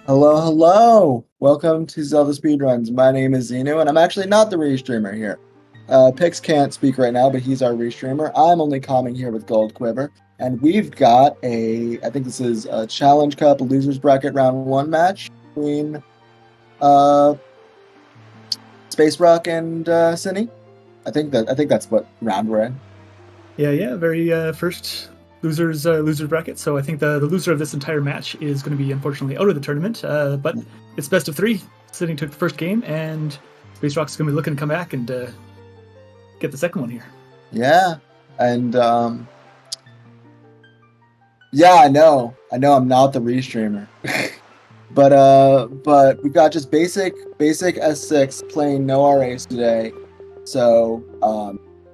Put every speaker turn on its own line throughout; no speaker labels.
Hello, hello! Welcome to Zelda Speedruns. My name is Zeno, and I'm actually not the restreamer here. Pix can't speak right now, but he's our restreamer. I'm only calming here with Gold Quiver, and we've got I think this is a Challenge Cup Losers Bracket Round 1 match between SpaceRawk and Synii. I think that's what round we're in.
Yeah, very first losers bracket. So I think the loser of this entire match is going to be unfortunately out of the tournament. But it's best of three. Sydney took the first game, and SpaceRawk's going to be looking to come back and get the second one here.
Yeah, and yeah, I know I'm not the restreamer. But we got just basic S6 playing no RAs today. So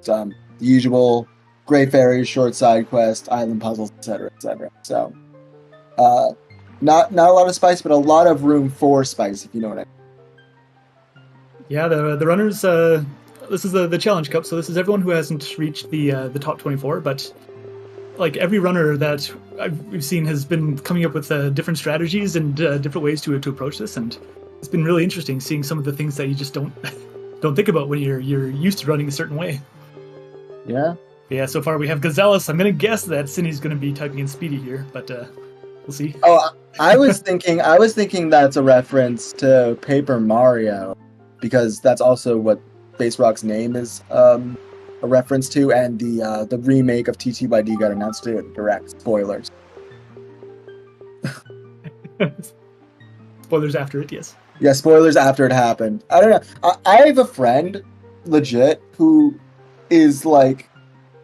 some usual Great Fairies, short side quest, island puzzles, etc., etc. So not a lot of spice, but a lot of room for spice, if you know what I mean.
Yeah, the runners. This is the Challenge Cup, so this is everyone who hasn't reached the top 24. But like every runner that we've seen has been coming up with different strategies and different ways to approach this, and it's been really interesting seeing some of the things that you just don't think about when you're used to running a certain way.
Yeah,
so far we have Gazellus. I'm gonna guess that Cindy's gonna be typing in Speedy here, but we'll see.
Oh, I was thinking that's a reference to Paper Mario, because that's also what SpaceRawk's name is a reference to, and the remake of TTYD got announced to direct. Spoilers.
Spoilers after it, yes.
Yeah, spoilers after it happened. I don't know. I have a friend, legit, who is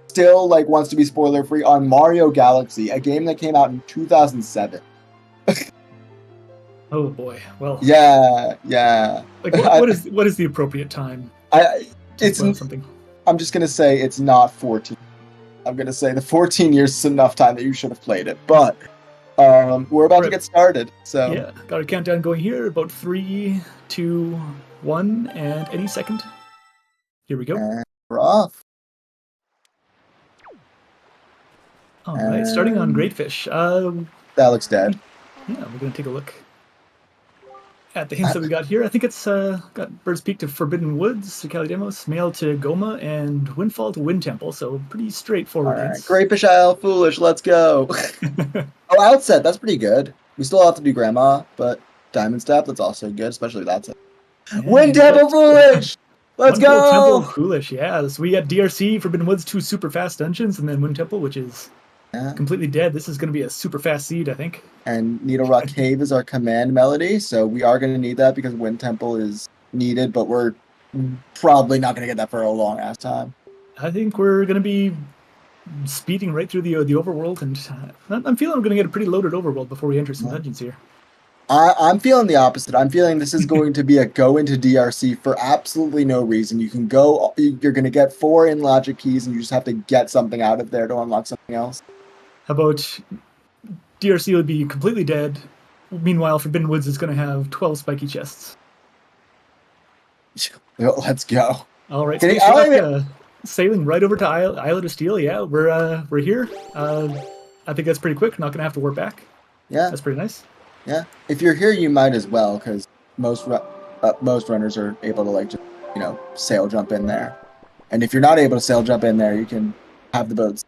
still wants to be spoiler free on Mario Galaxy, a game that came out in 2007.
Oh boy. Well.
Yeah.
Like what is the appropriate time?
It's
something.
I'm just gonna say it's not 14. I'm gonna say the 14 years is enough time that you should have played it, but we're about to get started. So
yeah, got a countdown going here. About 3, 2, 1, and any second. Here we go.
And we're off.
All right, starting on Great Fish.
That looks dead.
Yeah, we're gonna take a look at the hints that we got here. I think it's got Bird's Peak to Forbidden Woods, to Calidemos, Mail to Goma, and Windfall to Wind Temple. So pretty straightforward.
All right, Great Fish Isle, Foolish, let's go. Oh, Outset, that's pretty good. We still have to do Grandma, but Diamond Step, that's also good, especially that's it. Wind Temple, Foolish! Let's go!
Temple, Foolish, yeah. So we got DRC, Forbidden Woods, 2 super fast dungeons, and then Wind Temple, which is completely dead. This is going to be a super fast seed, I think.
And Needle Rock Cave is our command melody, so we are going to need that because Wind Temple is needed, but we're probably not going to get that for a long ass time.
I think we're going to be speeding right through the overworld, and I'm feeling we're going to get a pretty loaded overworld before we enter some dungeons here.
I'm feeling the opposite. I'm feeling this is going to be a go into DRC for absolutely no reason. You can go, you're going to get 4 in logic keys, and you just have to get something out of there to unlock something else.
How about DRC would be completely dead. Meanwhile, Forbidden Woods is going to have 12 spiky chests.
Let's go.
All right, sailing right over to Islet of Steel. Yeah, we're here. I think that's pretty quick. Not going to have to warp back.
Yeah,
that's pretty nice.
Yeah, if you're here, you might as well, because most runners are able to just sail jump in there, and if you're not able to sail jump in there, you can have the boats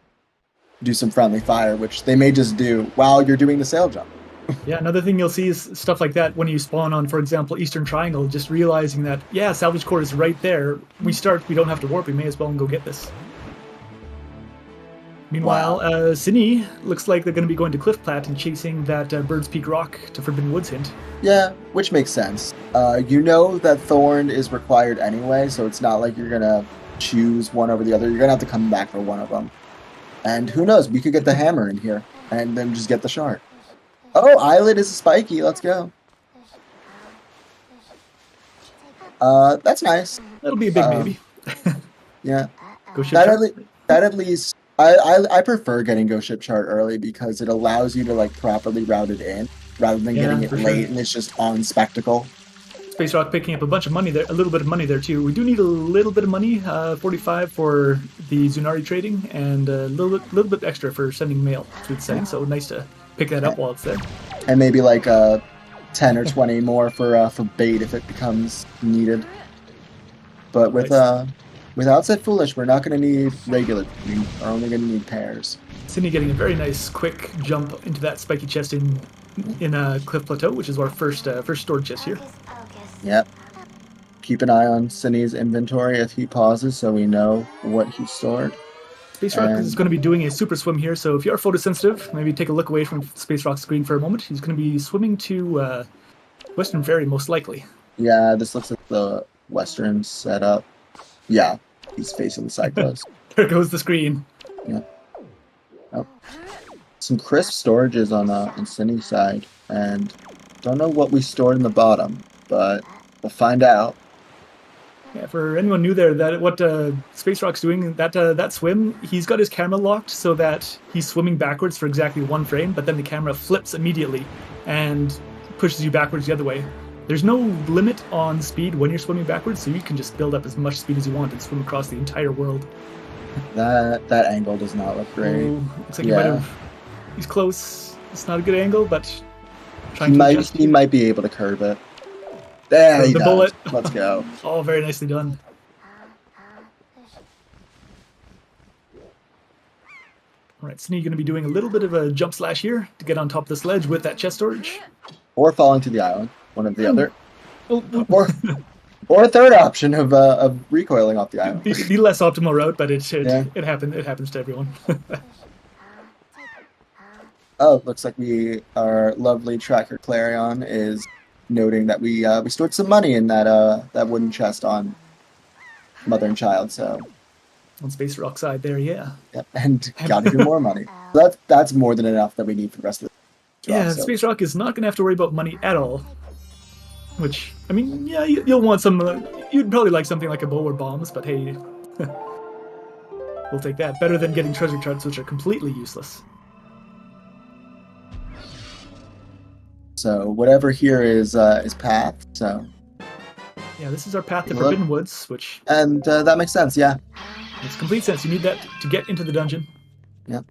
do some friendly fire, which they may just do while you're doing the sail jump.
Yeah, another thing you'll see is stuff like that when you spawn on, for example, Eastern Triangle, just realizing that, yeah, Salvage Core is right there. We don't have to warp, we may as well go get this. Meanwhile, Synii looks like they're going to be going to Cliff Plat and chasing that Bird's Peak Rock to Forbidden Woods hint.
Yeah, which makes sense. You know that Thorn is required anyway, so it's not like you're going to choose one over the other. You're going to have to come back for one of them. And who knows, we could get the hammer in here, and then just get the shard. Oh, Islet is a spiky, let's go. That's nice.
That'll be a big baby.
Yeah.
Go ship
that at least, I prefer getting Go Ship Chart early, because it allows you to properly route it in, rather than getting it late and it's just on spectacle.
SpaceRawk picking up a bunch of money there, a little bit of money there too. We do need a little bit of money, 45 for the Zunari trading, and a little bit extra for sending mail through the setting. So nice to pick that up while it's there.
And maybe 10 or 20 more for bait if it becomes needed. But with Outset Foolish, we're not going to need regular. We are only going to need pairs.
Synii getting a very nice quick jump into that spiky chest in Cliff Plateau, which is our first stored chest here.
Yep. Keep an eye on Synnii's inventory if he pauses, so we know what he stored.
SpaceRawk is going to be doing a super swim here, so if you are photosensitive, maybe take a look away from SpaceRawk's screen for a moment. He's going to be swimming to Western Ferry, most likely.
Yeah, this looks like the Western setup. Yeah, he's facing the side close.
There goes the screen.
Yeah. Oh. Some crisp storages on Synnii's side, and don't know what we stored in the bottom, but we'll find out.
Yeah, for anyone new there, that what SpaceRawk's doing, that swim, he's got his camera locked so that he's swimming backwards for exactly 1 frame, but then the camera flips immediately and pushes you backwards the other way. There's no limit on speed when you're swimming backwards, so you can just build up as much speed as you want and swim across the entire world.
That angle does not look great.
Oh, looks like he might have. He's close. It's not a good angle, but
he might be able to curve it. There he
the
does.
bullet.
Let's go.
Oh, very nicely done. All right, Synii going to be doing a little bit of a jump slash here to get on top of this ledge with that chest storage.
Or falling to the island, one of the other.
Oh.
Or a third option of recoiling off the island.
The less optimal route, but it happens to everyone.
Oh, looks like our lovely tracker Clarion is noting that we stored some money in that wooden chest on Mother and Child. So
on SpaceRawk side there, yeah.
Yep, and got even more money. So that's more than enough that we need for the rest of the
Yeah, so SpaceRawk is not going to have to worry about money at all. Which, I mean, yeah, you'll want some. You'd probably like something like a bow or bombs, but hey, we'll take that. Better than getting treasure charts, which are completely useless.
So whatever here is path. So
yeah, this is our path to Forbidden Woods, which
that makes sense. Yeah,
makes complete sense. You need that to get into the dungeon.
Yep.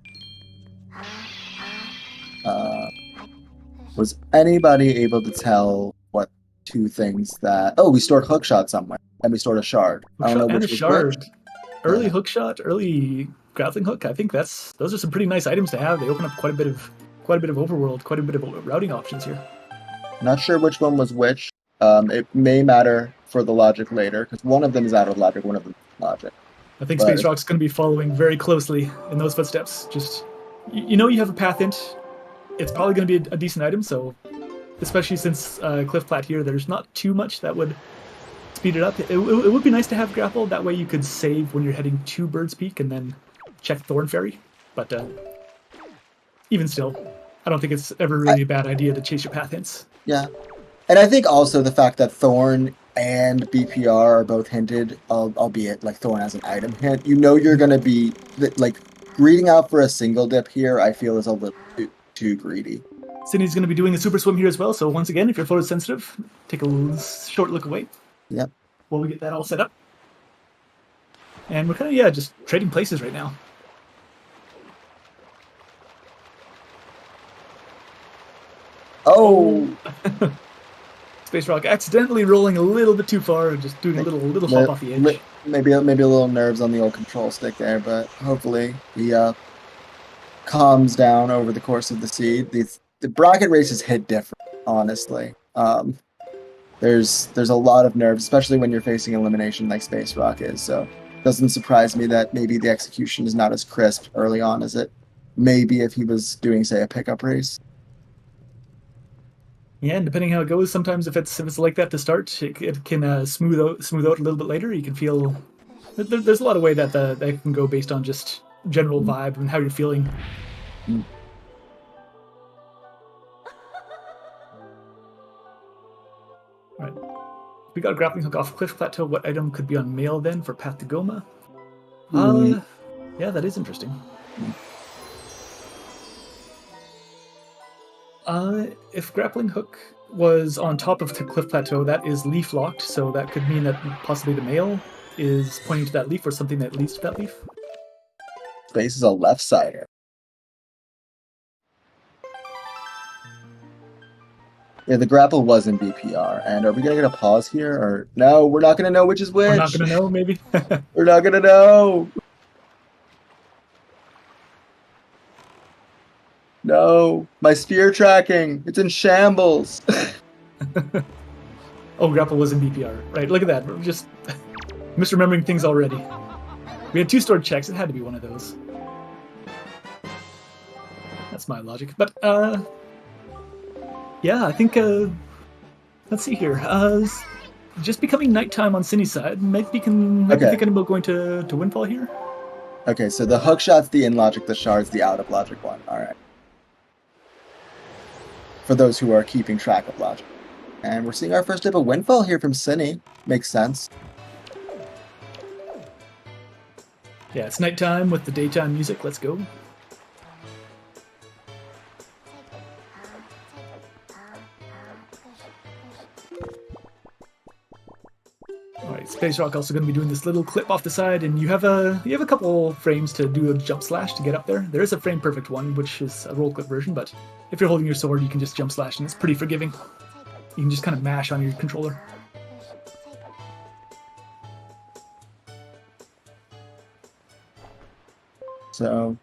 Was anybody able to tell what 2 things that? Oh, we stored hookshot somewhere, and we stored a shard. I don't know which was
shard.
Which.
Early hookshot, early grappling hook. I think those are some pretty nice items to have. They open up quite a bit of overworld, quite a bit of routing options here.
Not sure which one was which. It may matter for the logic later, because one of them is out of logic, one of them is logic.
I think SpaceRawk's going to be following very closely in those footsteps. Just, you have a path int. It's probably going to be a decent item, so especially since Cliff Plat here, there's not too much that would speed it up. It would be nice to have grapple. That way you could save when you're heading to Bird's Peak and then check Thorn Ferry. But even still, I don't think it's ever really a bad idea to chase your path hints.
Yeah. And I think also the fact that Thorn and BPR are both hinted, albeit like Thorn as an item hint, you're going to be, like, greeting out for a single dip here, I feel is a little too greedy.
Synnii's going to be doing a super swim here as well, so once again, if you're photosensitive, take a short look away.
Yep.
While we get that all set up. And we're kind of, just trading places right now.
Oh!
SpaceRawk accidentally rolling a little bit too far and just doing a little hop off the edge.
Maybe a little nerves on the old control stick there, but hopefully he calms down over the course of the seed. The bracket races hit different, honestly. There's a lot of nerves, especially when you're facing elimination like SpaceRawk is. So it doesn't surprise me that maybe the execution is not as crisp early on as it may be if he was doing, say, a pickup race.
Yeah, and depending how it goes, sometimes if it's like that to start, it can smooth out a little bit later. You can feel there's a lot of way that that can go based on just general vibe and how you're feeling.
Mm.
Right. We got a grappling hook off Cliff Plateau. What item could be on mail then for Path to Goma? Yeah, that is interesting. If grappling hook was on top of the Cliff Plateau, that is leaf locked, so that could mean that possibly the mail is pointing to that leaf or something that leads to that leaf.
Space is a left-sider. Yeah, the grapple was in BPR. And are we gonna get a pause here, or no? We're not gonna know which is which.
We're not gonna know, maybe.
We're not gonna know. No, my spear tracking. It's in shambles.
Oh, grapple was in BPR. Right, look at that. We're just misremembering things already. We had 2 stored checks. It had to be one of those. That's my logic. But, yeah, I think, let's see here. Just becoming nighttime on Synnii's side. Might be thinking about going to Windfall here.
Okay, so the hook shot's the in logic, the shard's the out of logic one. All right. For those who are keeping track of logic. And we're seeing our first dip of Windfall here from Synii. Makes sense.
Yeah, it's nighttime with the daytime music. Let's go. Alright, SpaceRawk also going to be doing this little clip off the side, and you have a couple frames to do a jump slash to get up there. There is a frame perfect one, which is a roll clip version, but if you're holding your sword, you can just jump slash, and it's pretty forgiving. You can just kind of mash on your controller.
So,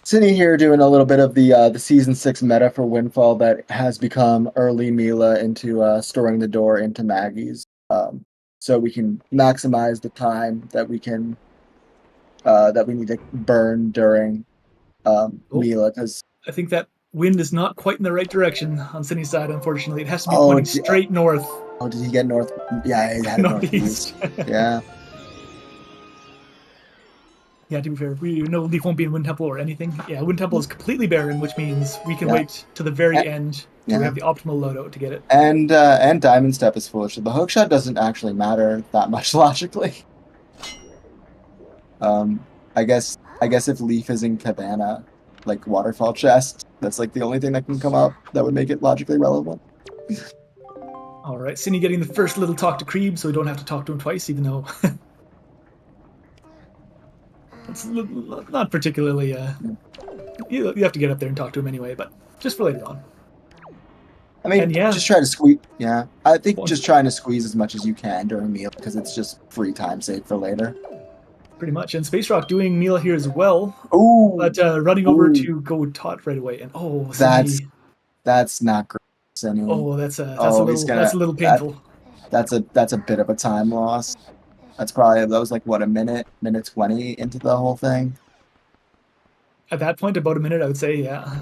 Synii here doing a little bit of the Season 6 meta for Windfall that has become early Mila into storing the door into Maggie's. So we can maximize the time that we can that we need to burn during Mila, because
I think that wind is not quite in the right direction on Synnii's side, unfortunately. It has to be pointing straight north.
Oh, did he get north? Yeah, he had northeast. Yeah.
Yeah, to be fair, we know Leaf won't be in Wind Temple or anything. Yeah, Wind Temple is completely barren, which means we can wait to the very end to have the optimal loadout to get it.
And Diamond Step is foolish. So the hookshot doesn't actually matter that much logically. I guess if Leaf is in Cabana, like Waterfall Chest, that's like the only thing that can come up that would make it logically relevant.
All right, Synii getting the first little talk to Creeb, so we don't have to talk to him twice, even though it's not particularly. You have to get up there and talk to him anyway, but just for later on.
I mean, just try to squeeze. Yeah, I think just trying to squeeze as much as you can during meal, because it's just free time saved for later.
Pretty much, and SpaceRawk doing Mila here as well.
Ooh,
but running over to go Tot right away, and
that's not great. Synii.
Oh, that's a little painful.
That's a bit of a time loss. That was like what, a minute 20 into the whole thing.
At that point, about a minute, I would say, yeah.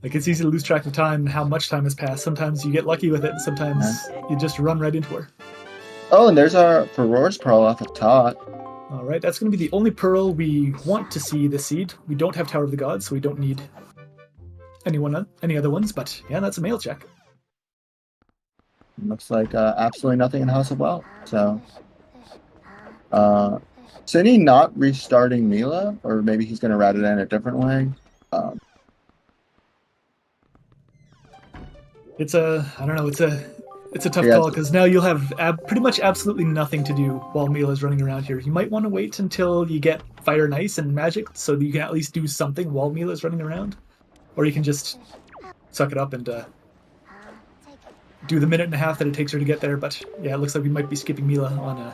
Like, it's easy to lose track of time and how much time has passed. Sometimes you get lucky with it, and sometimes you just run right into her.
Oh, and there's our Roar's Pearl off of Tot.
All right, that's going to be the only Pearl we want to see this seed. We don't have Tower of the Gods, so we don't need any other ones, but yeah, that's a mail check.
Looks like absolutely nothing in House of Well. So, Synii not restarting Mila, or maybe he's going to route it in a different way.
It's a tough call, because now you'll have pretty much absolutely nothing to do while Mila's running around here. You might want to wait until you get Fire and Ice and Magic, so that you can at least do something while Mila's running around. Or you can just suck it up and do the minute and a half that it takes her to get there. But yeah, it looks like we might be skipping Mila on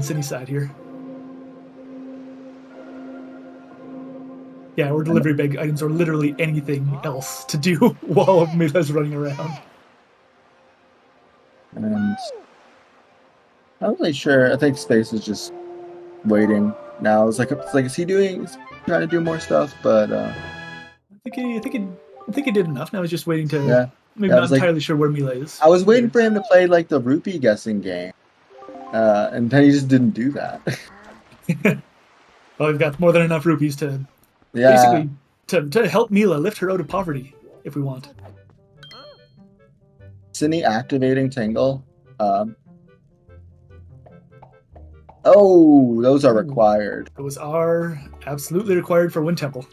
Synnii's side here. Yeah, or delivery bag items, or literally anything else to do while Mila's running around.
And I'm not really sure. I think Space is just waiting now. It's like is he trying to do more stuff? But I
think he did enough. Now he's just waiting to. Yeah. Maybe not entirely sure where Mila is.
I was waiting for him to play like the rupee guessing game, and then he just didn't do that.
Well, we've got more than enough rupees to basically to help Mila lift her out of poverty if we want.
Synii activating Tingle. Oh, those are required.
Those are absolutely required for Wind Temple.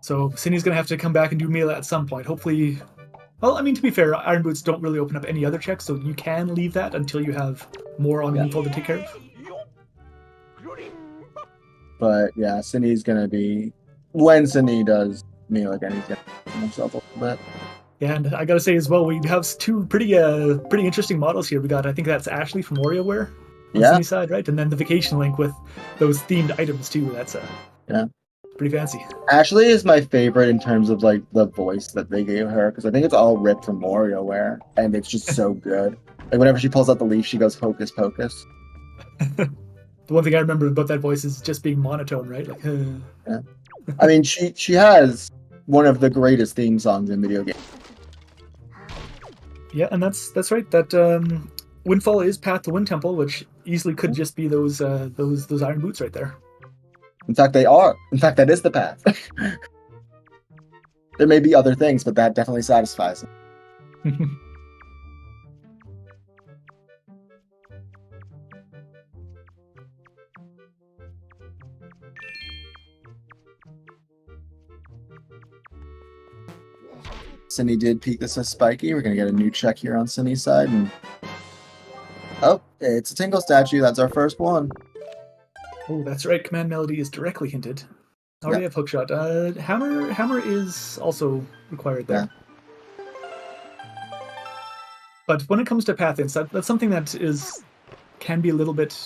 So Synnii's going to have to come back and do Mila at some point. Hopefully, well, I mean, to be fair, Iron Boots don't really open up any other checks, so you can leave that until you have more on Windfall to take care of. But
yeah, Synnii's going to be, when Synii does me like anything himself a little bit.
Yeah, and I gotta say as well, we have two pretty interesting models here. We got, I think that's Ashley from WarioWare on
Yeah.
Synii side, right? And then the Vacation Link with those themed items too. That's
Yeah.
pretty fancy.
Ashley is my favorite in terms of like the voice that they gave her, because I think it's all ripped from WarioWare, and it's just so good. Like whenever she pulls out the leaf, she goes hocus pocus.
The one thing I remember about that voice is just being monotone, right? Like,
Yeah. I mean, she has one of the greatest theme songs in video games.
yeah, and that's right. That Windfall is Path to Wind Temple, which easily could just be those iron boots right there.
In fact, they are. In fact, that is the path. There may be other things, but that definitely satisfies them. Synii did peek this as spiky. We're going to get a new check here on Synnii's side. And... oh, it's a Tingle statue. That's our first one.
Oh, that's right. Command Melody is directly hinted. Already have Hookshot. Hammer is also required there. Yeah. But when it comes to path hints, that's something that can be a little bit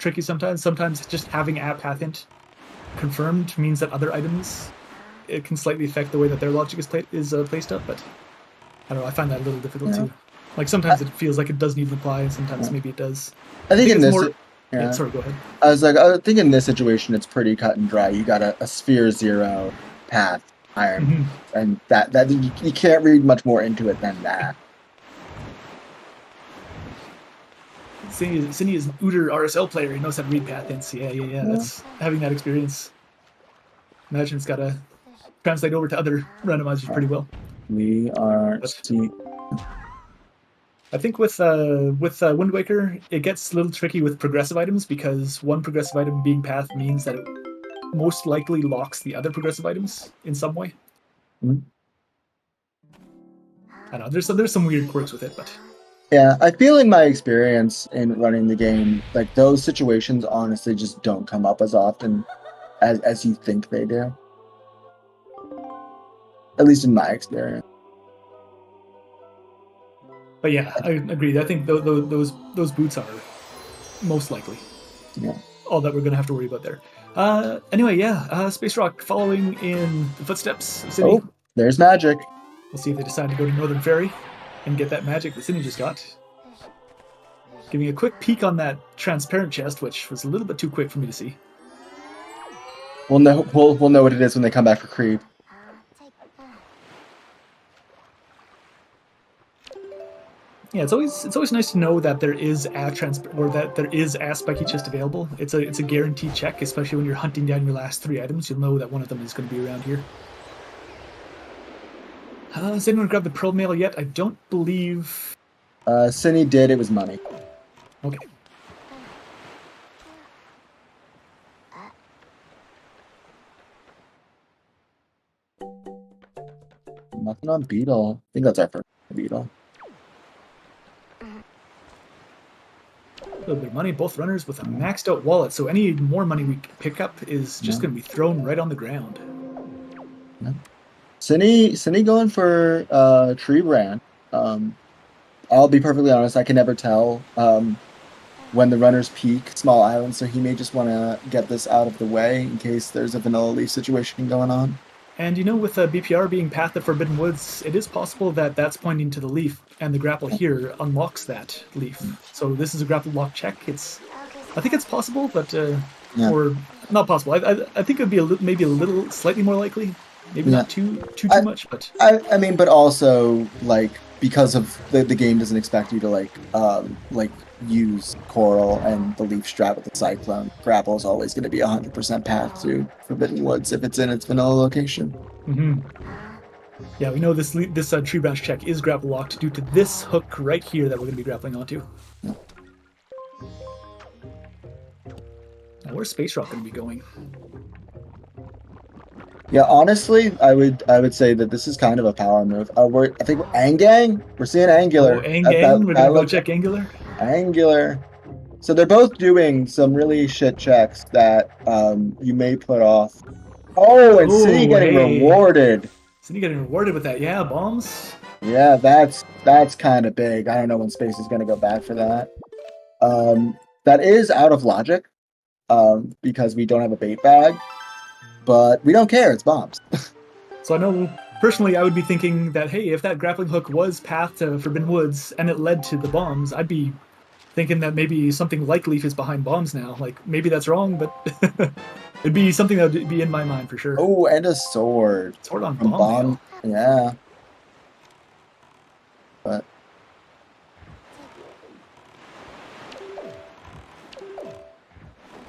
tricky sometimes. Sometimes just having a path hint confirmed means that other items, it can slightly affect the way that their logic is placed up, but I don't know, I find that a little difficult too. Like sometimes it feels like it doesn't even apply, and sometimes maybe it does.
I think in this...
yeah, sorry, go ahead.
I think in this situation it's pretty cut and dry. You got a sphere 0 path iron, and that you can't read much more into it than that.
Synii is an Uter RSL player. He knows how to read path hints. Yeah. That's having that experience. Imagine it's got to translate over to other randomizers pretty well.
We are.
I think with Wind Waker, it gets a little tricky with progressive items, because one progressive item being path means that it most likely locks the other progressive items in some way. I don't know. There's some weird quirks with it, but
yeah, I feel in my experience in running the game, like those situations honestly just don't come up as often as you think they do. At least in my experience.
But yeah, I agree. I think those boots are most likely all that we're going to have to worry about there. Anyway, SpaceRawk following in the footsteps of Synii.
Oh, there's magic.
We'll see if they decide to go to Northern Ferry and get that magic that Synii just got. Giving a quick peek on that transparent chest, which was a little bit too quick for me to see.
We'll know what it is when they come back for creep.
Yeah, it's always nice to know that there is a spiky chest available. It's a guaranteed check, especially when you're hunting down your last 3 items. You'll know that one of them is going to be around here. Has anyone grabbed the Pearl Mail yet? I don't believe...
Synii did. It was money.
Okay.
Nothing on Beetle. I think that's our first Beetle.
A little bit of money, both runners with a maxed out wallet, so any more money we pick up is just going to be thrown right on the ground.
Yeah. Synii going for Tree Brand. I'll be perfectly honest, I can never tell when the runners peak Small Island, so he may just want to get this out of the way in case there's a Vanilla Leaf situation going on.
And with BPR being Path of Forbidden Woods, it is possible that that's pointing to the leaf, and the grapple here unlocks that leaf. So this is a grapple lock check. I think it's possible, but or not possible. I think it would be maybe a little slightly more likely. Maybe not too much, but
I mean, but also like because of the game doesn't expect you to like use Coral and the Leaf Strat with the Cyclone. Grapple is always going to be 100% path to Forbidden Woods if it's in its vanilla location.
Yeah, we know this tree branch check is grapple locked due to this hook right here that we're going to be grappling onto.
Yeah.
Now, where's SpaceRawk going to be going?
Yeah, honestly, I would say that this is kind of a power move. I think Angang. We're seeing Angular.
Oh, Angang. We're going to go check Angular.
Angular. So they're both doing some really shit checks that you may put off Oh, and Synii
Oh,
getting
hey.
rewarded.
Synii getting rewarded with that. Yeah, bombs.
Yeah, that's kind of big. I don't know when Space is going to go back for that. That is out of logic, because we don't have a bait bag, but we don't care. It's bombs.
So I know personally, I would be thinking that hey, if that grappling hook was path to Forbidden Woods and it led to the bombs, I'd be thinking that maybe something like Leaf is behind bombs now. Like maybe that's wrong, but it'd be something that would be in my mind for sure.
Oh, and a sword.
Sword on
From
bomb.
Yeah. But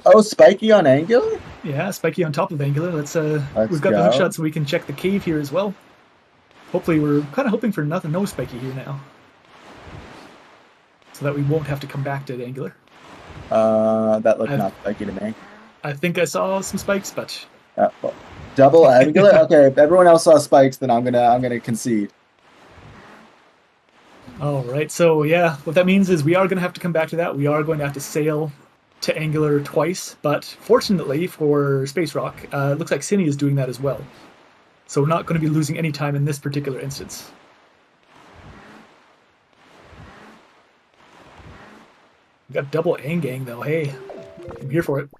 oh, spiky on angular?
Yeah, spiky on top of angular. Let's we've got
go.
the hook shot so we can check the cave here as well. Hopefully we're kind of hoping for nothing, no spiky here now. So that we won't have to come back to angular.
That looked not spiky to me.
I think I saw some spikes, but
well, double angular? Okay, if everyone else saw spikes, then I'm gonna concede.
all right. So yeah, what that means is we are going to have to come back to that. We are going to have to sail to angular twice, but fortunately for SpaceRawk, it looks like Synii is doing that as well. So we're not going to be losing any time in this particular instance. We got double Angang though. Hey, I'm here for it.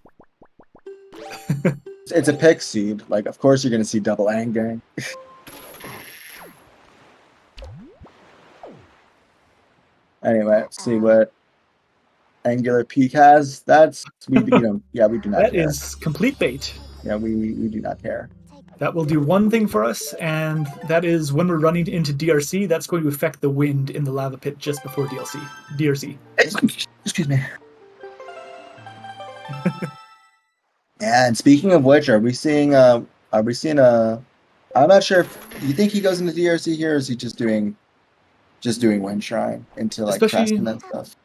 It's a pick seed. Like, of course you're gonna see double angang. Anyway, let's see what angular peak has. That's we don't. Yeah, we do not.
That
care.
is complete bait.
Yeah, we do not care.
That will do one thing for us, and that is when we're running into DRC, that's going to affect the wind in the lava pit just before DRC.
Excuse me. Yeah, and speaking of which, are we seeing I'm not sure if you think he goes into DRC here, or is he just doing Wind Shrine into like Crescent and stuff?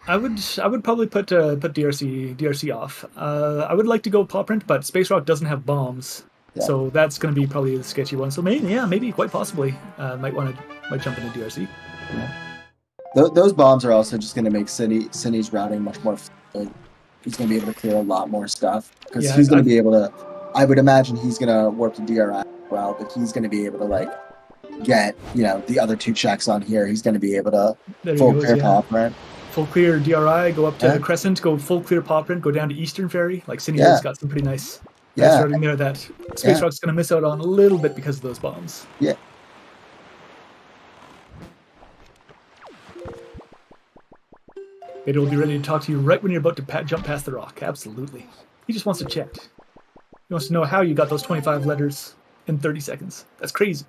I would probably put DRC off. I would like to go paw print, but SpaceRawk doesn't have bombs, so that's going to be probably the sketchy one. So maybe quite possibly might jump into DRC.
Yeah. Those bombs are also just going to make Synni's routing much more. He's going to be able to clear a lot more stuff because he's going to be able to. I would imagine he's going to warp to DRI as well, but he's going to be able to like get the other two checks on here. He's going to be able to full clear paw print.
Full clear DRI, go up to Crescent, go full clear paw print, go down to Eastern Ferry. Like Synii has got some pretty nice routing there that SpaceRawk's going to miss out on a little bit because of those bombs.
Yeah.
Beta will be ready to talk to you right when you're about to jump past the rock. Absolutely. He just wants to chat. He wants to know how you got those 25 letters in 30 seconds. That's crazy.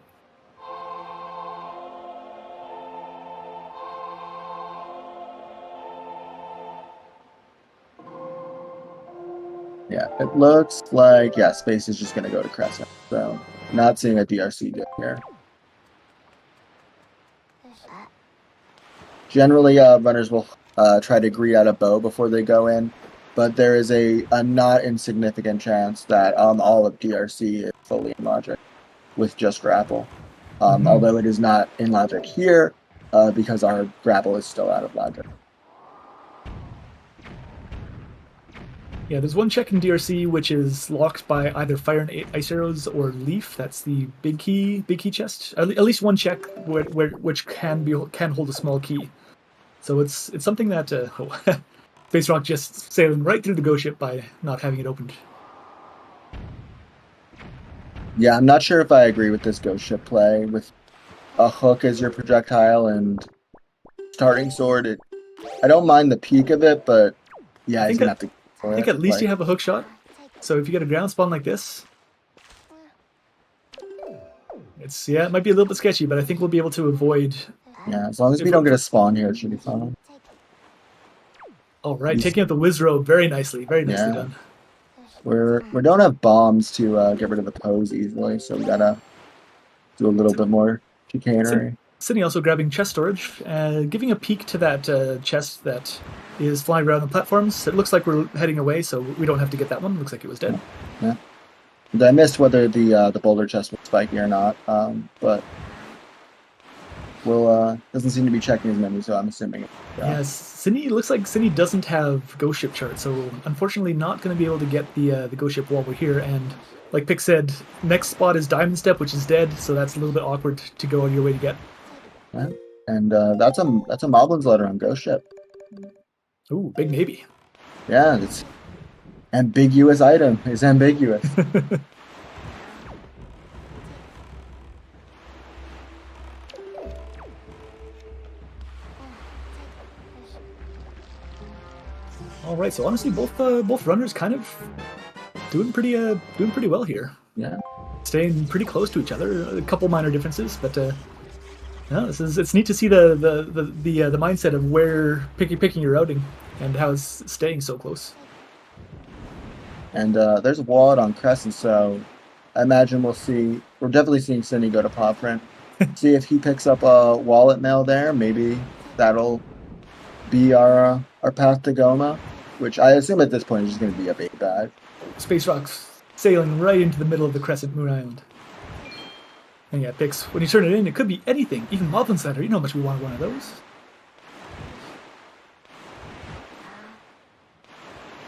Yeah, it looks like Space is just going to go to Crescent. So not seeing a DRC deal here. Generally, runners will try to greed out a bow before they go in, but there is a not insignificant chance that all of DRC is fully in logic with just grapple. Although it is not in logic here because our grapple is still out of logic.
Yeah, there's one check in DRC which is locked by either Fire and Ice Arrows or Leaf. That's the big key chest. At least one check which can hold a small key. So it's something that SpaceRawk just sailing right through the ghost ship by not having it opened.
Yeah, I'm not sure if I agree with this ghost ship play with a hook as your projectile and starting sword. I don't mind the peak of it, but yeah, he's gonna have to.
I think at least you have a hook shot. So if you get a ground spawn like this, it might be a little bit sketchy, but I think we'll be able to avoid.
Yeah, as long as we don't get a spawn here, it should be fine.
All right, taking out the Wizrobe very nicely done.
We don't have bombs to get rid of the pose easily, so we gotta do a little bit more chicanery.
Synii also grabbing chest storage, giving a peek to that chest that is flying around the platforms. It looks like we're heading away, so we don't have to get that one. Looks like it was dead.
Yeah. I missed whether the boulder chest was spiky or not, but will doesn't seem to be checking his menu, so I'm assuming.
Yes, Synii looks like Synii doesn't have ghost ship chart, so unfortunately not going to be able to get the ghost ship while we're here. And like Pick said, next spot is Diamond Step, which is dead, so that's a little bit awkward to go on your way to get.
Yeah. And that's a Moblin's letter on ghost ship.
Ooh, big maybe.
Yeah, it's ambiguous item. It's ambiguous.
All right, so honestly, both runners kind of doing pretty well here.
Yeah,
staying pretty close to each other. A couple minor differences, but no, it's neat to see the mindset of where picking your routing and how it's staying so close.
And there's a wallet on Crescent, so I imagine we're definitely seeing Synii go to paw print. See if he picks up a wallet mail there. Maybe that'll be our path to Goma, which I assume at this point is just going to be a big bag.
SpaceRawk's sailing right into the middle of the Crescent Moon Island. And yeah, Pix, when you turn it in, it could be anything, even Moblin Center. You know how much we wanted one of those.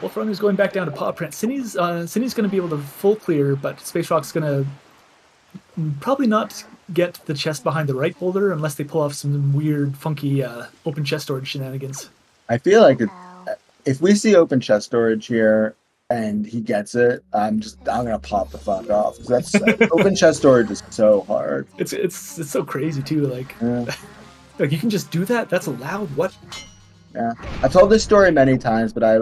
Both runners going back down to paw print. Synnii's going to be able to full clear, but SpaceRawk's going to probably not get the chest behind the right boulder unless they pull off some weird, funky open chest storage shenanigans.
I feel like if we see open chest storage here and he gets it, I'm gonna pop the fuck off, because that's open chest storage is so hard.
It's so crazy too. Like, like you can just do that. That's allowed. What?
Yeah, I've told this story many times, but I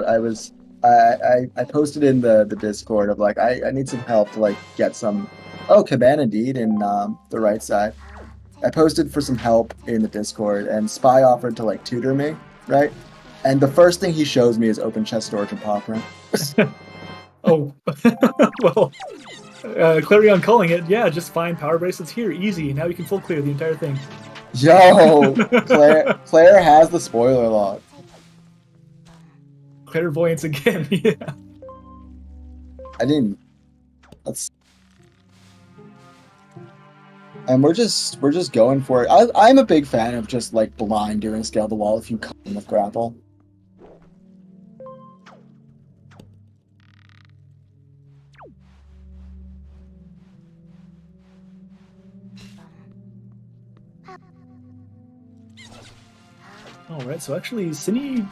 posted in the Discord of like I need some help to like get some. Oh, Cabana Deed in the right side. I posted for some help in the Discord, and Spy offered to like tutor me, right? And the first thing he shows me is open chest storage and paw print.
Oh, well, Clarion calling it. Yeah, just find power bracelets here, easy. Now you can full clear the entire thing.
Yo, Claire has the spoiler log.
Clairvoyance again. Yeah.
I didn't. And we're just going for it. I'm a big fan of just like blind doing scale the wall if you come with grapple.
All right, so actually, Synii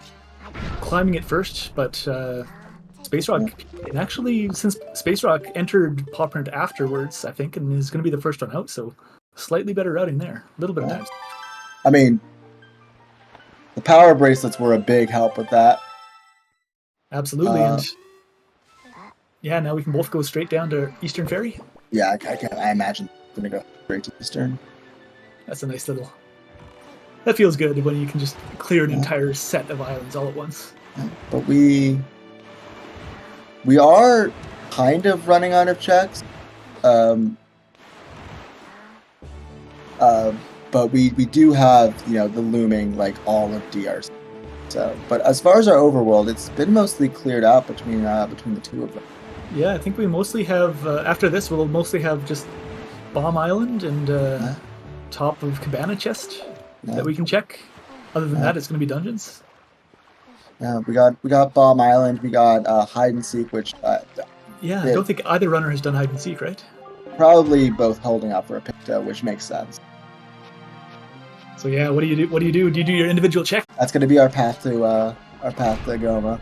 climbing it first, but SpaceRawk, and actually, since SpaceRawk entered paw print afterwards, I think, and is going to be the first one out, so slightly better routing there. A little bit of time.
I mean, the power bracelets were a big help with that.
Absolutely, and yeah, now we can both go straight down to Eastern Ferry.
Yeah, I imagine I'm going to go straight to Eastern.
That's a nice little... That feels good when you can just clear an entire set of islands all at once.
But we are kind of running out of checks. But we do have, the looming, like, all of DRC. So, but as far as our overworld, it's been mostly cleared out between the two of them.
Yeah, I think we mostly have, after this, we'll mostly have just Bomb Island and top of Cabana Chest that we can check. Other than that, it's going to be dungeons.
Yeah, we got Bomb Island, we got Hide and Seek, which... I
don't think either runner has done Hide and Seek, right? Probably
both holding out for a Picto, which makes sense.
So yeah, what do you do? Do you do your individual check?
That's going to be our path to Goma.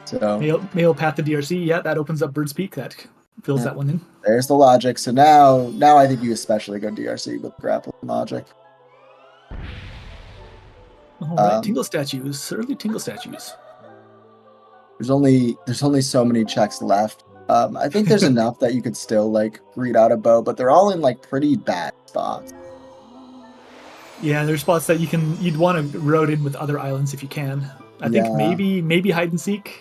So
Mail path to DRC. Yeah, that opens up Bird's Peak. That fills that one in.
There's the logic. So now I think you especially go DRC with grappling logic.
All right, Tingle statues. Early Tingle statues.
There's only so many checks left. I think there's enough that you could still like read out a bow, but they're all in like pretty bad spots.
Yeah, there's spots that you'd want to route in with other islands if you can. I think maybe Hide and Seek.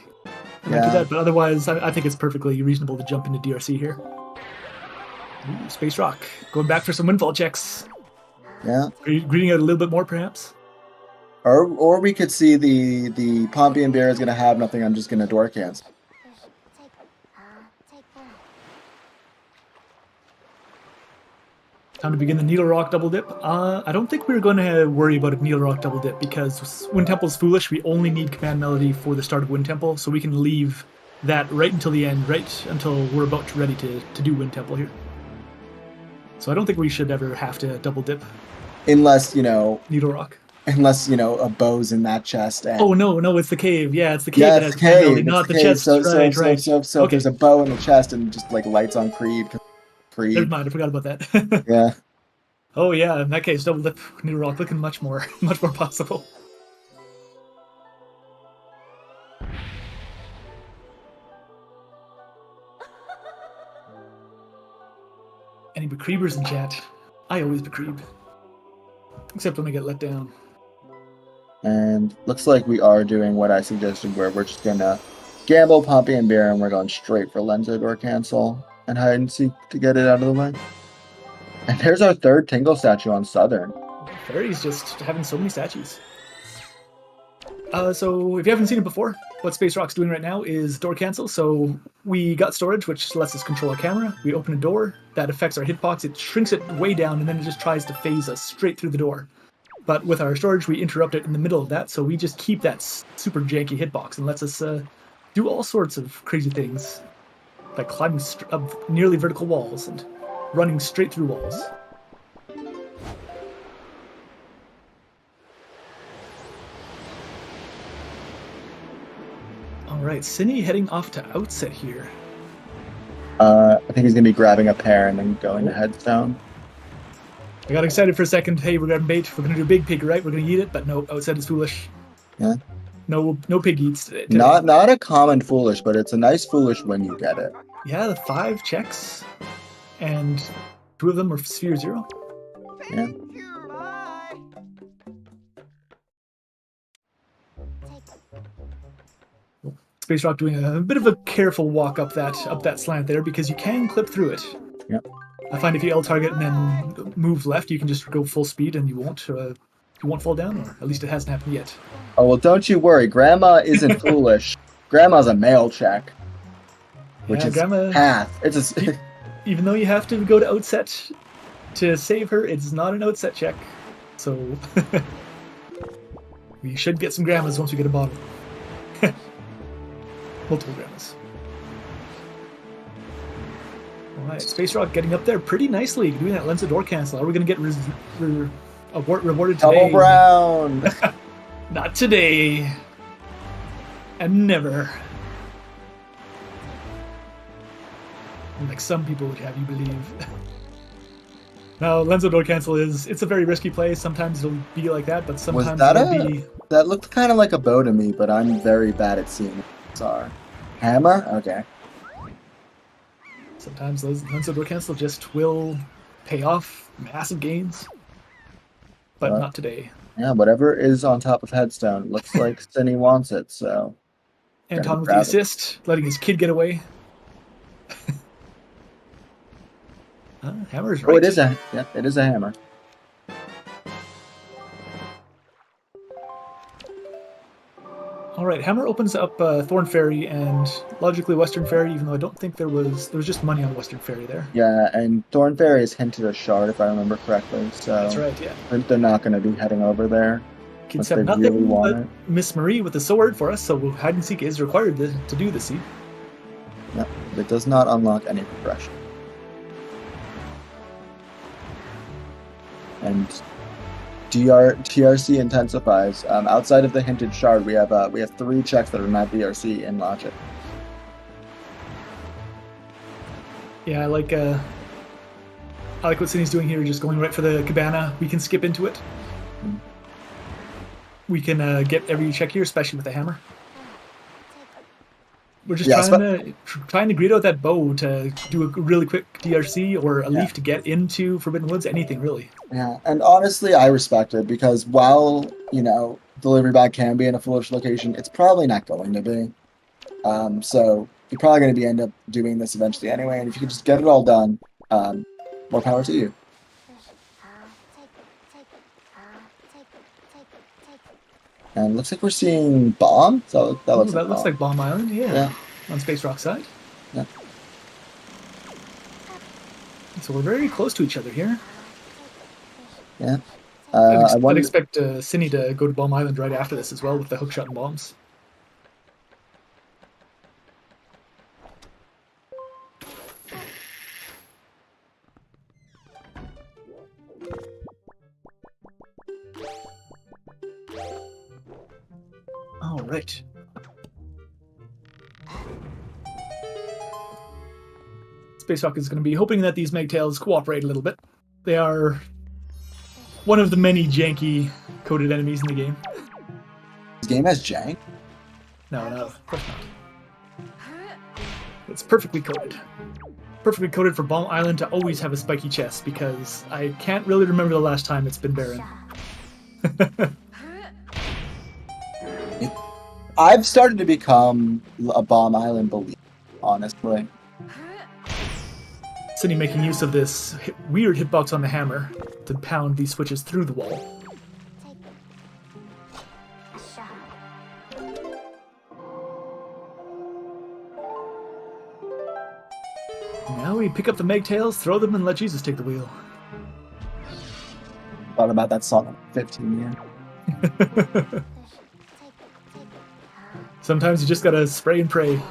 Do that, but otherwise, I think it's perfectly reasonable to jump into DRC here. Ooh, SpaceRawk going back for some windfall checks.
Yeah,
greeting out a little bit more, perhaps.
Or we could see the Pompey and Bear is going to have nothing. I'm just going to door cancel.
Time to begin the Needle Rock double dip. I don't think we're going to worry about a Needle Rock double dip because Wind Temple's foolish. We only need Command Melody for the start of Wind Temple, so we can leave that right until the end, right until we're about ready to do Wind Temple here. So I don't think we should ever have to double dip.
Unless, Needle
Rock.
Unless, a bow's in that chest. And...
Oh, no, it's the cave. Yeah, it's the cave
yeah,
that
it's
has
the cave.
melody, not the chest.
So
right.
If there's a bow in the chest and just like lights on Creed.
Never mind, I forgot about that.
Yeah.
Oh yeah, in that case, double dip Needle Rock looking much more possible. Any Becreebers in chat? I always Becreeb. Except when I get let down.
And looks like we are doing what I suggested, where we're just gonna gamble, Poppy, and Beer, and we're going straight for Lenzo Door Cancel and hide and seek to get it out of the way. And there's our third Tingle statue on Southern.
Fairy's just having so many statues. So if you haven't seen it before, what SpaceRawk's doing right now is door cancel. So we got storage, which lets us control our camera. We open a door that affects our hitbox. It shrinks it way down, and then it just tries to phase us straight through the door. But with our storage, we interrupt it in the middle of that, so we just keep that super janky hitbox and lets us do all sorts of crazy things, like climbing up nearly vertical walls and running straight through walls. Alright, Synii heading off to Outset here.
I think he's going to be grabbing a pair and then going to Headstone.
I got excited for a second. Hey, we're grabbing bait. We're going to do big pig, right? We're going to eat it, but no, Outset is foolish.
Yeah.
No pig eats today.
Not a common foolish, but it's a nice foolish when you get it.
Yeah, the 5 checks, and 2 of them are Sphere 0.
Yeah.
SpaceRawk doing a bit of a careful walk up that slant there because you can clip through it.
Yep.
I find if you L target and then move left, you can just go full speed and you won't fall down, or at least it hasn't happened yet.
Oh well, don't you worry. Grandma isn't foolish. Grandma's a mail check, which is path. It's a...
Even though you have to go to Outset to save her, it's not an Outset check. So we should get some grandmas once we get a bottle. Multiple grandmas. Alright, SpaceRawk getting up there pretty nicely, doing that Lenzo Door Cancel. Are we going to get rewarded today?
Double brown!
Not today. And never. Like some people would have you believe. Now, Lenzo Door Cancel it's a very risky play. Sometimes it'll be like that, but sometimes it'll be...
That looked kind of like a bow to me, but I'm very bad at seeing what those are. Hammer? Okay.
Sometimes Lenzo Door Cancel just will pay off massive gains, but not today.
Yeah, whatever is on top of Headstone looks like Synii wants it, so...
Anton with the assist, letting his kid get away. Hammer's right.
Oh, it is a hammer.
All right, Hammer opens up Thorn Fairy and logically Western Fairy, even though I don't think there was just money on Western Fairy there.
Yeah, and Thorn Fairy is hinted a shard, if I remember correctly. So
that's right, yeah.
They're not going to be heading over there.
Kids have nothing but Miss Marie with the sword for us, so hide and seek is required to do this.
Yep, it does not unlock any progression. And TRC intensifies. Outside of the hinted shard, we have 3 checks that are not DRC in logic.
Yeah, I like what Synnii's doing here, just going right for the cabana. We can skip into it. We can get every check here, especially with the hammer. We're just trying to greet out that bow to do a really quick DRC or a leaf to get into Forbidden Woods, anything really.
Yeah, and honestly, I respect it because while, delivery bag can be in a foolish location, it's probably not going to be. So you're probably going to end up doing this eventually anyway, and if you can just get it all done, more power to you. And looks like we're seeing Bomb. So that looks
like Bomb Island, yeah. On SpaceRawk's side.
Yeah.
So we're very close to each other here.
Yeah.
I'd expect Synii to go to Bomb Island right after this as well with the hookshot and bombs. All right. SpaceRawk is going to be hoping that these Megtails cooperate a little bit. They are one of the many janky coded enemies in the game.
This game has jank?
No, of course not. It's perfectly coded. Perfectly coded for Bomb Island to always have a spiky chest, because I can't really remember the last time it's been barren.
I've started to become a Bomb Island believer, honestly.
Synii making use of this weird hitbox on the hammer to pound these switches through the wall. Now we pick up the Megtails, throw them, and let Jesus take the wheel.
Thought about that song in 15 years.
Sometimes you just gotta spray and pray.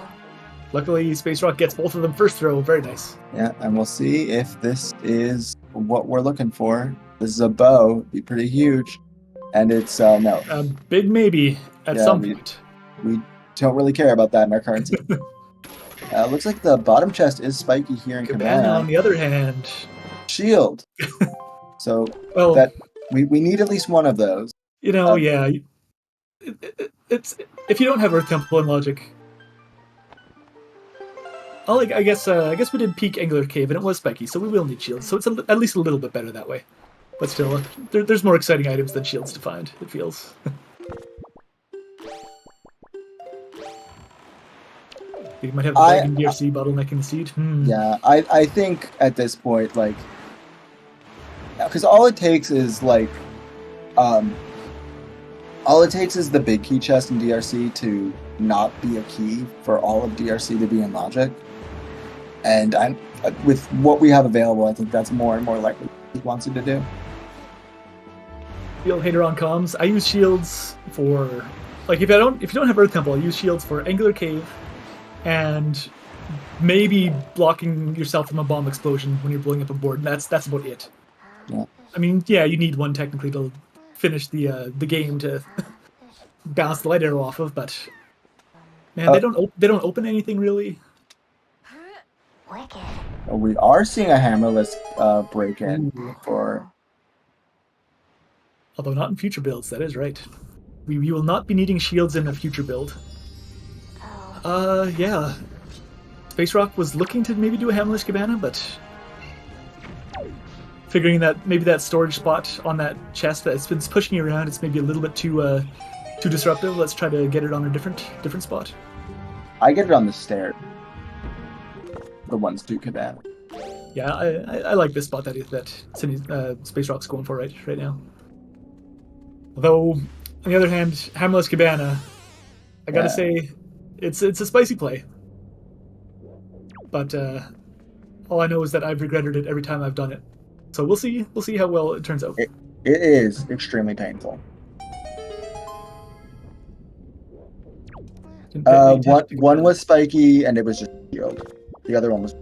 Luckily, SpaceRawk gets both of them first throw. Very nice.
Yeah, and we'll see if this is what we're looking for. This is a bow. It'd be pretty huge. And it's, no.
A big maybe at some point.
We don't really care about that in our current season. Looks like the bottom chest is spiky here in Cabana.
On the other hand,
shield. So
well,
that we need at least one of those.
You know, yeah. It's if you don't have Earth Temple and Logic. Oh, like I guess we did peak Angular Cave and it was spiky, so we will need shields. So it's at least a little bit better that way. But still, there's more exciting items than shields to find. It feels. You might have the Dragon DRC bottlenecking the seed.
Yeah, I think at this point, like, because all it takes is the big key chest in DRC to not be a key for all of DRC to be in Logic. And with what we have available, I think that's more and more likely he wants it to do.
Shield hater on comms. I use shields for, like, if you don't have Earth Temple, I use shields for Angular Cave and maybe blocking yourself from a bomb explosion when you're blowing up a board. And that's about it.
Yeah.
I mean, yeah, you need one technically to finish the game to bounce the light arrow off of, but man, they don't open anything really.
We are seeing a hammerless break-in for.
Although not in future builds, that is right. We will not be needing shields in a future build. Yeah. SpaceRawk was looking to maybe do a hammerless cabana, but figuring that maybe that storage spot on that chest that's been pushing you around, it's maybe a little bit too disruptive. Let's try to get it on a different spot.
I get it on the stair. The ones to cabana.
Yeah, I like this spot that SpaceRawk's going for right now. Although, on the other hand, hammerless cabana, I gotta say, it's a spicy play. But all I know is that I've regretted it every time I've done it. So we'll see how well it turns out.
It is extremely painful. One was spiky and it was just shield. The other one was.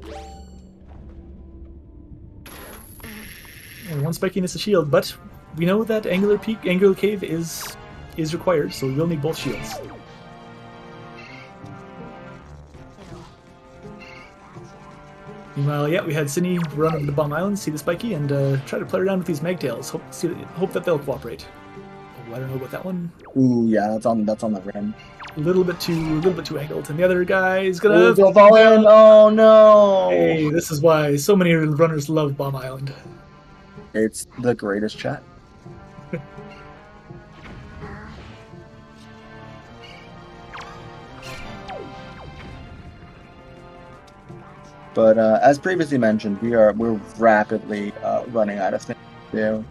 One spikiness a shield, but we know that Angular Cave is required, so we will need both shields. Meanwhile, yeah, we had Synii run over to Bomb Island, see the spiky, and try to play around with these Megtails. Hope that they'll cooperate. Oh, I don't know about that one.
Ooh, yeah, that's on the rim.
A little bit too angled, and the other guy is gonna
fall in. Oh no!
Hey, this is why so many runners love Bomb Island.
It's the greatest chat. But as previously mentioned, we're rapidly running out of things to do.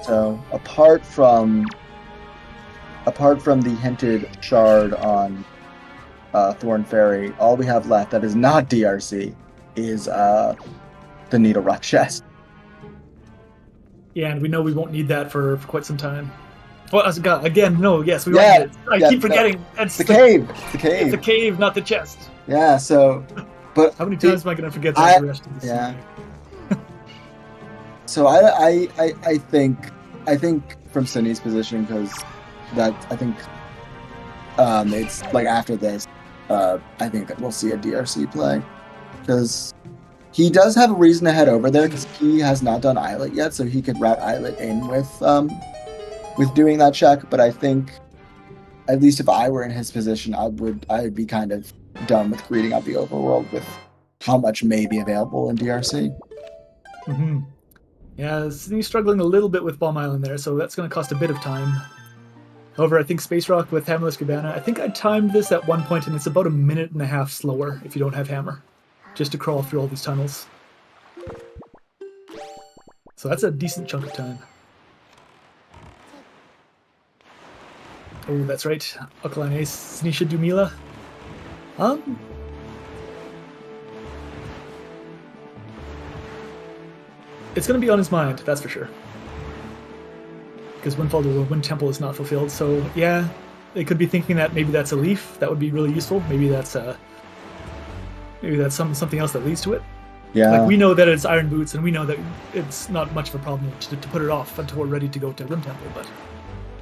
So apart from the hinted shard on Thorn Ferry, all we have left that is not DRC is the Needle Rock chest.
Yeah, and we know we won't need that for quite some time. Well, again, no, yes, we
Yeah,
won't need it. I
yeah,
keep forgetting.
It's the cave. It's the
It's
cave.
the cave, not the chest.
Yeah. So, but
How many times am I gonna forget that the rest of the
yeah.
series?
So I think from Synni's position, because I think it's like after this, I think we'll see a DRC play, because he does have a reason to head over there, because he has not done Islet yet, so he could route Islet in with doing that check. But I think, at least if I were in his position, I would be kind of done with greeting out the overworld with how much may be available in DRC.
Mm-hmm. Yeah, he's struggling a little bit with Bomb Island there, so that's going to cost a bit of time. However, I think SpaceRawk with Hammerless Cabana, I think I timed this at one point, and it's about a minute and a half slower if you don't have Hammer, just to crawl through all these tunnels. So that's a decent chunk of time. Oh, that's right. Alkaline Ace. Synii should do Mila. It's going to be on his mind, that's for sure. Because Windfall to the Wind Temple is not fulfilled, so yeah, they could be thinking that maybe that's a leaf. That would be really useful. Maybe that's something else that leads to it.
Yeah.
Like, we know that it's Iron Boots, and we know that it's not much of a problem to put it off until we're ready to go to Wind Temple, but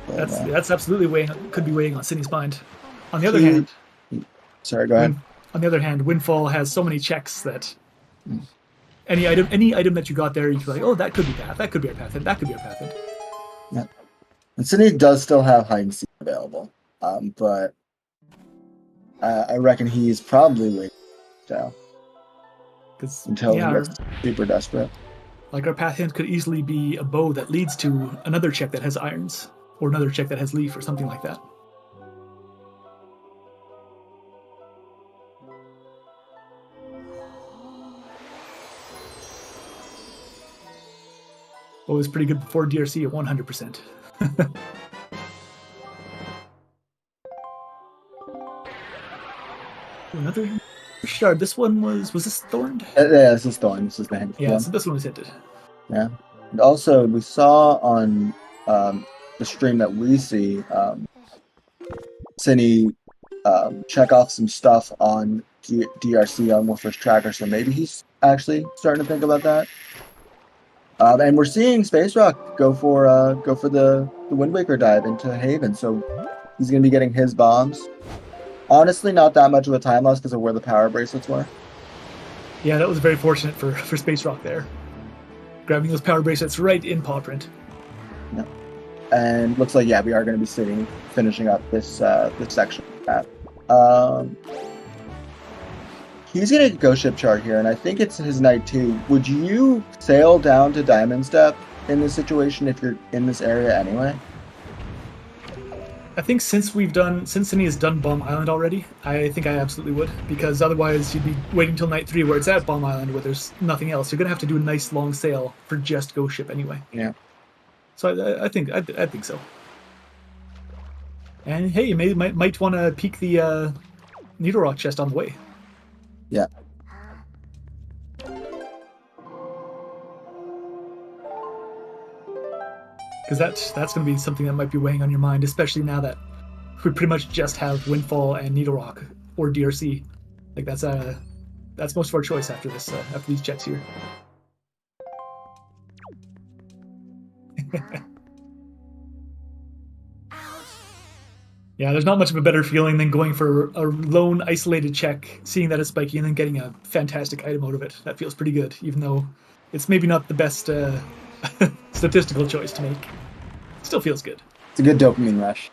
that's absolutely could be weighing on Synni's mind. On the other hand...
Sorry, go ahead.
On the other hand, Windfall has so many checks that... Any item that you got there, you feel like, oh, that could be path, that could be our path, that could be our path.
Yeah. And Synii does still have hide and seek available, but I reckon he's probably waiting until he gets super desperate.
Like, our path hint could easily be a bow that leads to another check that has irons, or another check that has leaf, or something like that. Well, it was pretty good before DRC at 100%. Another shard. This one was this thorned?
Yeah, this is thorned. This is the hint.
Yeah, so this one was hinted.
Yeah. And also, we saw on the stream that we see, Synii check off some stuff on DRC on Wolfer's Tracker, so maybe he's actually starting to think about that. And we're seeing SpaceRawk go for the Wind Waker dive into Haven, so he's going to be getting his bombs. Honestly, not that much of a time loss because of where the power bracelets were.
Yeah, that was very fortunate for SpaceRawk there. Grabbing those power bracelets right in paw print.
Yeah. And looks like, yeah, we are going to be finishing up this section. He's going to go ship chart here, and I think it's his night too. Would you sail down to Diamond Step in this situation if you're in this area anyway?
I think since Synii has done Bomb Island already, I think I absolutely would, because otherwise you'd be waiting till night 3 where it's at Bomb Island where there's nothing else. You're going to have to do a nice long sail for just Ghost Ship anyway.
Yeah.
So I think so. And hey, you might want to peek the Needle Rock chest on the way.
Yeah.
Because that's going to be something that might be weighing on your mind, especially now that we pretty much just have Windfall and Needle Rock or DRC. Like, that's most of our choice after this after these checks here. Yeah, there's not much of a better feeling than going for a lone isolated check, seeing that it's spiky, and then getting a fantastic item out of it. That feels pretty good, even though it's maybe not the best statistical choice to make. Still feels good.
It's a good dopamine rush.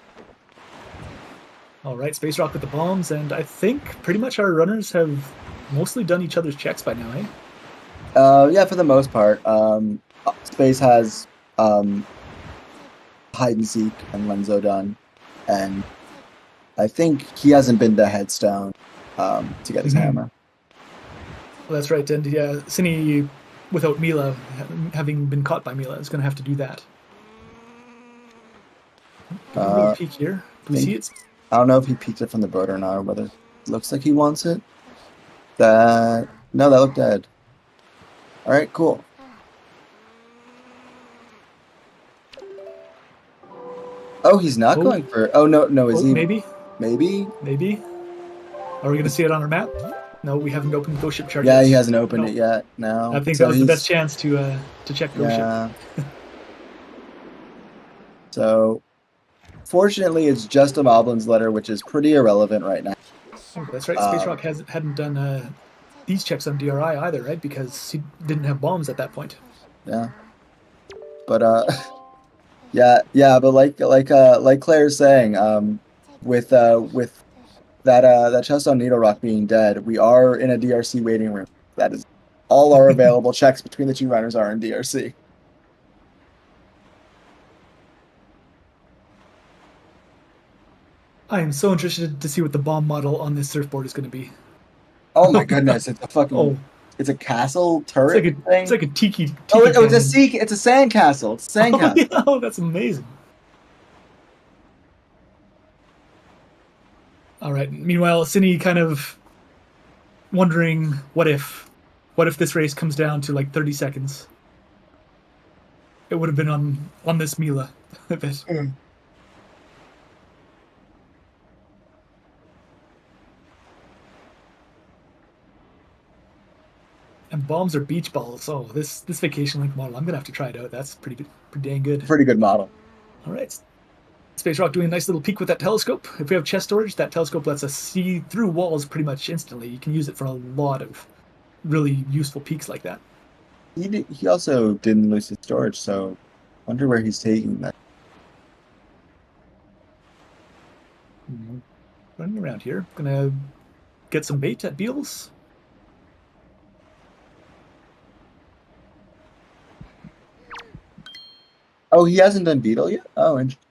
All right, SpaceRawk with the bombs, and I think pretty much our runners have mostly done each other's checks by now, eh?
Yeah, for the most part. Space has hide and seek and Lenzo done, and I think he hasn't been to Headstone to get his hammer.
Well, that's right, and yeah, Synii, without Mila, having been caught by Mila, is going to have to do that. Peek here. Do we see it?
I don't know if he peeked it from the boat or not, or whether it looks like he wants it. No, that looked dead. All right, cool. Oh, he's not going for. Oh no, is he?
Maybe.
Maybe.
Are we going to see it on our map? No, we haven't opened Ghost Ship chart
Yeah,
yet.
he hasn't opened it yet. No.
I think that was the best chance to check Ghost Ship.
So, fortunately, it's just a Moblin's letter, which is pretty irrelevant right now.
Oh, that's right. SpaceRawk hadn't done these checks on DRI either, right? Because he didn't have bombs at that point.
Yeah. But yeah. But like Claire's saying, with that chest on Needle Rock being dead, we are in a DRC waiting room. That is all our available checks between the two runners are in DRC.
I am so interested to see what the bomb model on this surfboard is going to be.
Oh my goodness! It's a fucking. It's a castle turret thing.
It's like a tiki.
It's a sand castle. It's a sand castle.
Yeah, oh, that's amazing. All right. Meanwhile, Synii kind of wondering, what if this race comes down to like 30 seconds? It would have been on this Mila. I bet. And bombs are beach balls. Oh, this Vacation Link model, I'm gonna have to try it out. That's pretty dang good.
Pretty good model.
All right. SpaceRawk doing a nice little peek with that telescope. If we have chest storage, that telescope lets us see through walls pretty much instantly. You can use it for a lot of really useful peeks like that.
He also didn't lose his storage, so I wonder where he's taking that.
Running around here. Gonna get some bait at Beals.
Oh, he hasn't done Beetle yet? Oh, interesting.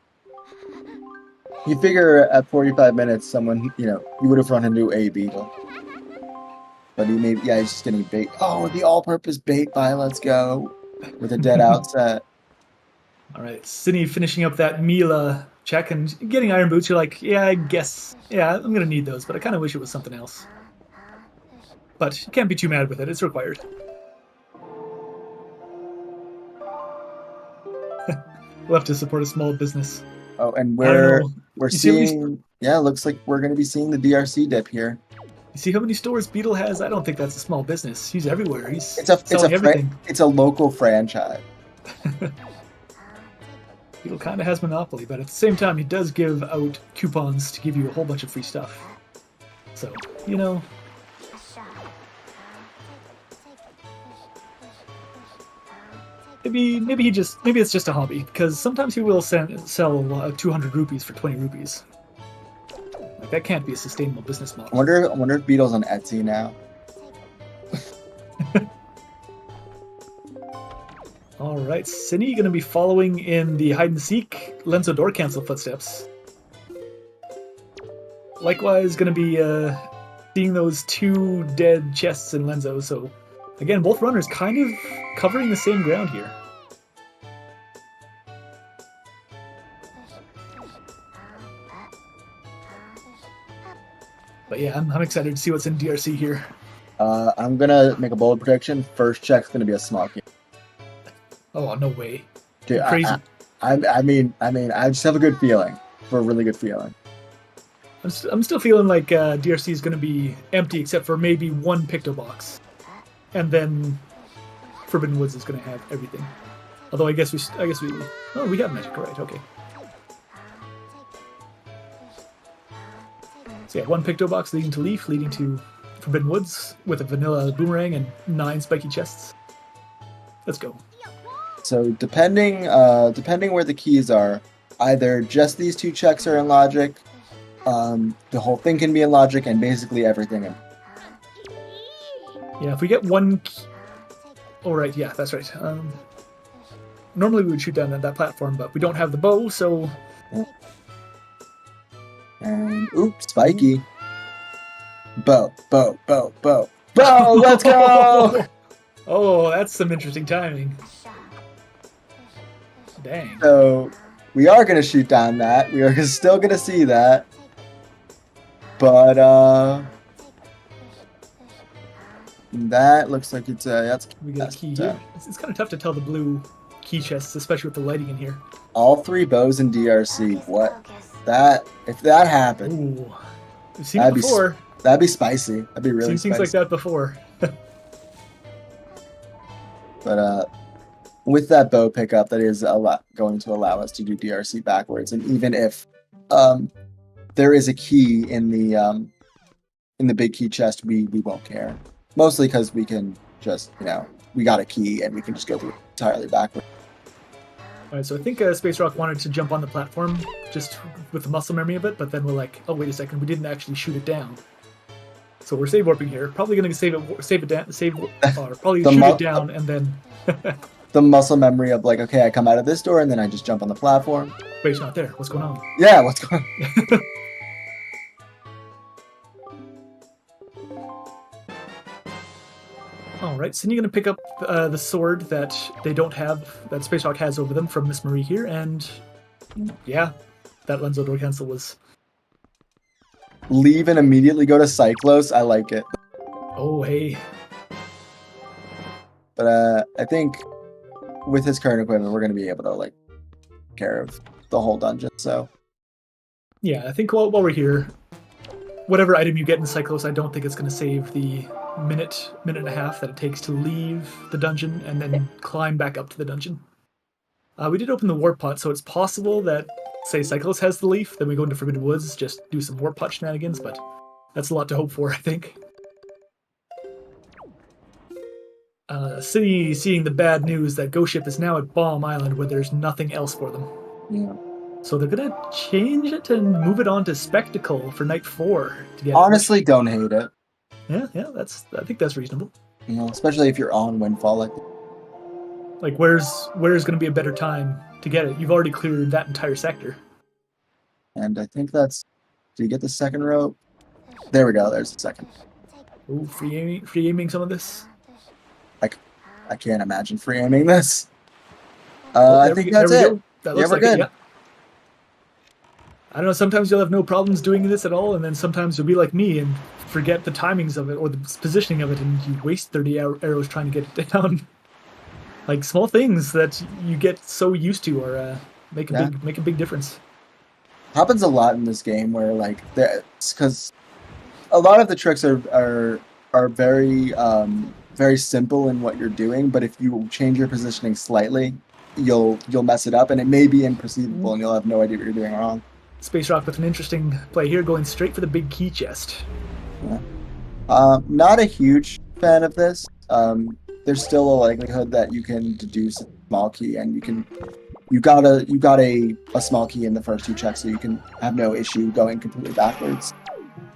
You figure at 45 minutes, someone, you would have run into a Beetle. But he's just getting bait. Oh, the all-purpose bait buy, let's go. With a dead outset.
All right, Synii finishing up that Mila check and getting iron boots. You're like, yeah, I guess. Yeah, I'm going to need those, but I kind of wish it was something else. But you can't be too mad with it. It's required. We'll have to support a small business.
Oh, and we're seeing... Yeah, looks like we're going to be seeing the DRC dip here.
You see how many stores Beetle has? I don't think that's a small business. He's everywhere. He's
selling
everything.
It's a local franchise.
Beetle kind of has monopoly, but at the same time, he does give out coupons to give you a whole bunch of free stuff. So, maybe it's just a hobby, because sometimes he will sell 200 rupees for 20 rupees. Like, that can't be a sustainable business model.
I wonder if Beetle's on Etsy now.
All right, Synii going to be following in the hide and seek Lenzo door cancel footsteps. Likewise, going to be seeing those two dead chests in Lenzo. So again, both runners kind of covering the same ground here. But yeah, I'm excited to see what's in DRC here.
I'm gonna make a bold prediction. First check's gonna be a small key.
Oh, no way.
Dude,
crazy.
I mean, I just have a good feeling. For a really good feeling.
I'm still feeling like DRC is going to be empty except for maybe one Picto box. And then Forbidden Woods is going to have everything. Although I guess we oh, we have magic, right? Okay. So yeah, one Picto box leading to Leaf, leading to Forbidden Woods with a vanilla boomerang and 9 spiky chests. Let's go.
So depending where the keys are, either just these 2 checks are in logic, the whole thing can be in logic, and basically everything in.
Yeah, if we get one key... Oh, right, yeah, that's right. Normally we would shoot down at that platform, but we don't have the bow, so...
And, oops, spiky. Bow, let's go!
Oh, that's some interesting timing. Dang.
So, we are going to shoot down that. We are still going to see that. But, that looks like it's, that's...
We got a key here. It's kind of tough to tell the blue key chests, especially with the lighting in here.
All 3 bows in DRC. What? If that happened,
Ooh, we've seen it before.
That'd be spicy. That'd be really
seen things like that before.
But with that bow pickup, that is going to allow us to do DRC backwards. And even if there is a key in the big key chest, we won't care. Mostly because we can just, we got a key and we can just go through entirely backwards.
All right, so I think SpaceRawk wanted to jump on the platform just with the muscle memory of it, but then we're like, oh wait a second, we didn't actually shoot it down. So we're save warping here. Probably going to save it down, or probably shoot it down and then.
The muscle memory of like, okay, I come out of this door and then I just jump on the platform.
Wait, it's not there. What's going on?
Yeah, what's going on?
All right, Synii going to pick up the sword that they don't have, that SpaceRawk has over them from Miss Marie here, and yeah, that Lenzo door cancel was...
Leave and immediately go to Cyclos. I like it.
Oh, hey.
But I think with his current equipment, we're going to be able to like take care of the whole dungeon. So
yeah, I think while we're here, whatever item you get in Cyclos, I don't think it's going to save the minute and a half that it takes to leave the dungeon and then climb back up to the dungeon. We did open the warp pot, so it's possible that, say, Cyclos has the leaf, then we go into Forbidden Woods, just do some warp pot shenanigans, but that's a lot to hope for, I think. City seeing the bad news that Ghost Ship is now at Bomb Island where there's nothing else for them.
Yeah.
So they're gonna change it and move it on to Spectacle for Night 4 to get.
Honestly, don't hate it.
Yeah, I think that's reasonable.
Especially if you're on Windfall.
Like where's gonna be a better time to get it? You've already cleared that entire sector.
And I think that's. Do you get the second rope? There we go. There's the second.
Ooh, free aiming some of this.
I can't imagine free aiming this. I think that's it.
That looks
we're
like
good.
It, yeah. I don't know, sometimes you'll have no problems doing this at all, and then sometimes you'll be like me and forget the timings of it or the positioning of it, and you waste 30 arrows trying to get it down. Like small things that you get so used to or make a big difference.
Happens a lot in this game where like because a lot of the tricks are very very simple in what you're doing, but if you change your positioning slightly, you'll mess it up, and it may be imperceivable, and you'll have no idea what you're doing wrong.
SpaceRawk with an interesting play here, going straight for the big key chest.
Yeah. Not a huge fan of this. There's still a likelihood that you can deduce a small key, and you got a small key in the first 2 checks, so you can have no issue going completely backwards.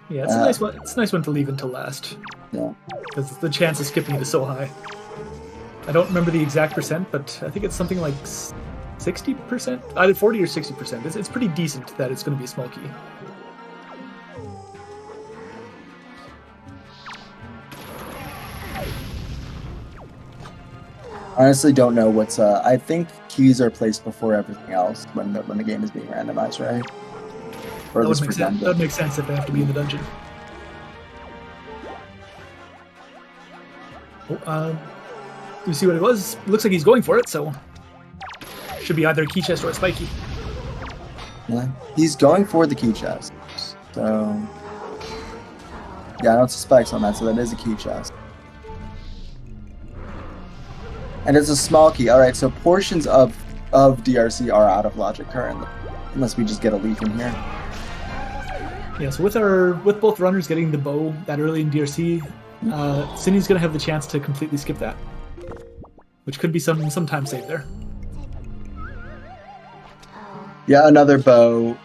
Yeah, it's a nice one. It's a nice one to leave until last.
Yeah.
Because the chance of skipping it is so high. I don't remember the exact percent, but I think it's something like 60%, either 40 or 60%. It's pretty decent that it's going to be a small key.
Honestly, don't know what's. I think keys are placed before everything else when the game is being randomized, right? Or
that would make sense if they have to be in the dungeon. You see what it was? Looks like he's going for it, so should be either a key chest or a spike key.
Yeah, he's going for the key chest. So yeah, I don't see spikes on that, so that is a key chest. And it's a small key. All right, so portions of DRC are out of logic currently, unless we just get a leaf in here.
Yeah, so with both runners getting the bow that early in DRC, Synnii's gonna have the chance to completely skip that, which could be some time saved there.
Yeah, another bow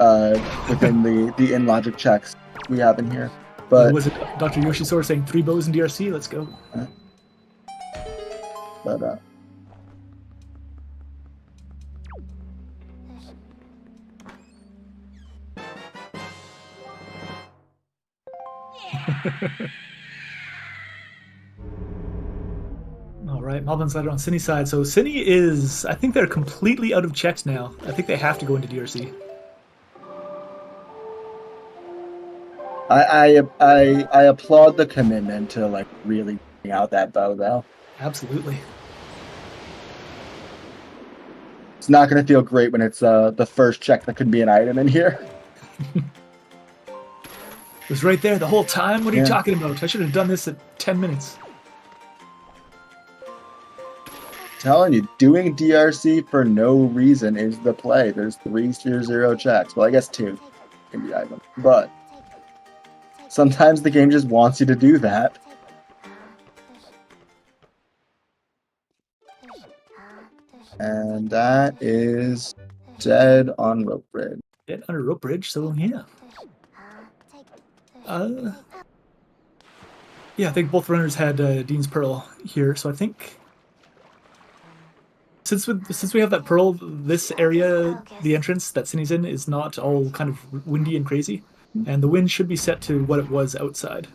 within the in logic checks we have in here. But
was it Dr. Yoshisor saying 3 bows in DRC? Let's go.
But
All right, Malvin's ladder on Synnii's side. So Synii is, I think they're completely out of checks now. I think they have to go into DRC.
I applaud the commitment to like really bring out that bow though.
Absolutely.
It's not going to feel great when it's the first check that could be an item in here.
It was right there the whole time? What are you
Yeah.
talking about? I should have done this at 10 minutes.
Telling you, doing DRC for no reason is the play. There's 3 tier 0 checks. Well, I guess 2 can be item. But sometimes the game just wants you to do that. And that is dead on rope bridge.
Dead under rope bridge, so yeah. Yeah, I think both runners had Dean's Pearl here, so I think since we have that pearl, this area, the entrance that Synnii's in, is not all kind of windy and crazy, and the wind should be set to what it was outside.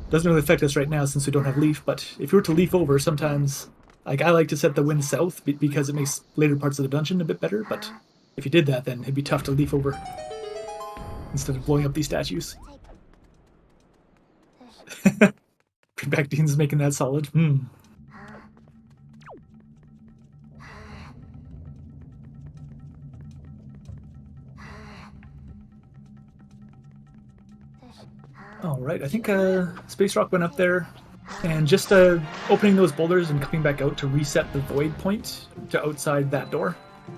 Doesn't really affect us right now since we don't have leaf, but if you were to leaf over, sometimes, like, I like to set the wind south because it makes later parts of the dungeon a bit better, but if you did that, then it'd be tough to leaf over instead of blowing up these statues. Back Dean's making that solid. All right, I think SpaceRawk went up there, and just opening those boulders and coming back out to reset the void point to outside that door,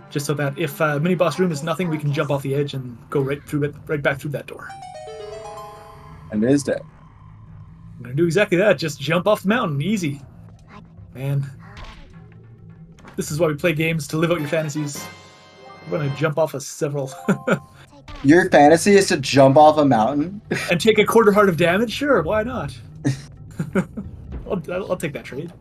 just so that if mini boss room is nothing, we can jump off the edge and go right back through that door.
And it is dead.
I'm gonna do exactly that. Just jump off the mountain, easy. Man, this is why we play games, to live out your fantasies. I'm gonna jump off of several.
Your fantasy is to jump off a mountain?
And take a quarter heart of damage? Sure, why not? I'll take that trade.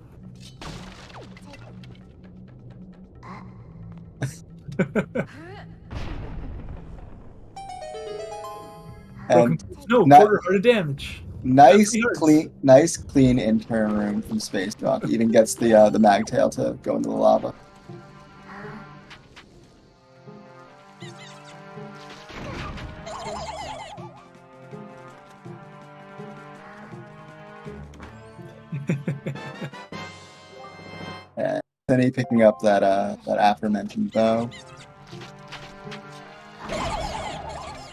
No, quarter heart of damage.
Nice clean intern room from SpaceRawk. Even gets the magtail to go into the lava. And Synii picking up that aforementioned bow.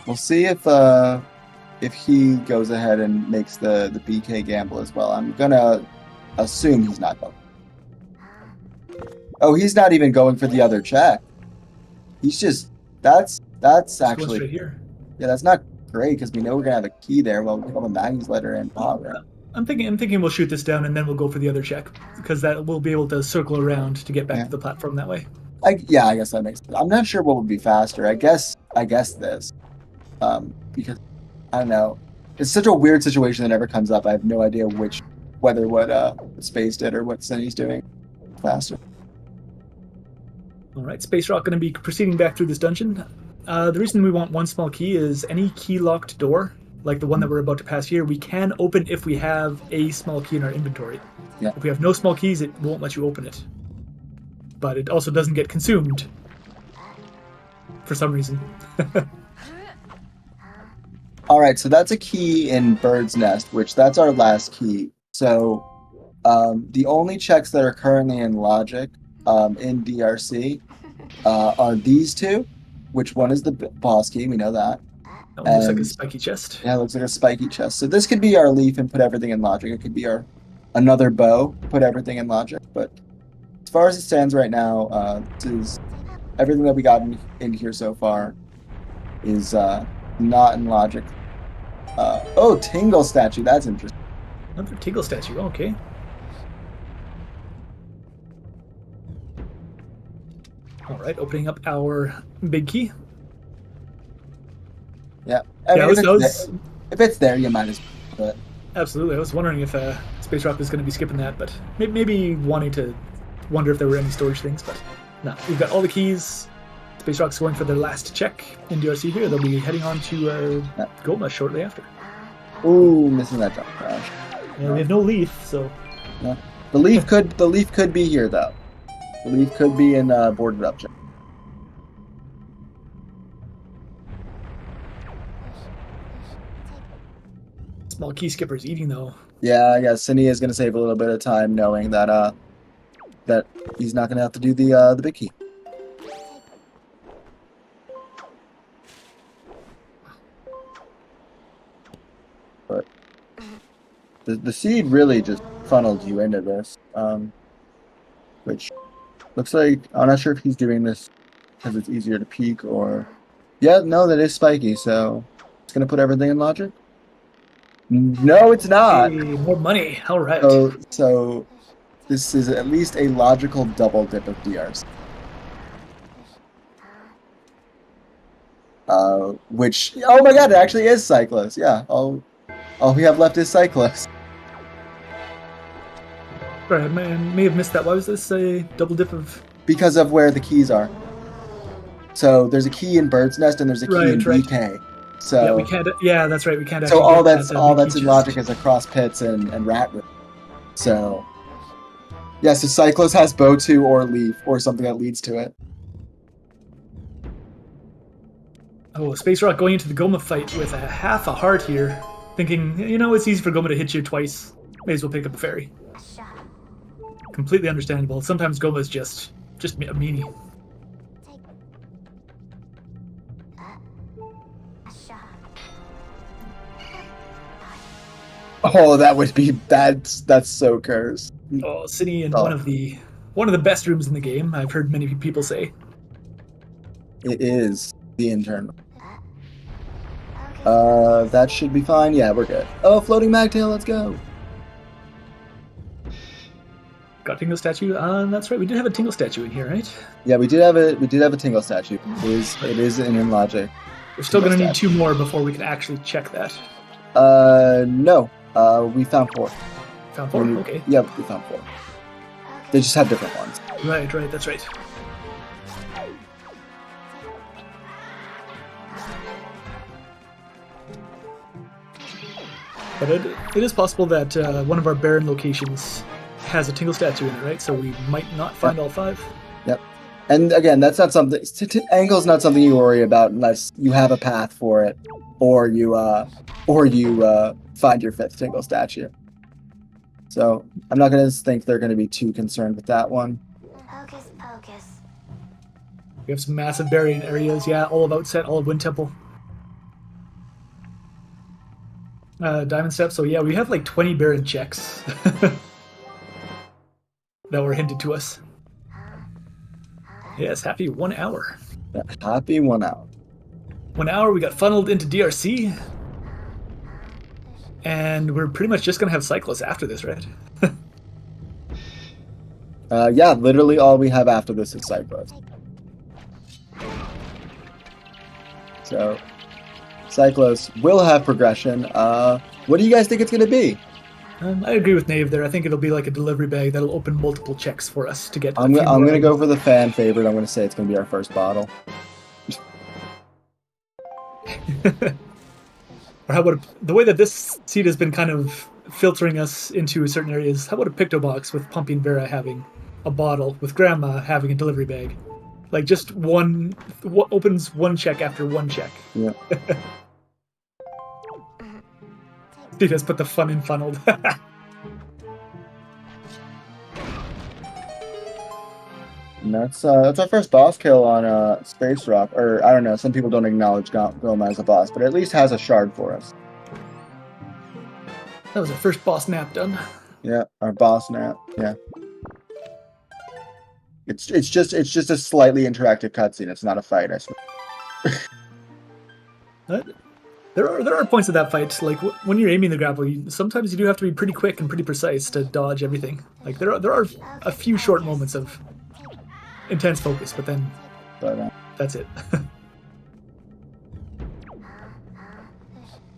We'll see if he goes ahead and makes the BK gamble as well. I'm gonna assume he's not going. Oh, he's not even going for the other check. He's just that's actually
right here.
Yeah, that's not great because we know we're gonna have a key there. Well, we have a Maggie's letter and power.
I'm thinking we'll shoot this down and then we'll go for the other check because that we'll be able to circle around to get back to the platform that way.
I guess that makes sense. I'm not sure what would be faster. I guess this, because I don't know. It's such a weird situation that never comes up. I have no idea whether what Space did or what Synnii's doing faster.
All right, SpaceRawk going to be proceeding back through this dungeon. The reason we want one small key is any key-locked door, like the one that we're about to pass here, we can open if we have a small key in our inventory.
Yeah.
If we have no small keys, it won't let you open it. But it also doesn't get consumed for some reason.
All right, so that's a key in Bird's Nest, that's our last key. So the only checks that are currently in Logic in DRC are these two, which one is the boss key, we know that.
That one looks like a spiky chest.
Yeah, it looks like a spiky chest. So this could be our leaf and put everything in Logic. It could be our another bow, put everything in Logic. But as far as it stands right now, this is everything that we got in here so far is not in Logic. Oh, Tingle statue. That's interesting.
Another Tingle statue. Okay. All right, opening up our big key.
Yeah. I mean,
if
it's there, you might as well. But
absolutely. I was wondering if SpaceRawk was going to be skipping that, but maybe wanting to wonder if there were any storage things. But no, we've got all the keys. SpaceRawk's going for their last check in DRC here. They'll be heading on to Goma shortly after.
Ooh, missing that jump crash.
Yeah, we have no leaf, so.
Yeah. The leaf could be here though. The leaf could be in boarded up check.
Small key skipper's eating though.
Yeah, I guess Synii is going to save a little bit of time knowing that that he's not going to have to do the big key. the seed really just funneled you into this, which looks like I'm not sure if he's doing this because it's easier to peek or. Yeah, no, that is spiky. So it's gonna put everything in logic. No, it's not.
Hey, more money. All right.
So this is at least a logical double dip of DRs. Which, oh my god, it actually is Cyclos. Yeah, all we have left is Cyclos.
Sorry, I may have missed that. Why was this a double dip of?
Because of where the keys are. So there's a key in Bird's Nest and there's a key in BK. So
yeah, we can't. Yeah, that's right. We can't.
So all that's in logic is across pits and rat room. So yeah, so Cyclos has bow 2 or leaf or something that leads to it.
Oh, SpaceRawk going into the Goma fight with a half a heart here, thinking, it's easy for Goma to hit you twice. May as well pick up a fairy. Completely understandable. Sometimes Goma is just a meanie.
Oh, that would be that's so cursed.
Oh, Synii in one of the best rooms in the game. I've heard many people say.
It is the internal. That should be fine. Yeah, we're good. Oh, floating magtail, let's go.
Got Tingle statue. That's right. We did have a Tingle statue in here, right?
Yeah, we did have a Tingle statue. It is in logic.
We're still gonna need 2 more before we can actually check that.
No. We found 4.
Found 4. Okay.
Yeah, we found 4. They just have different ones.
Right. That's right. But it is possible that one of our barren locations has a Tingle statue in it, right? So we might not find all 5.
Yep. And again, that's not something. Angle's not something you worry about unless you have a path for it, or you find your 5th Tingle statue. So I'm not going to think they're going to be too concerned with that one.
Hocus pocus.
We have some massive barren areas. Yeah, all of Outset, all of Wind Temple. Diamond Step. So yeah, we have like 20 barren checks that were hinted to us. Yes, happy 1 hour.
Yeah, happy 1 hour.
1 hour, we got funneled into DRC. And we're pretty much just going to have Cyclos after this, right?
Yeah, literally all we have after this is Cyclos. So, Cyclos will have progression. What do you guys think it's going to be?
I agree with Nave there. I think it'll be like a delivery bag that'll open multiple checks for us to get.
I'm going to go for the fan favorite. I'm going to say it's going to be our first bottle.
Or how about the way that this seed has been kind of filtering us into certain areas? How about a Pictobox with Pumping Vera having a bottle, with Grandma having a delivery bag? Like just opens 1 check after 1 check.
Yeah.
Steve has put the fun in funneled.
And that's our first boss kill on SpaceRawk. Or I don't know. Some people don't acknowledge Goma as a boss, but at least has a shard for us.
That was our first boss nap done.
Yeah, our boss nap. Yeah. It's just a slightly interactive cutscene. It's not a fight, I swear.
There are points of that fight, like when you're aiming the grapple, sometimes you do have to be pretty quick and pretty precise to dodge everything. Like there are a few short moments of intense focus, but then that's it.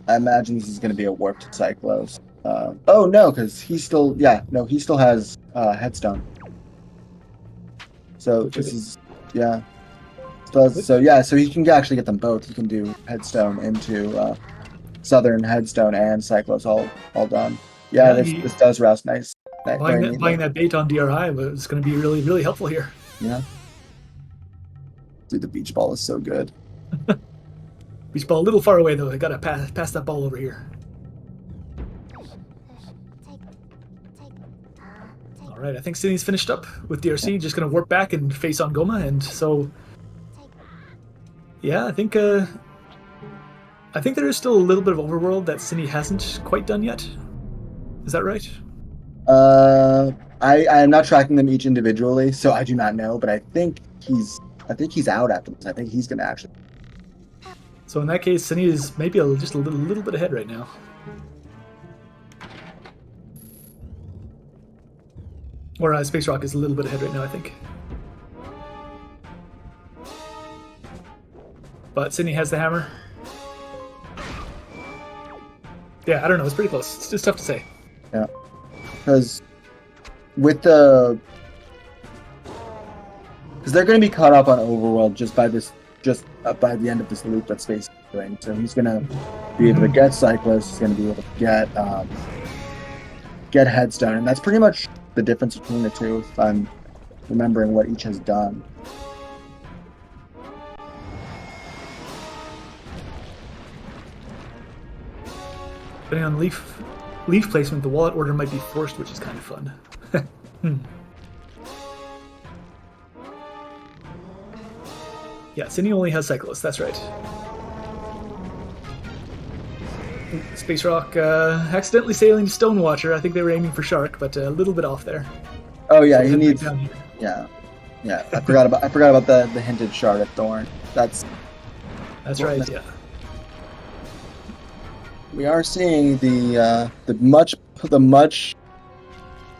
I imagine this is going to be a warped Cyclos. Oh no, because he still has Headstone. So this is so he can actually get them both. He can do Headstone into Southern Headstone and Cyclos all done. Yeah, this does rouse nice.
Buying that bait on DRI was going to be really, really helpful here.
Yeah. Dude, the beach ball is so good.
Beach ball a little far away though. I gotta pass that ball over here. All right, I think Synnii's finished up with DRC. Just gonna warp back and face on Goma, and so yeah, I think there is still a little bit of overworld that Synii hasn't quite done yet. Is that right?
I am not tracking them each individually, so I do not know. But I think he's out after this. I think he's gonna actually.
So in that case, Synii is maybe just a little bit ahead right now. Or SpaceRawk is a little bit ahead right now, I think. But Synii has the hammer. Yeah, I don't know. It's pretty close. It's just tough to say.
Yeah, because they're going to be caught up on Overworld just by the end of this loop that Space is doing. So he's going to be able to get Cyclist. He's going to be able to get Headstone, and that's pretty much the difference between the two. If I'm remembering what each has done.
Depending on leaf placement, the wallet order might be forced, which is kind of fun. Yeah, Synii only has Cyclist, that's right. SpaceRawk accidentally sailing to Stonewatcher. I think they were aiming for Shark, but a little bit off there.
Oh yeah,
So
he needs.
down here.
Yeah. I forgot about the hinted Shard of Thorn. That's
right. Yeah.
We are seeing the much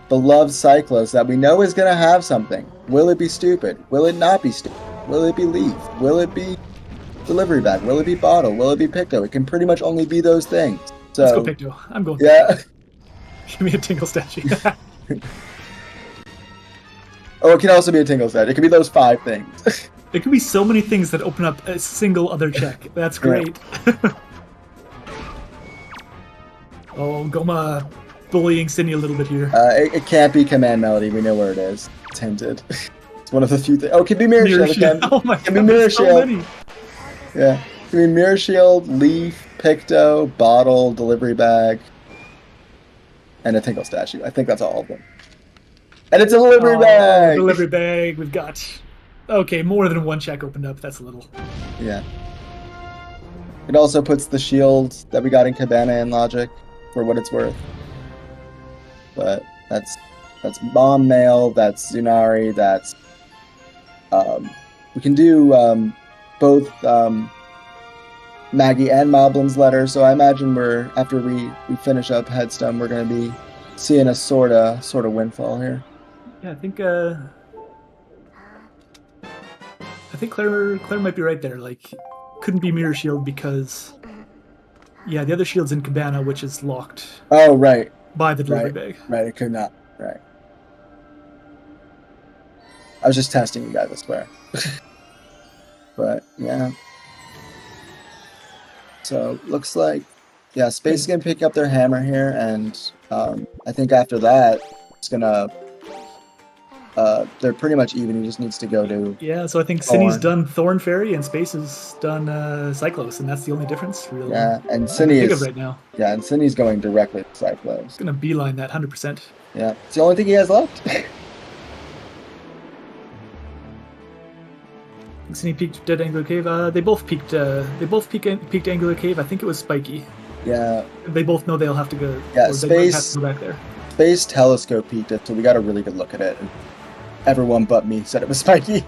beloved Cyclist that we know is going to have something. Will it be stupid? Will it not be stupid? Will it be Leaf? Will it be Delivery Bag? Will it be Bottle? Will it be Picto? It can pretty much only be those things. So,
let's go Picto. I'm going.
Yeah.
Give me a Tingle statue.
Oh, it can also be a Tingle set. It can be those 5 things.
There can be so many things that open up a single other check. That's great. Yeah. Oh, Goma bullying Synii a little bit here.
It can't be Command Melody. We know where it is. It's hinted. It's one of the few things. Oh, it can be Mirror Shield.
Oh my god,
can be Mirror
so
Shield.
many.
Yeah. It can be Mirror Shield, Leaf, Picto, Bottle, Delivery Bag, and a Tingle statue. I think that's all of them. And it's a Delivery Bag!
Delivery Bag. We've got... Okay, more than one check opened up. That's a little...
Yeah. It also puts the shield that we got in Cabana in Logic, for what it's worth. But that's Bomb Mail, that's Zunari, that's... we can do both Maggie and Moblin's letter, so I imagine after we finish up Headstone, we're going to be seeing a sort of windfall here.
Yeah, I think Claire might be right there. Like, couldn't be Mirror Shield because, yeah, the other shield's in Cabana, which is locked.
Oh, right.
By the delivery bag.
Right, it could not. Right. I was just testing you guys, I swear. But yeah. So looks like, yeah, Space is gonna pick up their hammer here, and I think after that it's gonna. They're pretty much even. He just needs to go to.
Yeah, so I think Synnii's done Thorn Fairy and Space has done Cyclos, and that's the only difference, really.
Yeah, and Synii is
right now.
Yeah, and Synnii's going directly to Cyclos.
He's gonna beeline that 100%.
Yeah, it's the only thing he has left.
Synii peeked Dead Angular Cave. They both peeked Angular Cave. I think it was Spiky.
Yeah.
They both know they'll have to go.
Yeah,
Space have to go back there.
Space Telescope peeked it, so we got a really good look at it. And everyone but me said it was Spiky.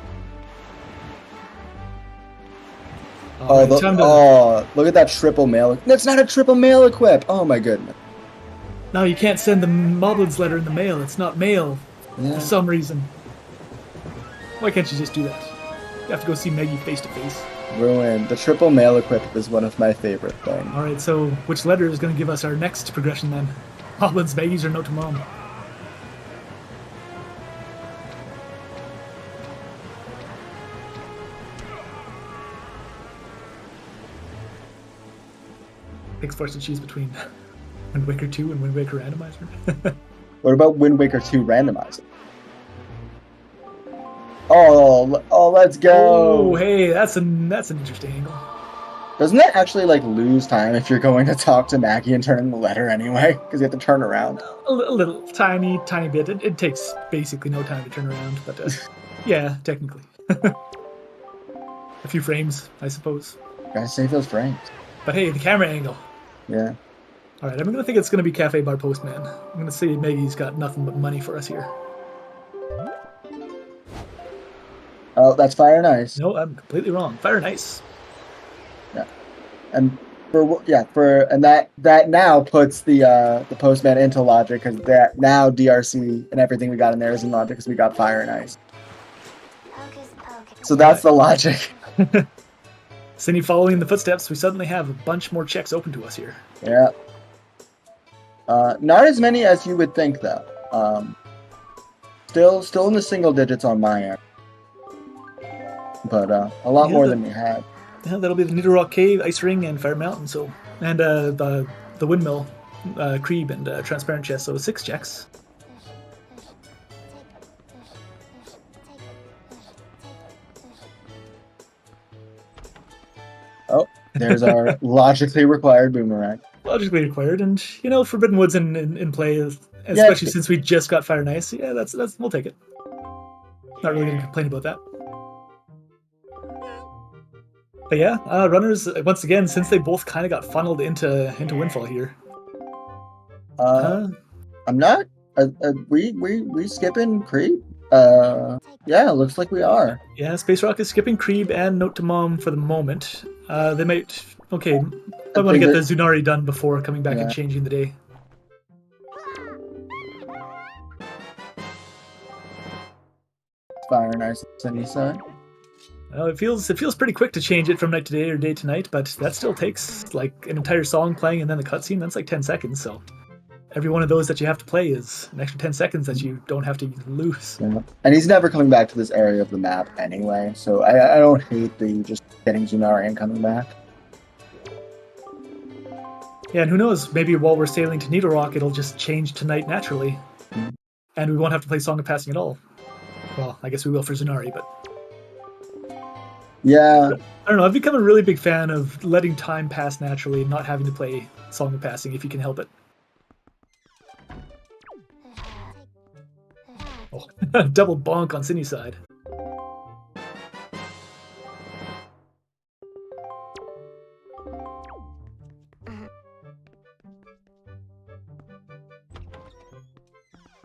Look at that triple mail. That's not a triple mail equip. Oh my goodness.
No, you can't send the Moblin's letter in the mail. It's not mail for some reason. Why can't you just do that? You have to go see Maggie face to face.
Ruin. The triple mail equip is one of my favorite things.
Alright, so which letter is going to give us our next progression then? Moblin's, Maggie's, or Note to Mom? Pick's forced to choose between Wind Waker 2 and Wind Waker Randomizer.
What about Wind Waker 2 Randomizer? Oh, let's go!
Oh, hey, that's an interesting angle.
Doesn't that actually lose time if you're going to talk to Maggie and turn in the letter anyway? Because you have to turn around.
A little tiny bit. It takes basically no time to turn around, but yeah, technically. A few frames, I suppose.
Gotta save those frames.
But hey, the camera angle.
Yeah.
All right, I'm going to think it's going to be Cafe Bar Postman. I'm going to say Maggie's got nothing but money for us here.
Oh, that's Fire and Ice.
No, I'm completely wrong. Fire and Ice.
Yeah, and that now puts the Postman into logic because that now DRC and everything we got in there is in logic because we got Fire and Ice.
Hocus pocus.
So that's the logic.
Synii following in the footsteps, we suddenly have a bunch more checks open to us here.
Yeah. Not as many as you would think, though. Still in the single digits on my end. But a lot more than we had.
Yeah, that'll be the Needle Rock Cave, Ice Ring, and Fire Mountain. So, and the Windmill, Creeb, and Transparent Chest. So 6 checks.
Oh, there's our logically required boomerang.
Logically required, and Forbidden Woods in play, especially since we just got Fire and Ice. Yeah, that's we'll take it. Not really gonna complain about that. But yeah, runners once again, since they both kind of got funneled into Windfall here.
I'm not. We skipping Creep. Yeah, looks like we are.
Yeah, SpaceRawk is skipping Creeb and Note to Mom for the moment. They might. Okay, I want to get the Zunari done before coming back and changing the day.
Fire and Ice Sunny side.
Well, it feels pretty quick to change it from night to day or day to night, but that still takes like an entire song playing and then the cutscene. That's like 10 seconds. So every one of those that you have to play is an extra 10 seconds that you don't have to lose.
Yeah. And he's never coming back to this area of the map anyway, so I don't hate the just getting Zunari and coming back.
Yeah, and who knows? Maybe while we're sailing to Needle Rock, it'll just change tonight naturally, and we won't have to play Song of Passing at all. Well, I guess we will for Zunari, but
yeah,
I don't know. I've become a really big fan of letting time pass naturally and not having to play Song of Passing if you can help it. Oh, double bonk on Synni's side.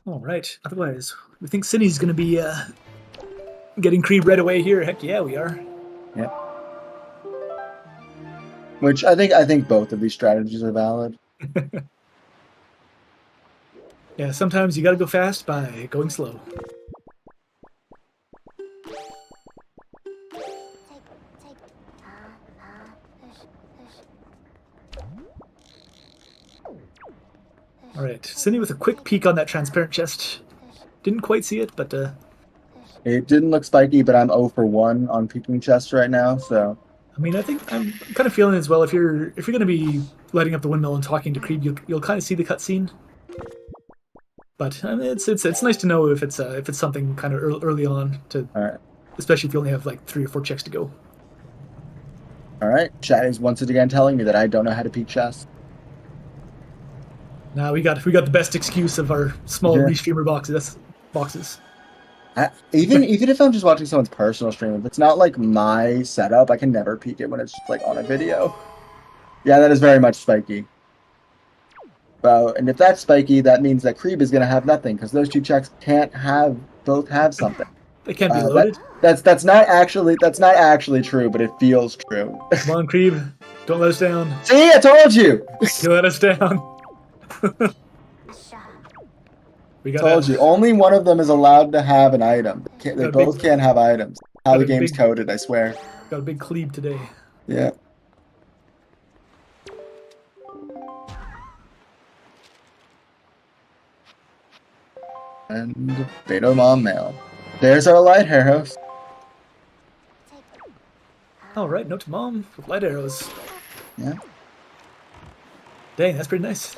All right. Otherwise, we think Synni's going to be getting Creeb right away here. Heck yeah, we are.
Yeah. Which I think both of these strategies are valid.
Yeah, sometimes you got to go fast by going slow. All right, Synii with a quick peek on that transparent chest. Didn't quite see it, but
it didn't look spiky, but I'm 0 for 1 on peeking chests right now, so.
I mean, I think I'm kind of feeling as well. If you're going to be lighting up the windmill and talking to Creeb, you'll kind of see the cutscene. But I mean, it's nice to know if it's something kind of early on to, especially if you only have like 3 or 4 checks to go.
All right, chat is once again telling me that I don't know how to peek chests.
Now we got the best excuse of our small restreamer boxes.
Even if I'm just watching someone's personal stream, if it's not like my setup, I can never peek it when it's just like on a video. Yeah, that is very much spiky. And if that's spiky, that means that Creeb is gonna have nothing because those 2 checks can't both have something.
They can't be loaded.
That's not actually true, but it feels true.
Come on, Creeb, don't let us down.
See, I told you.
You let us down.
Told you, only one of them is allowed to have an item. They both can't have items. How the game's coded, I swear.
Got a big cleave today.
Yeah. And Beto Mom Mail. There's our light arrows.
All right, Note to Mom with light arrows.
Yeah.
Dang, that's pretty nice.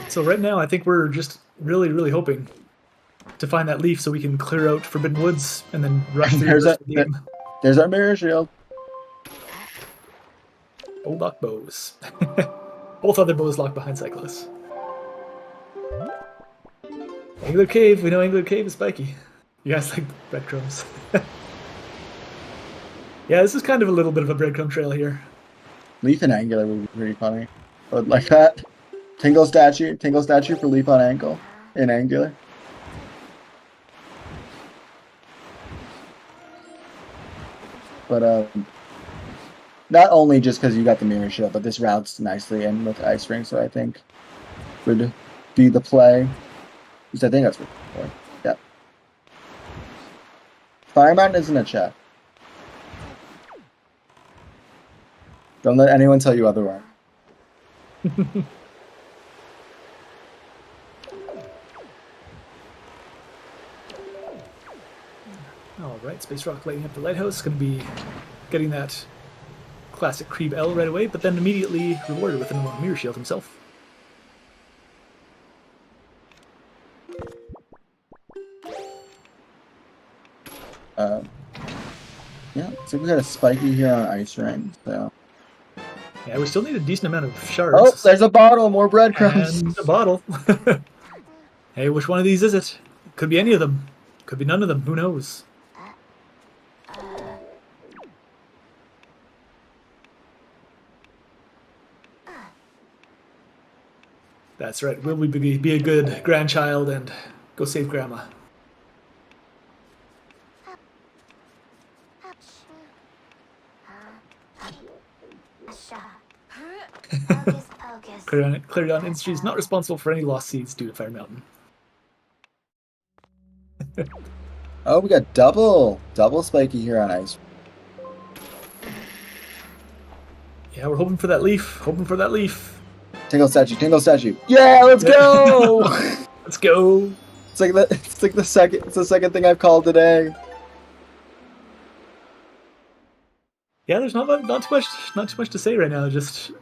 So right now, I think we're just really, really hoping to find that leaf so we can clear out Forbidden Woods and then rush through the game.
There's our mirror shield.
Old lock bows. Both other bows locked behind Cyclus. Angler Cave. We know Angler Cave is spiky. You guys like breadcrumbs. Yeah, this is kind of a little bit of a breadcrumb trail here.
Leaf and Angular would be pretty funny. But like that. Tingle statue for Leaf on ankle in Angular. But not only just because you got the mirror shield, but this routes nicely in with Ice Ring, so I think would be the play. At least I think that's what it's for. Yeah. Fire Mountain isn't a check. Don't let anyone tell you otherwise.
All right, SpaceRawk lighting up the lighthouse. Going to be getting that classic Creep L right away, but then immediately rewarded with a mirror shield himself.
Yeah, so we got a spiky here on Ice Ring. So.
Yeah, we still need a decent amount of shards.
Oh, there's a bottle, more breadcrumbs.
And a bottle. Hey, which one of these is it? Could be any of them. Could be none of them. Who knows? That's right. Will we be a good grandchild and go save Grandma?
Hocus pocus.
Clarion Industries not responsible for any lost seeds due to Fire Mountain.
Oh, we got double spiky here on Ice.
Yeah, we're hoping for that leaf. Hoping for that leaf.
Tingle statue. Yeah, let's go.
Let's go.
It's the second thing I've called today.
Yeah, there's not too much to say right now. Just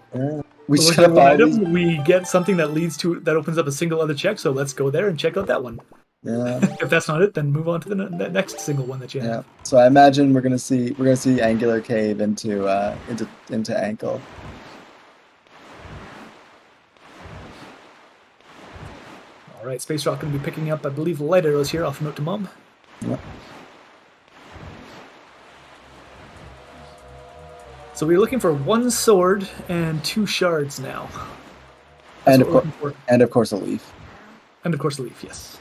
We
look
should
at
have
one
followed.
item, we get something that opens up a single other check. So let's go there and check out that one.
Yeah.
If that's not it, then move on to the next single one that you have.
Yeah. So I imagine we're gonna see Angular Cave into ankle.
All right, SpaceRawk going to be picking up, I believe, light arrows here off Note to Mom.
Yeah. So
we're looking for 1 sword and 2 shards now.
And of course a leaf.
And of course a leaf, yes.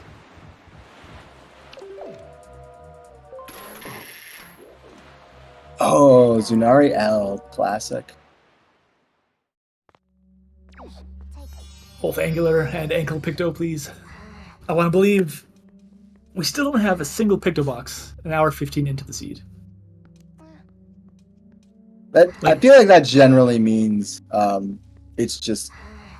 Oh, Zunari L, classic.
Both Angular and Ankle Picto, please. I want to believe we still don't have a single Picto box an hour 15 into the seed.
I feel like that generally means it's just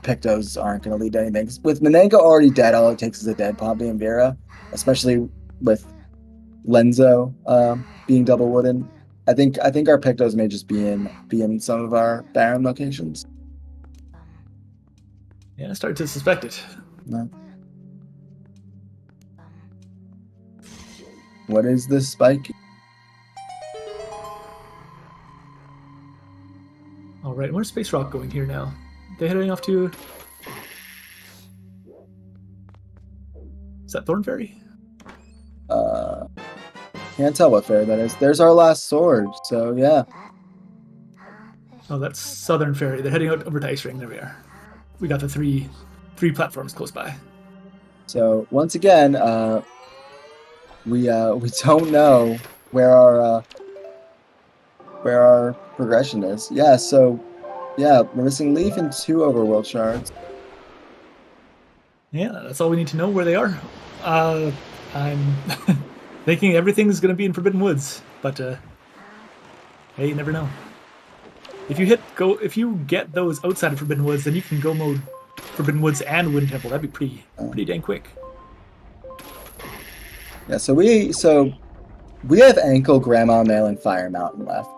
Pictos aren't going to lead to anything. With Menenko already dead, all it takes is a dead Pompey and Vera, especially with Lenzo being double wooden. I think our Pictos may just be in some of our Baron locations.
Yeah, I started to suspect it.
No. What is this spiky?
All right, where's SpaceRawk going here now? They're heading off to... Is that Thorn Fairy?
Can't tell what fairy that is. There's our last sword, so yeah.
Oh, that's Southern Fairy. They're heading out over to Ice Ring. There we are. We got the three platforms close by.
So once again, we don't know where our progression is. Yeah, so yeah, we're missing leaf and 2 overworld shards.
Yeah, that's all we need to know where they are. I'm thinking everything's gonna be in Forbidden Woods, but hey, you never know. If you get those outside of Forbidden Woods, then you can go mode Forbidden Woods and Wind Temple. That'd be pretty dang quick.
Yeah, so we have Ankle, Grandma Mail, and Fire Mountain left.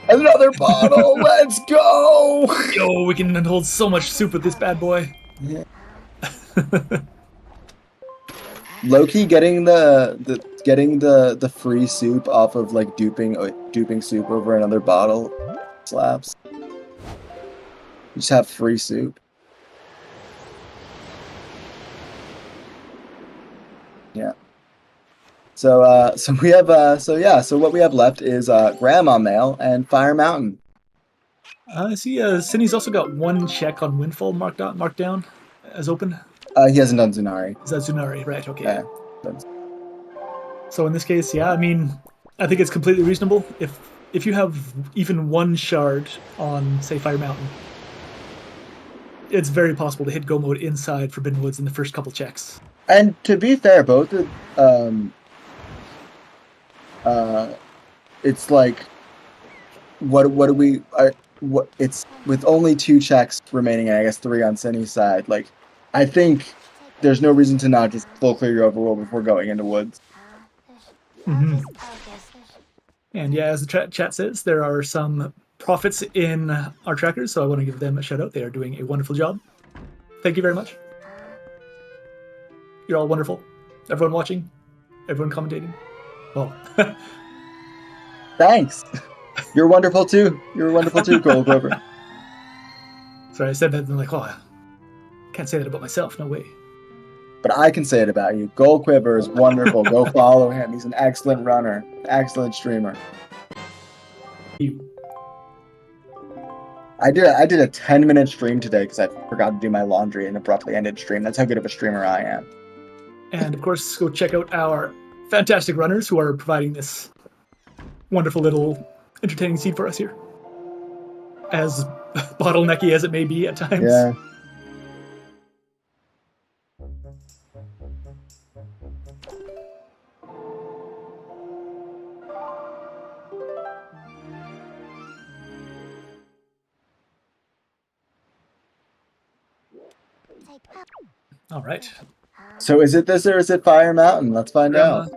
Another bottle! Let's go!
Yo, we can hold so much soup with this bad boy.
Yeah. Low-key getting the free soup off of like duping soup over another bottle slaps. You just have free soup. Yeah. So we have so what we have left is Grandma Mail and Fire Mountain.
I see. Synnii's also got one check on Windfall marked down as open.
He hasn't done Zunari.
Is that Zunari? Right. Okay.
Yeah.
So in this case, yeah, I mean, I think it's completely reasonable if you have even one shard on, say, Fire Mountain. It's very possible to hit go mode inside Forbidden Woods in the first couple checks.
And to be fair, both it's like what do we what it's with only 2 checks remaining and I guess 3 on Synnii's side. Like I think there's no reason to not just full clear your overworld before going into woods.
Mm-hmm. And yeah, as the chat says, there are some profits in our trackers, so I want to give them a shout out. They are doing a wonderful job. Thank you very much. You're all wonderful. Everyone watching, everyone commentating. Well,
thanks. You're wonderful too. You're wonderful too, Gold Grover.
Sorry, I said that and I'm like, oh, I can't say that about myself. No way.
But I can say it about you. Gold Quiver is wonderful. Go follow him. He's an excellent runner, excellent streamer. I did a 10-minute stream today because I forgot to do my laundry and abruptly ended stream. That's how good of a streamer I am.
And of course, go check out our fantastic runners who are providing this wonderful little entertaining seed for us here. As bottlenecky as it may be at times.
Yeah.
All right.
So is it this or is it Fire Mountain? Let's find
Grandma.
out.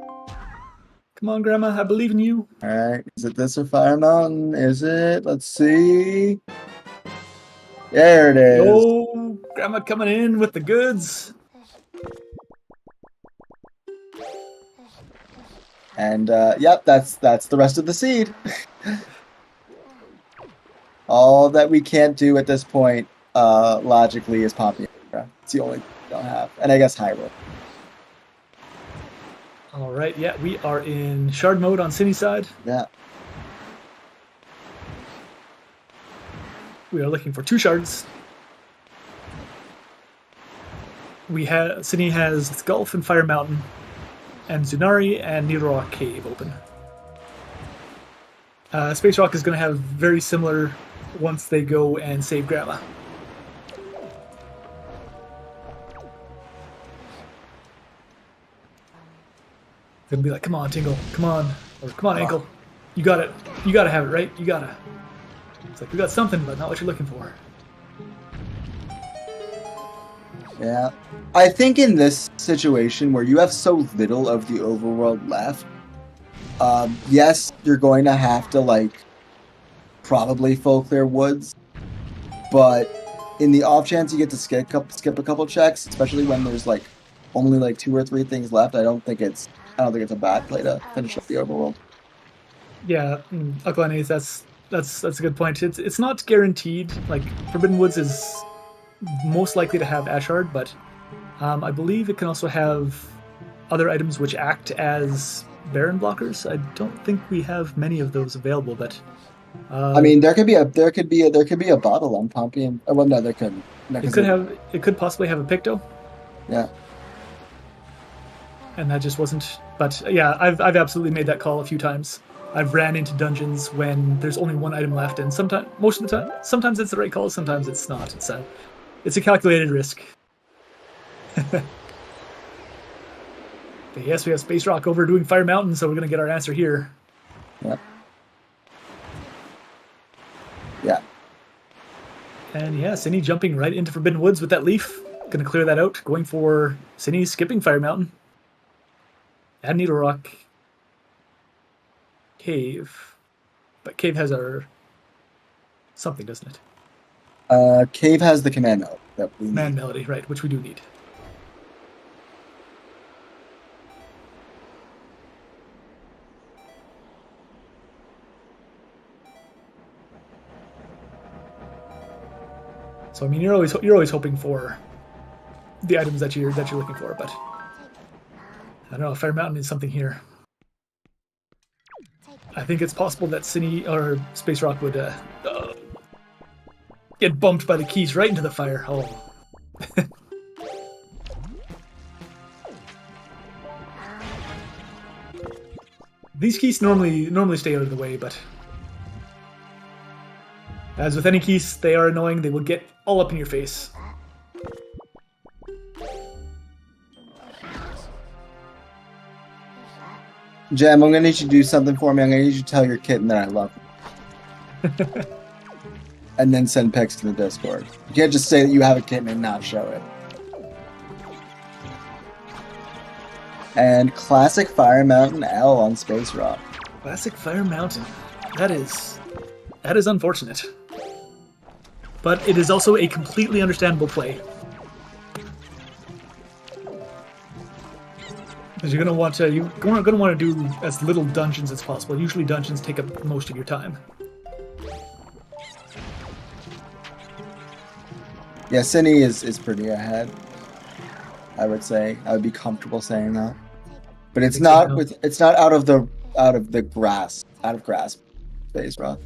Come on, Grandma. I believe in you.
All right. Is it this or Fire Mountain? Is it? Let's see. There it is.
Oh, Grandma coming in with the goods.
And yep, that's the rest of the seed. All that we can't do at this point, logically, is Pompey. It's the only thing we don't have, and I guess Hyrule.
All right, yeah, we are in shard mode on Synnii's side.
Yeah.
We are looking for 2 shards. Synii has Gulf and Fire Mountain, and Zunari and Needle Cave open. SpaceRawk is going to have very similar once they go and save Grandma. Gonna be like, come on, Tingle, come on, or come on, Ankle, you got it, you gotta have it, right? You gotta. It's like we got something, but not what you're looking for.
Yeah, I think in this situation where you have so little of the overworld left, yes, you're going to have to like probably full clear woods, but in the off chance you get to skip a couple checks, especially when there's like only like 2 or 3 things left, I don't think it's a bad play to finish up the overworld.
Yeah, Akalanes, that's a good point. It's not guaranteed. Like Forbidden Woods is most likely to have Ashard, but I believe it can also have other items which act as Baron blockers. I don't think we have many of those available, but
I mean, there could be a bottle on Pompey, and well, no, there couldn't. No,
it could possibly have a Picto.
Yeah.
And that just wasn't. But yeah, I've absolutely made that call a few times. I've ran into dungeons when there's only 1 item left, and most of the time, sometimes it's the right call, sometimes it's not. It's a calculated risk. But yes, we have SpaceRawk over doing Fire Mountain, so we're gonna get our answer here.
Yep. Yeah.
And yeah, Synii jumping right into Forbidden Woods with that leaf. Gonna clear that out. Going for Synii skipping Fire Mountain. And Needle Rock. Cave. But Cave has our something, doesn't it?
Cave has the command melody that we need.
Man melody, right, which we do need. So I mean, you're always hoping for the items that you're looking for, but I don't know, Fire Mountain is something here. I think it's possible that Synii or SpaceRawk would get bumped by the keys right into the fire. Oh. These keys normally stay out of the way, but as with any keys, they are annoying. They will get all up in your face.
Jem, I'm gonna need you to do something for me. I'm gonna need you to tell your kitten that I love her. And then send pics to the Discord. You can't just say that you have a kitten and not show it. And classic Fire Mountain L on SpaceRawk.
Classic Fire Mountain. That is unfortunate. But it is also a completely understandable play. Because you're gonna want to do as little dungeons as possible. Usually dungeons take up most of your time.
Yeah, Synii is pretty ahead. I would say. I would be comfortable saying that. But it's not out of grass SpaceRawk.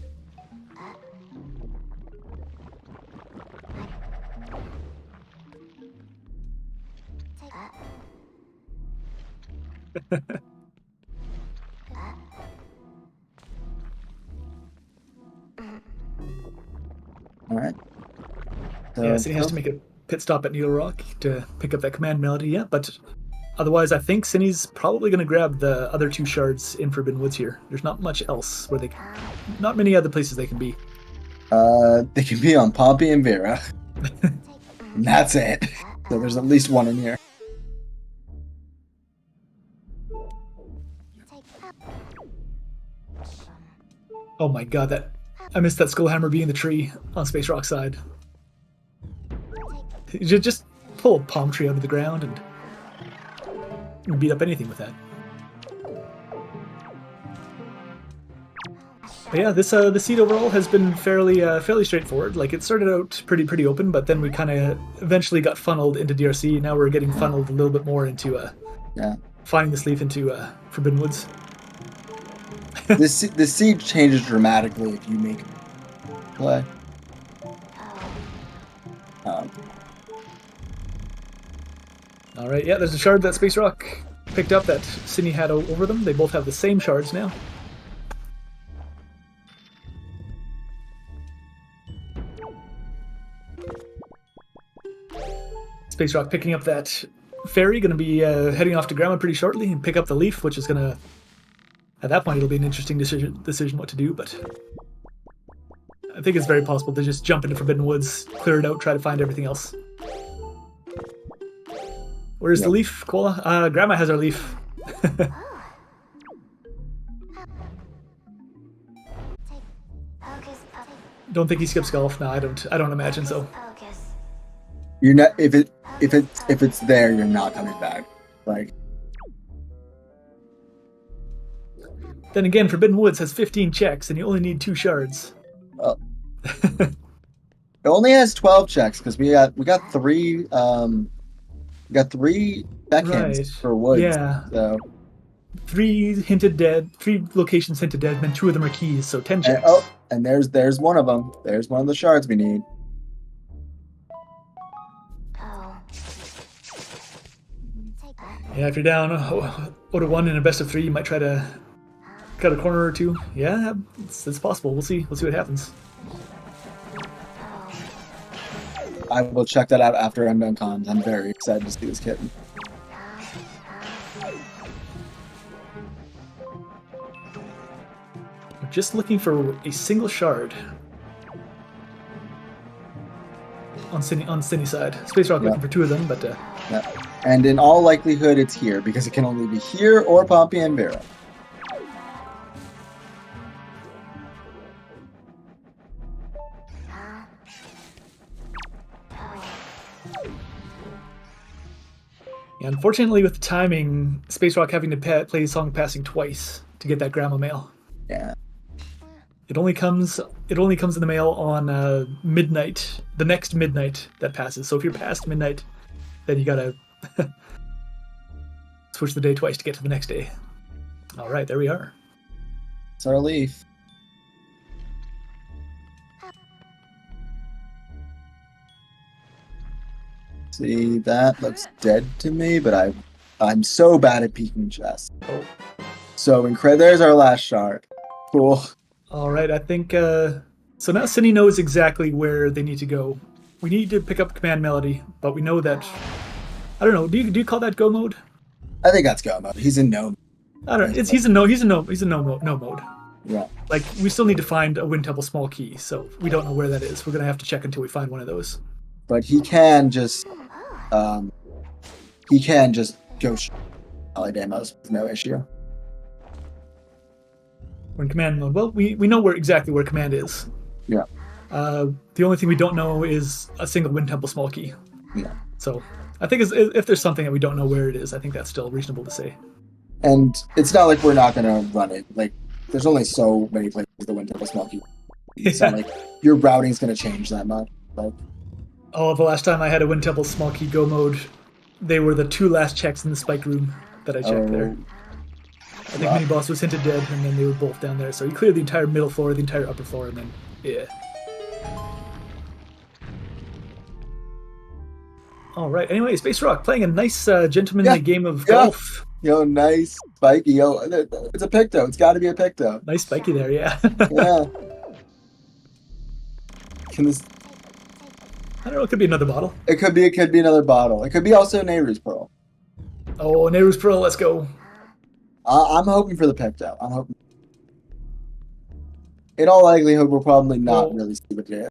All right. So,
yeah, Synii has to make a pit stop at Needle Rock to pick up that command melody. Yeah, but otherwise, I think Synnii's probably going to grab the other two shards in Forbidden Woods here. There's not much else where not many other places they can be.
They can be on Pompey and Vera. And that's it. So there's at least one in here.
Oh my god, I missed that Skullhammer being the tree on SpaceRawk's side. You just pull a palm tree out of the ground and beat up anything with that. But yeah, the seed overall has been fairly straightforward. Like, it started out pretty open, but then we kind of eventually got funneled into DRC. Now we're getting funneled a little bit more into finding this leaf into Forbidden Woods.
The seed changes dramatically if you make it play.
All right, yeah, there's a shard that SpaceRawk picked up that Synii had over them. They both have the same shards now. SpaceRawk picking up that ferry, going to be heading off to Grandma pretty shortly and pick up the leaf, which is going to, at that point, it'll be an interesting decision what to do, but I think it's very possible to just jump into Forbidden Woods, clear it out, try to find everything else. Where's the leaf, Koala? Grandma has our leaf. Don't think he skips golf. No, I don't imagine so.
You're not if it's there, you're not coming back. Like,
then again, Forbidden Woods has 15 checks, and you only need 2 shards.
Well, it only has 12 checks because we got 3 backhands for Woods.
Yeah.
So
3 hinted dead, 3 locations hinted dead, and then 2 of them are keys, so 10 checks.
And there's one of them. There's one of the shards we need.
Yeah, if you're down 0-1 in a best of 3, you might try to cut a corner or 2. Yeah, it's possible. We'll see what happens.
I will check that out after I'm done comms. I'm very excited to see this kitten.
We're just looking for a single shard on Synnii's side. SpaceRawk looking for 2 of them, but
yeah. And in all likelihood, it's here because it can only be here or Pompey and Vera.
Yeah, unfortunately, with the timing, SpaceRawk having to play Song Passing twice to get that Grandma mail.
Yeah.
It only comes in the mail on midnight, the next midnight that passes. So if you're past midnight, then you gotta switch the day twice to get to the next day. All right, there we are.
It's our leaf. See, that looks dead to me, but I'm so bad at peeking chests.
Oh.
So there's our last shard. Cool.
All right, I think so. Now Synii knows exactly where they need to go. We need to pick up command melody, but we know that. I don't know. Do you call that go mode?
I think that's go mode. He's in no.
I don't know. He's a no mode.
Yeah.
Like, we still need to find a wind temple small key, so we don't know where that is. We're gonna have to check until we find one of those.
But he can just go demos with no issue.
We're in command mode. Well, we know exactly where command is.
Yeah.
The only thing we don't know is a single wind temple small key.
Yeah.
So I think if there's something that we don't know where it is, I think that's still reasonable to say.
And it's not like we're not gonna run it. Like, there's only so many places the wind temple small key.
Yeah.
So like your routing's gonna change that much. Like,
oh, the last time I had a wind temple small key go mode, they were the 2 last checks in the spike room that I checked there. I think mini boss was hinted dead, and then they were both down there. So he cleared the entire middle floor, the entire upper floor, and then yeah. All right. Anyway, SpaceRawk playing a nice gentlemanly game of golf.
Yo, nice spiky. Yo, it's a picto. It's got to be a picto.
Nice spiky there, yeah.
Yeah. Can this?
I don't know. It could be another bottle.
It could be another bottle. It could be also Nehru's Pearl.
Oh, Nehru's Pearl. Let's go.
I'm hoping for the picto. I'm hoping. In all likelihood, we'll probably not really see what it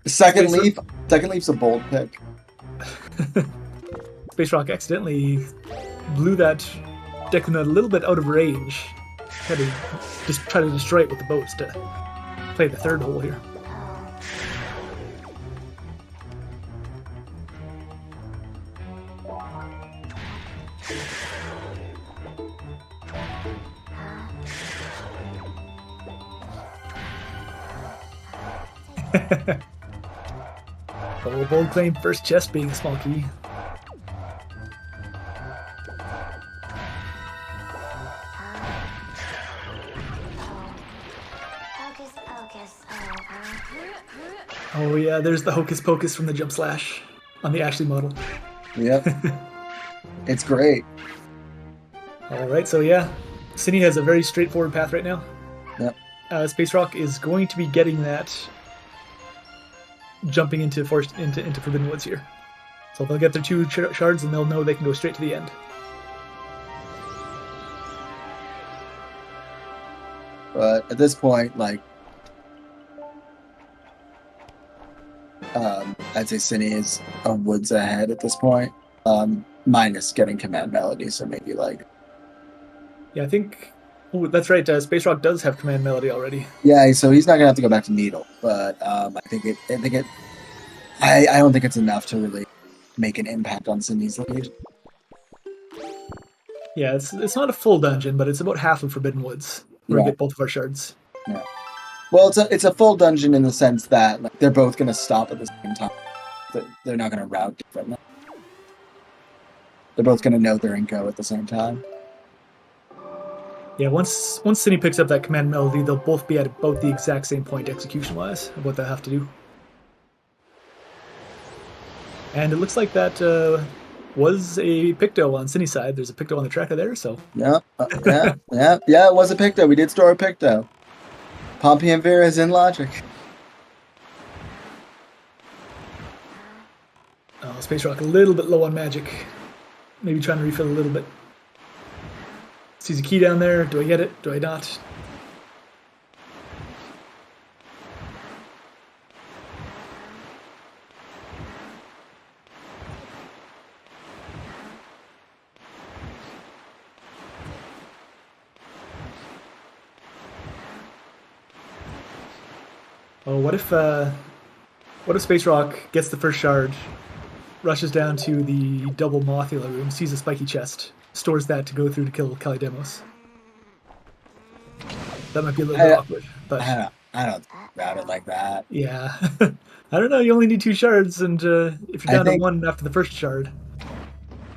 is. Second leaf's a bold pick.
SpaceRawk accidentally blew that Declan a little bit out of range. Had to just try to destroy it with the boats to play the third hole here. Oh, bold claim, first chest being a small key. Oh yeah, there's the hocus pocus from the jump slash on the Ashley model.
Yep. It's great.
Alright, so yeah, Synii has a very straightforward path right now.
Yep.
SpaceRawk is going to be getting that jumping into Forbidden Woods here. So they'll get their 2 shards and they'll know they can go straight to the end.
But at this point, like, I'd say Synii is a woods ahead at this point, minus getting command melody, so maybe like...
Yeah, I think... Oh, that's right, SpaceRawk does have command melody already.
Yeah, so he's not going to have to go back to Needle, but I don't think it's enough to really make an impact on Synnii's lead.
Yeah, it's not a full dungeon, but it's about half of Forbidden Woods. We're gonna get both of our shards.
Yeah. Well, it's a full dungeon in the sense that like they're both going to stop at the same time. They're not going to route differently. They're both going to know they're in go at the same time.
Yeah, once Synii picks up that command melody, they'll both be at about the exact same point execution-wise of what they'll have to do. And it looks like that was a Picto on Synnii's side. There's a Picto on the tracker there, so...
Yeah, it was a Picto. We did store a Picto. Pompey and Vera is in logic.
Oh, SpaceRawk a little bit low on magic. Maybe trying to refill a little bit. Sees a key down there. Do I get it? Do I not? Oh, what if SpaceRawk gets the first shard, rushes down to the double Mothula room, sees a spiky chest, stores that to go through to kill Kalidemos? That might be a little bit awkward, but
I don't route it like that.
Yeah, I don't know. You only need 2 shards, and if you're down to 1 after the first shard,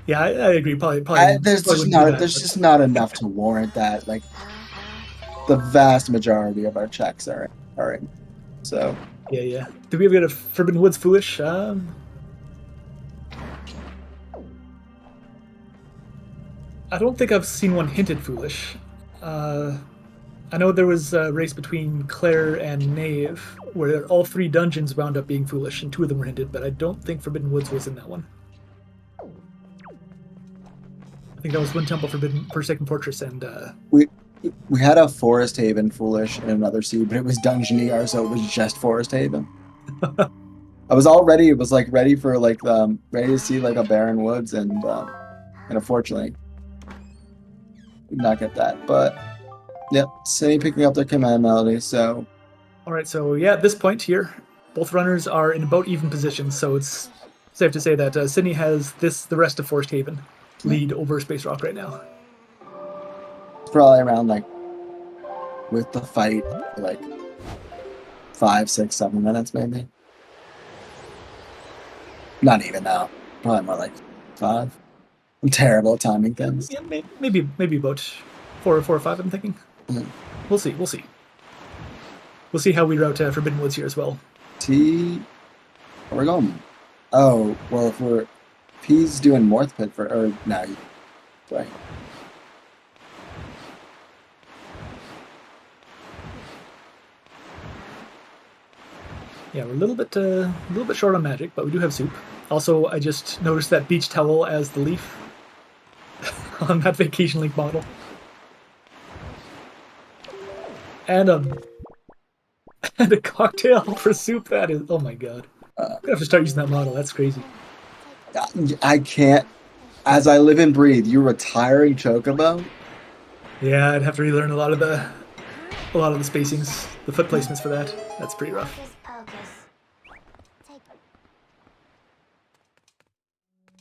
Yeah, I agree. Probably
There's
probably
just
wouldn't do
not
that,
there's
but-
just not enough to warrant that. Like the vast majority of our checks are in. So
Yeah. Do we ever get a Forbidden Woods Foolish? I don't think I've seen one hinted Foolish. I know there was a race between Claire and Knave where all 3 dungeons wound up being Foolish, and 2 of them were hinted, but I don't think Forbidden Woods was in that one. I think that was Wind Temple, Forsaken Fortress, and
we had a Forest Haven Foolish in another seed, but it was Dungeoneer, so it was just Forest Haven. I was all ready. It was like ready for like ready to see like a Barren Woods, and unfortunately, did not get that. But yep, Synii picking up their command melody. So
all right. So yeah, at this point here, both runners are in about even positions, so it's safe to say that Synii has the rest of Forest Haven lead over SpaceRawk right now.
it's probably around like with the fight like 5, 6, 7 minutes maybe. Not even now. Probably more like 5. I'm terrible at timing things.
Yeah, maybe about 4 or 5. I'm thinking.
Mhm.
We'll see. We'll see how we route Forbidden Woods here as well.
We're going. Oh well, if he's doing North Pit or no, right.
Yeah, we're a little bit short on magic, but we do have soup. Also, I just noticed that beach towel as the leaf on that Vacation Link model, and and a cocktail for soup. That is, oh my god! I'm gonna have to start using that model. That's crazy.
I can't. As I live and breathe, you retiring Chocobo?
Yeah, I'd have to relearn a lot of the spacings, the foot placements for that. That's pretty rough.
Hocus pocus.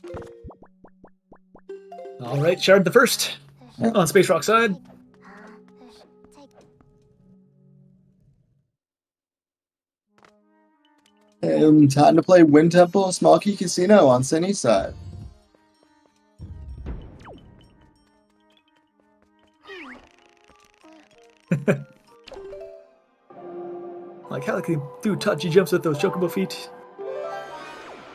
Take
All right, Shard the first
Yeah.
on SpaceRawk side.
take
Time to play Wind Temple Small Key Casino on Synnie's side.
Like, how can you do touchy jumps with those chocobo feet?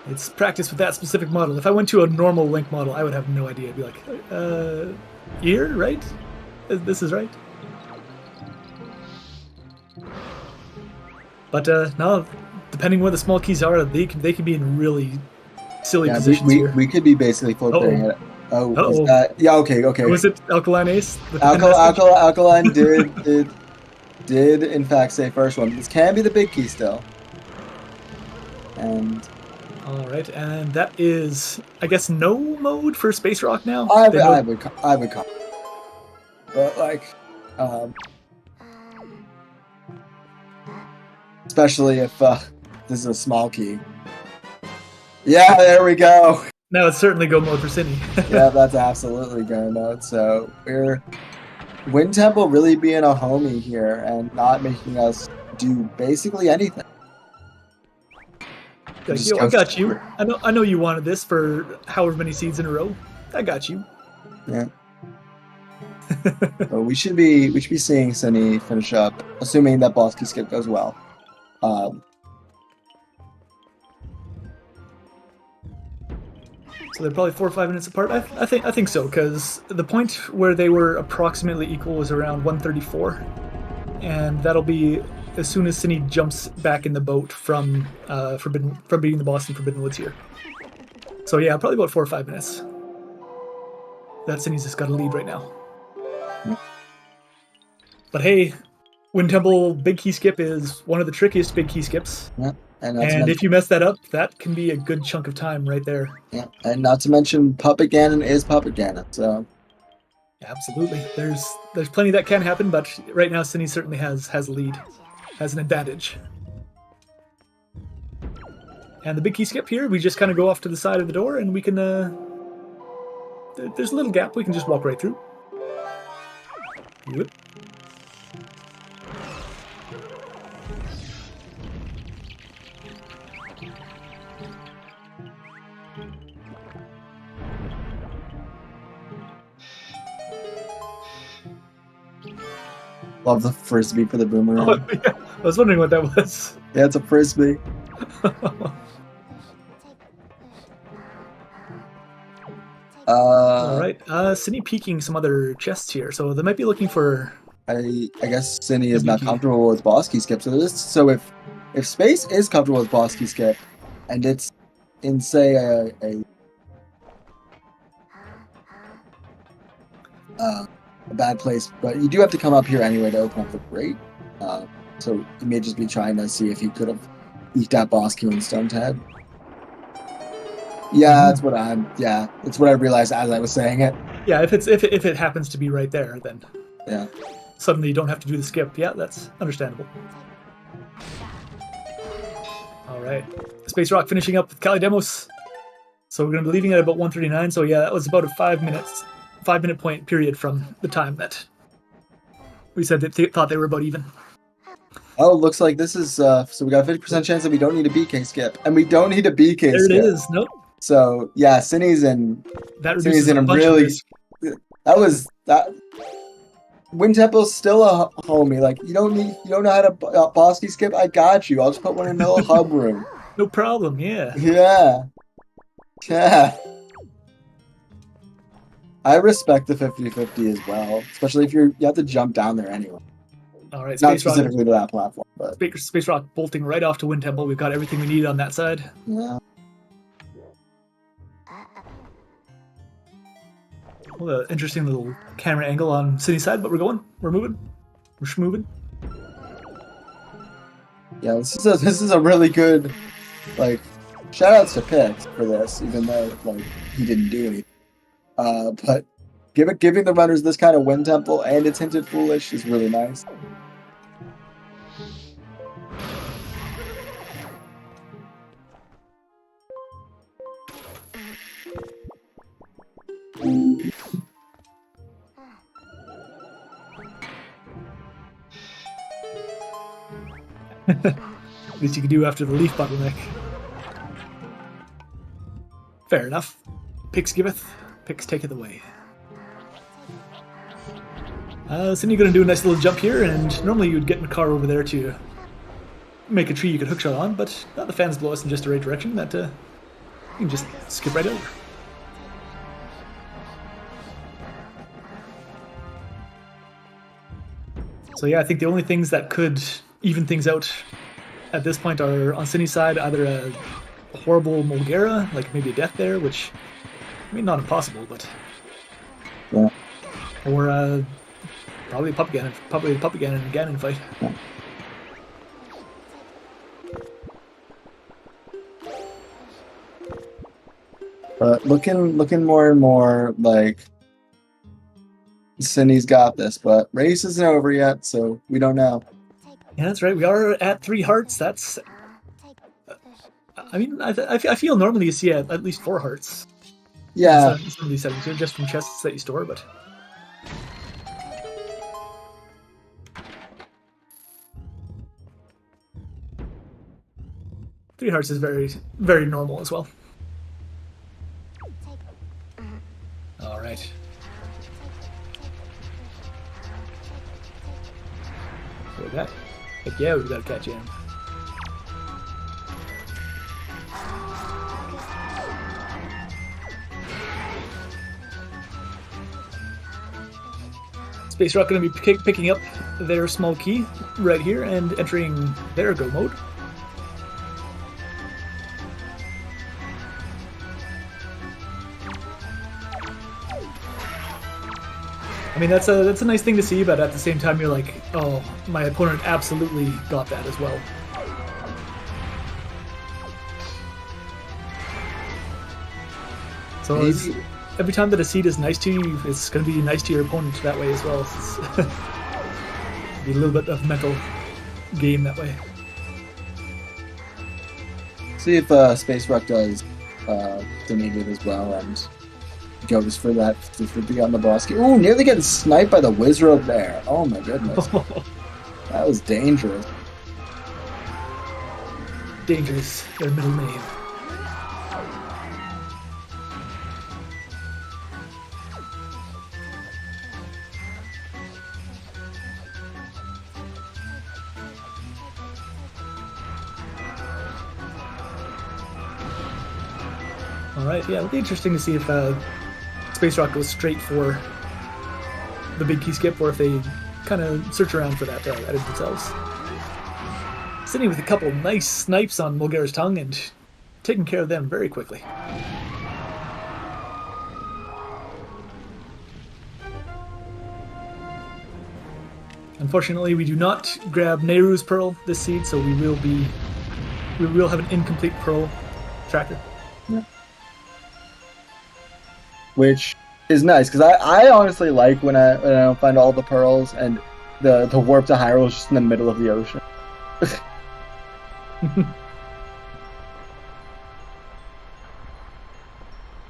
It's practice with that specific model. If I went to a normal Link model, I would have no idea. I'd be like, here, right? This is right. But now, depending where the small keys are, they can be in really silly positions here.
we could be basically full clearing it. Oh,
Uh-oh.
is that, yeah, okay.
Was it Alkaline Ace?
Alkaline did in fact say first one. This can be the big key still. And
All right, and that is, I guess, no mode for SpaceRawk now.
I
They
would call. But like, especially if this is a small key. Yeah, there we go.
Now it's certainly go mode for Synii.
Yeah, that's absolutely go mode. So we're Wind Temple really being a homie here and not making us do basically anything.
Like,
Just
yo, I
goes
got you.
forward.
I know you wanted this for however many seeds in a row. I got you.
Yeah. So we should be seeing Synii finish up, assuming that boss key skip goes well.
So they're probably 4 or 5 minutes apart. I think so, because the point where they were approximately equal was around 134, and that'll be as soon as Synii jumps back in the boat from beating the boss in Forbidden Woods here. So yeah, probably about 4 or 5 minutes. That Synnii's just got a lead right now. But hey, Wind Temple Big Key Skip is one of the trickiest big key skips.
Yeah. And
And if you mess that up, that can be a good chunk of time right there.
yeah, and not to mention Puppet Ganon is Puppet Ganon. So
Absolutely. There's plenty that can happen, but right now Synii certainly has a lead, has an advantage. And the big key skip here, we just kind of go off to the side of the door, and we can. There's a little gap we can just walk right through. Yep.
Love the frisbee for the boomerang.
Oh, yeah. I was wondering what that was.
Yeah, it's a frisbee.
All right. Synii peeking some other chests here, so they might be looking for.
I guess Synii is not
MVP.
comfortable with boss key skip. So if Space is comfortable with boss key skip, and it's in say a bad place, but you do have to come up here anyway to open up the grate. So he may just be trying to see if he could have eked out boss key and Stone Head. Yeah, that's what it's what I realized as I was saying it.
Yeah, if it happens to be right there, then
Yeah.
suddenly you don't have to do the skip. Yeah, that's understandable. All right, SpaceRawk finishing up with Kalidemos. So we're going to be leaving at about 1:39. So yeah, that was about a 5-minute point period from the time that we said that they thought they were about even.
Oh, looks like this is so we got a 50% chance that we don't need a BK skip, and we don't need a BK
There
skip.
it is. Nope.
So yeah, Synnii's in.
That
Synnii's
reduces
in
a
a
bunch of
really.
risk.
That. Wind Temple's still a homie. Like you don't know how to boss key skip. I got you. I'll just put one in the middle hub room.
No problem. Yeah.
Yeah. Yeah. I respect the 50-50 as well, especially if you have to jump down there anyway.
All right,
Not
SpaceRawk.
specifically to that platform, but
SpaceRawk bolting right off to Wind Temple. We've got everything we need on that side.
yeah.
Well, an interesting little camera angle on Synnii's side, but we're moving. We're schmoving.
Yeah, this is a really good, like, shout outs to Pix for this, even though like he didn't do anything. But giving the runners this kind of Wind Temple and it's hinted foolish is really nice.
At least you can do after the leaf bottleneck. Fair enough. Pix giveth, Pix taketh away. Synii going to do a nice little jump here, and normally you would get in a car over there to make a tree you could hookshot on, but now the fans blow us in just the right direction that you can just skip right over. So yeah, I think the only things that could even things out at this point are on Synnii's side, either a horrible Mulgara, like maybe a death there, which, I mean, not impossible, but...
Yeah.
Or probably a Pup Ganon and Ganon fight.
Yeah. But looking more and more like Synnii's got this, but race isn't over yet, so we don't know.
Yeah, that's right. We are at 3 hearts. That's... I mean, I feel normally you see at least 4 hearts.
Yeah.
In some of these settings, just from chests that you store, but... Three hearts is very, very normal as well. All right. What we got? Heck yeah, we've got a cat jam. SpaceRawk going to be picking up their small key right here and entering their go mode. I mean, that's a nice thing to see, but at the same time, you're like, oh, my opponent absolutely got that as well. So every time that a seed is nice to you, it's going to be nice to your opponent that way as well. It's be a little bit of mental game that way.
See if SpaceRawk does donate it as well and goes for that to be on the boss. Ooh, nearly getting sniped by the Wizrobe there. Oh my goodness. That was dangerous.
Dangerous, their middle name. All right, yeah, it'll be interesting to see if SpaceRawk goes straight for the big key skip, or if they kind of search around for that edit themselves. Sitting with a couple nice snipes on Mulgara's tongue and taking care of them very quickly. Unfortunately, we do not grab Nehru's Pearl this seed, so we will have an incomplete Pearl tracker.
Yeah. Which is nice, because I honestly like when I don't find all the pearls and the warp to Hyrule is just in the middle of the ocean.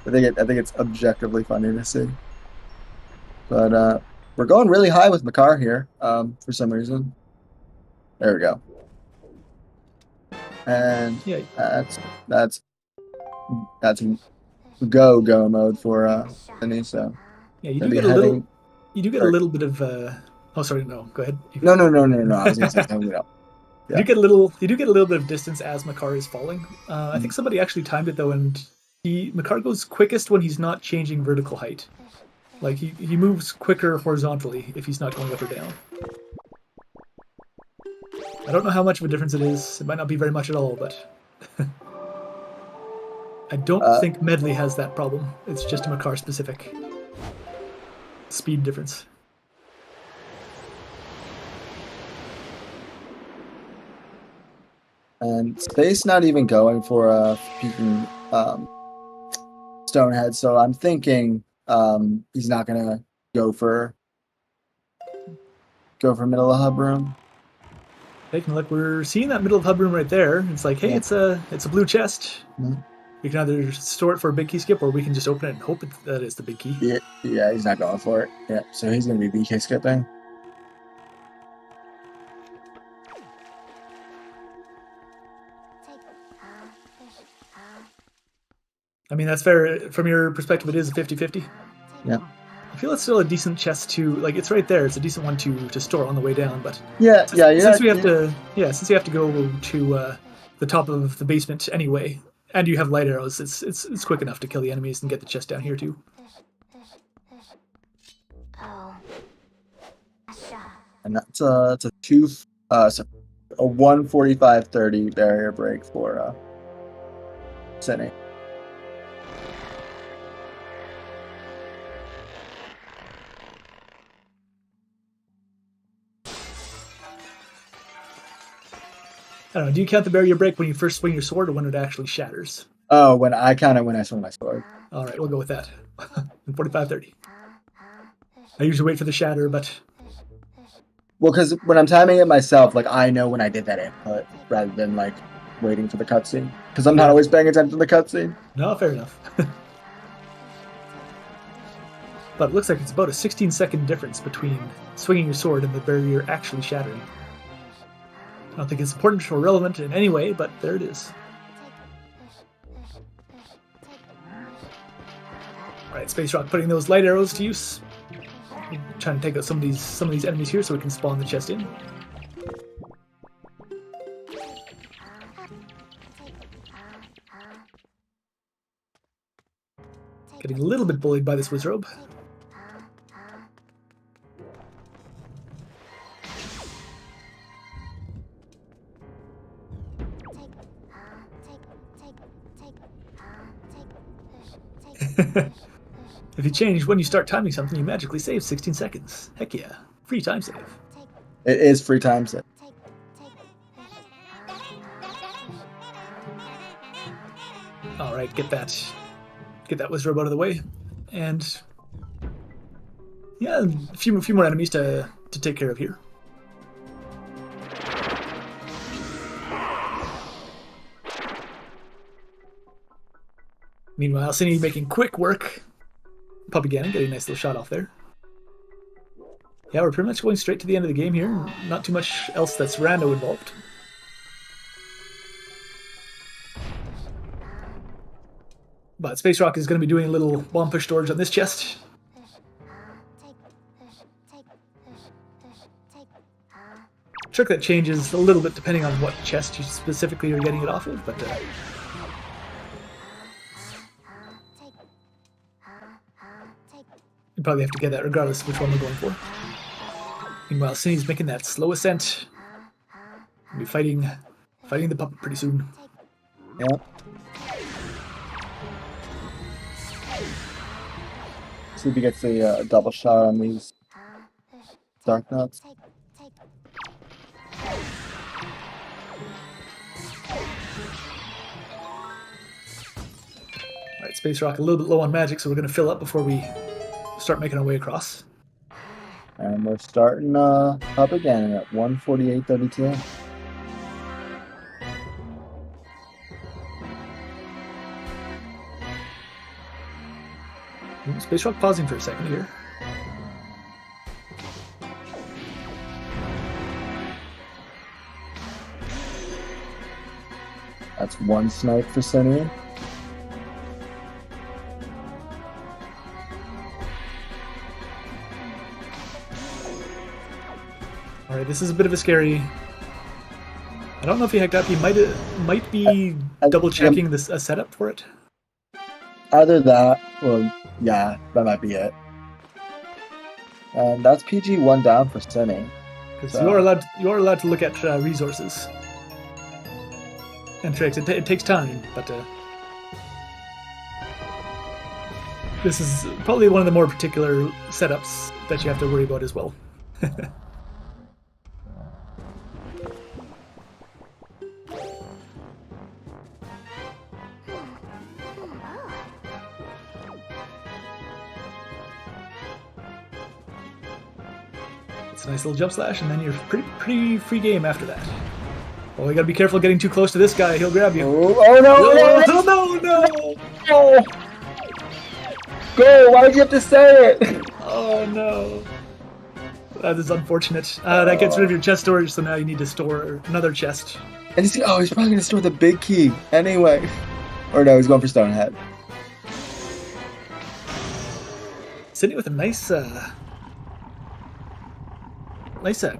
I think it's objectively funny to see. But we're going really high with Makar here, for some reason. There we go. And
Yeah,
that's go mode for Synii, so
yeah, you
gonna
do
be
get a little.
heading-
You do get a little bit of. Oh, sorry, no. Go ahead.
No. I was gonna say something else.
You do get a little. You do get a little bit of distance as Makar is falling. I think somebody actually timed it though, and Makar goes quickest when he's not changing vertical height. Like he moves quicker horizontally if he's not going up or down. I don't know how much of a difference it is. It might not be very much at all, but I don't think Medley has that problem. It's just a Makar specific speed difference.
And Space not even going for a peeking Stonehead, so I'm thinking he's not gonna go for middle of hub room.
Taking a look, we're seeing that middle of hub room right there. It's like, hey,
Yeah.
it's a blue chest.
Mm-hmm.
We can either store it for a big key skip, or we can just open it and hope that it's the big key.
Yeah, he's not going for it. Yeah, so he's gonna be BK skipping.
I mean, that's fair. From your perspective, it is a 50-50.
Yeah.
I feel it's still a decent chest to, like, it's right there. It's a decent one to store on the way down, but
Yeah.
since we have to go to the top of the basement anyway, and you have light arrows, it's quick enough to kill the enemies and get the chest down here too.
And that's a 1:45:30 barrier break for Synii.
I don't know. Do you count the barrier break when you first swing your sword, or when it actually shatters?
Oh, when I swing my sword.
All right, we'll go with that. 45:30. I usually wait for the shatter, but
Well, because when I'm timing it myself, like I know when I did that input rather than like waiting for the cutscene. Because I'm not always paying attention to the cutscene.
no, fair enough. But it looks like it's about a 16-second difference between swinging your sword and the barrier actually shattering. I don't think it's important or relevant in any way, but there it is. Alright, SpaceRawk putting those light arrows to use. Trying to take out some of these enemies here so we can spawn the chest in. Getting a little bit bullied by this Wizrobe. If you change when you start timing something, you magically save 16 seconds. Heck yeah. Free time save.
It is free time set.
Alright, get that Wizrobe out of the way. And yeah, a few more enemies to take care of here. Meanwhile, Synii making quick work. Puppy Ganon getting a nice little shot off there. Yeah, we're pretty much going straight to the end of the game here. Not too much else that's rando involved. But SpaceRawk is going to be doing a little bomb push storage on this chest. Trick that changes a little bit depending on what chest you specifically are getting it off of, but You probably have to get that regardless of which one we're going for. Meanwhile, Synnii's making that slow ascent. We'll be fighting the puppet pretty soon.
Yep. See if he gets a double shot on these dark nuts.
Alright, SpaceRawk a little bit low on magic, so we're going to fill up before we start making our way across.
And we're starting up again at 148.32.
SpaceRawk pausing for a second here.
That's one snipe for Synii.
Alright, this is a bit of a scary... I don't know if he hacked up. He might be double-checking this a setup for it.
Either that, well, yeah, that might be it. And that's PG 1 down for Synii.
Because you are allowed to look at resources and tricks. It takes time, but this is probably one of the more particular setups that you have to worry about as well. It's a nice little jump slash, and then you're pretty free game after that. Oh, you gotta be careful getting too close to this guy. He'll grab you.
Oh no!
No!
Go! Why did you have to say it?
Oh no! That is unfortunate. That gets rid of your chest storage, so now you need to store another chest.
And he's probably gonna store the big key anyway. Or no, he's going for Stonehead.
Synii with a nice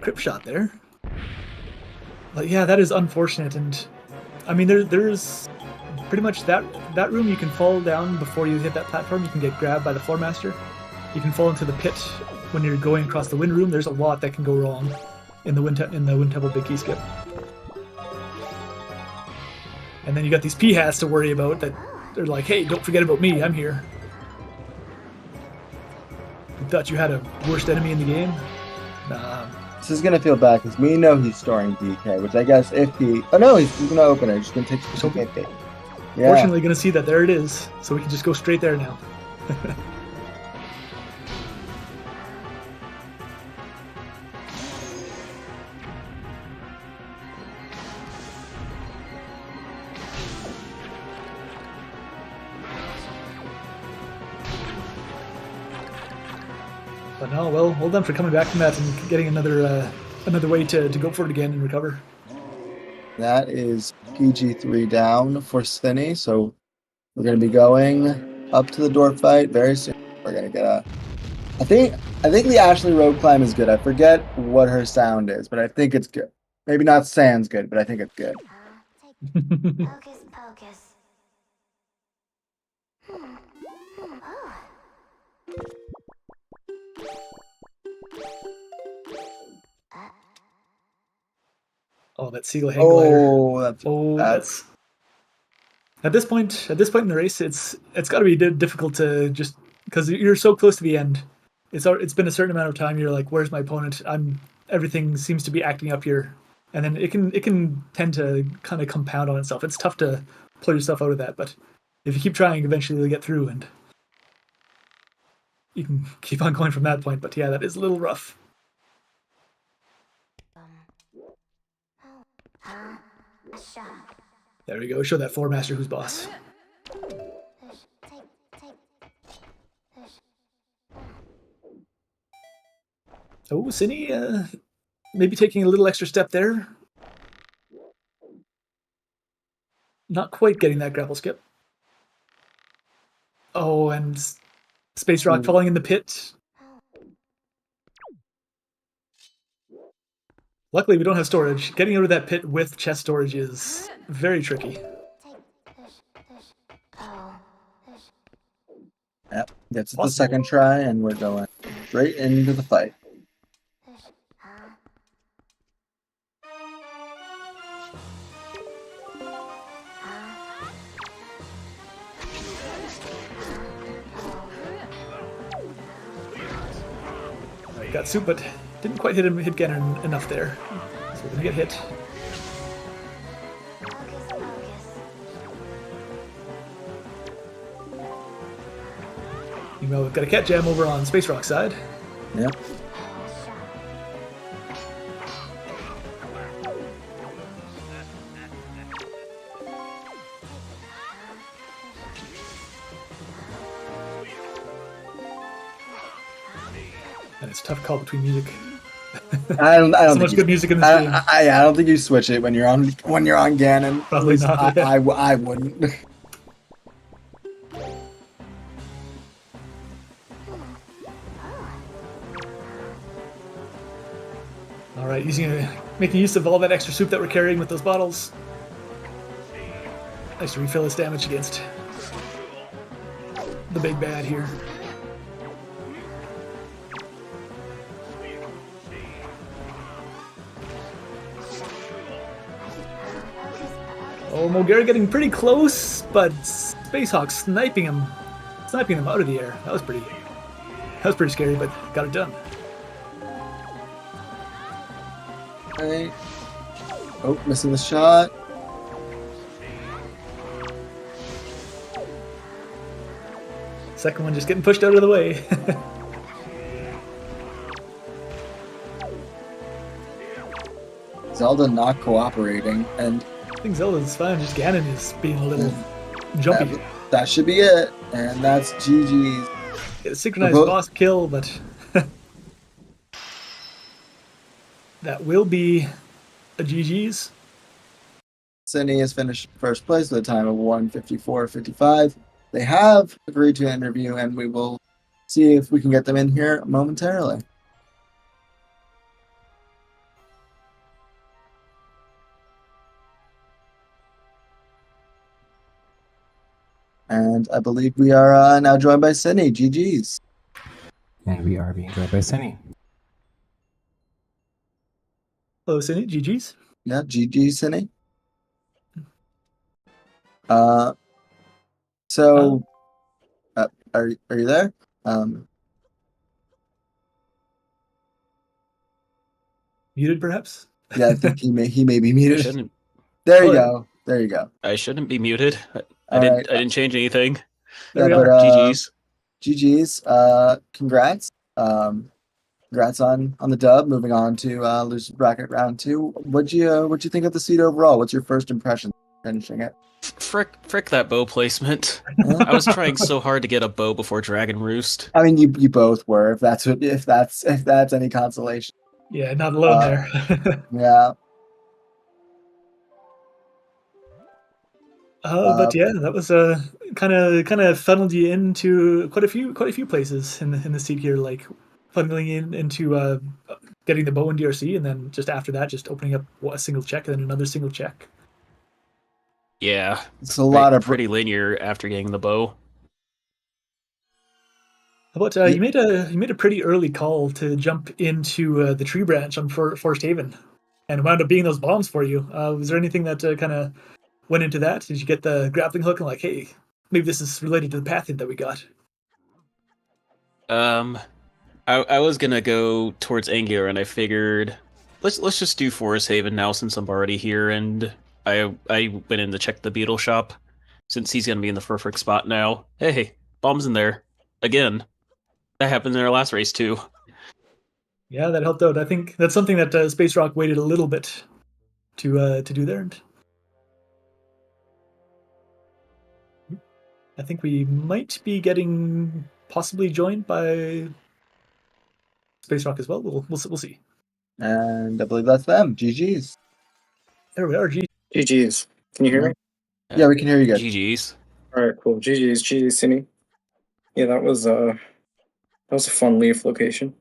crypt shot there. But yeah, that is unfortunate, and I mean there's pretty much that room you can fall down before you hit that platform. You can get grabbed by the floor master. You can fall into the pit when you're going across the wind room. There's a lot that can go wrong in the wind temple big key skip. And then you got these p-hats to worry about that they're like, hey, don't forget about me, I'm here. You thought you had a worst enemy in the game? Nah.
This is gonna feel bad because we know he's storing DK, which I guess if he... Oh no, he's gonna open it. He's gonna take the DK. Yeah.
Fortunately, gonna see that there it is, so we can just go straight there now. But no, well done for coming back from that and getting another way to go for it again and recover.
That is PG3 down for Synii, so we're going to be going up to the door fight very soon. We're going to get a... I think the Ashley Road climb is good. I forget what her sound is, but I think it's good. Maybe not Sans good, but I think it's good.
Hocus pocus.
Oh, that seagull hang glider.
That's
at this point in the race, it's got to be difficult to just because you're so close to the end. It's been a certain amount of time. You're like, where's my opponent? Everything seems to be acting up here, and then it can tend to kind of compound on itself. It's tough to pull yourself out of that, but if you keep trying, eventually you'll get through, and you can keep on going from that point. But yeah, that is a little rough. There we go. Show that floor master who's boss. Oh, Synii, maybe taking a little extra step there. Not quite getting that grapple skip. Oh, and SpaceRawk falling in the pit. Luckily, we don't have storage. Getting out of that pit with chest storage is very tricky.
Yep. Gets the
Possible.
second try, and we're going straight into the fight.
Alright, got soup, but didn't quite hit Gannon enough there. So we're gonna get hit. Meanwhile, we've got a cat jam over on SpaceRawk side.
Yep.
And it's a tough call between music.
I don't
So
think
much
you-
good music in this game.
I don't think you switch it when you're on Ganon. At
Probably
least
not, yeah.
I wouldn't.
Alright, making use of all that extra soup that we're carrying with those bottles. Nice to refill its damage against the big bad here. Oh, Mulgara getting pretty close, but SpaceHawk sniping him out of the air. That was pretty scary, but got it done.
Right. Oh, missing the shot.
Second one just getting pushed out of the way.
Zelda not cooperating, and
I think Zelda's fine, just Ganon is being a little jumpy.
that should be it. And that's GG's.
Get a synchronized
Both-
boss kill, but that will be a GG's.
Synii has finished first place with a time of 1:54.55. They have agreed to an interview, and we will see if we can get them in here momentarily. And I believe we are now joined by Synii. GG's.
And we are being joined by Synii.
Hello, Synii, GG's.
Yeah, GG, Synii. So, are you there?
Muted, perhaps?
Yeah, I think he may be
I
muted.
shouldn't.
There you go. There you go.
I shouldn't be muted. I
All
didn't.
right.
I didn't change anything.
There
Yeah,
we
but
are.
GG's.
GG's. Congrats. Congrats on the dub. Moving on to loser bracket round 2. What'd you think of the seed overall? What's your first impression finishing it?
Frick that bow placement. I was trying so hard to get a bow before Dragon Roost.
I mean, you both were. If that's any consolation.
Yeah, not alone there.
Yeah.
But yeah, that was kind of funneled you into quite a few places in the seed here, like funneling into getting the bow in DRC, and then just after that, just opening up a single check and then another single check.
Yeah,
It's a lot of
pretty linear after getting the bow.
How about you made a pretty early call to jump into the tree branch on Forest Haven, and it wound up being those bombs for you. Was there anything that kind of went into that? Did you get the grappling hook and like, hey, maybe this is related to the path that we got?
I was gonna go towards Angular, and I figured let's just do Forest Haven now since I'm already here, and I went in to check the beetle shop since he's gonna be in the perfect spot now. Hey, bombs in there again. That happened in our last race too.
Yeah, that helped out. I think that's something that SpaceRawk waited a little bit to do there. And I think we might be getting possibly joined by SpaceRawk as well. We'll see.
And I believe that's them. GG's.
There we are.
GG's. Can you hear me?
Yeah, we can hear you good.
GG's.
All right, cool. GG's, Synii. Yeah, that was a fun leaf location.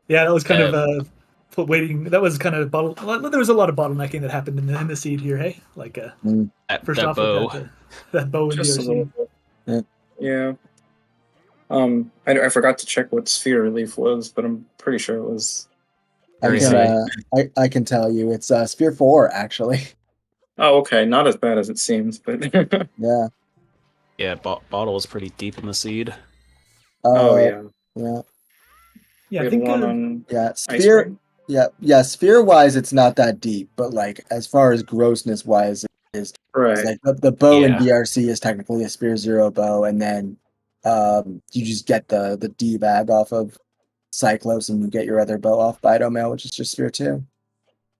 Yeah, that was kind of waiting. That was kind of there was a lot of bottlenecking that happened in the seed here. Hey, like
That
first
bow.
off, we got that bow in
Just a little
DRC.
bit. Yeah. I forgot to check what sphere relief was, but I'm pretty sure it was.
Very high.
I can tell you it's Sphere 4 actually.
Oh, okay. Not as bad as it seems, but.
Yeah.
Yeah, bottle is pretty deep in the seed.
Oh yeah.
Yeah.
Yeah,
We
I
had
think
one on
Yeah.
Ice
Sphere.
Ring.
Yeah. Sphere wise, it's not that deep, but like as far as grossness wise, it is. It's
Right.
like the bow in
Yeah.
DRC is technically a Sphere 0 bow, and then you just get the D-bag off of Cyclos, and you get your other bow off Bido Mail, which is just Sphere 2.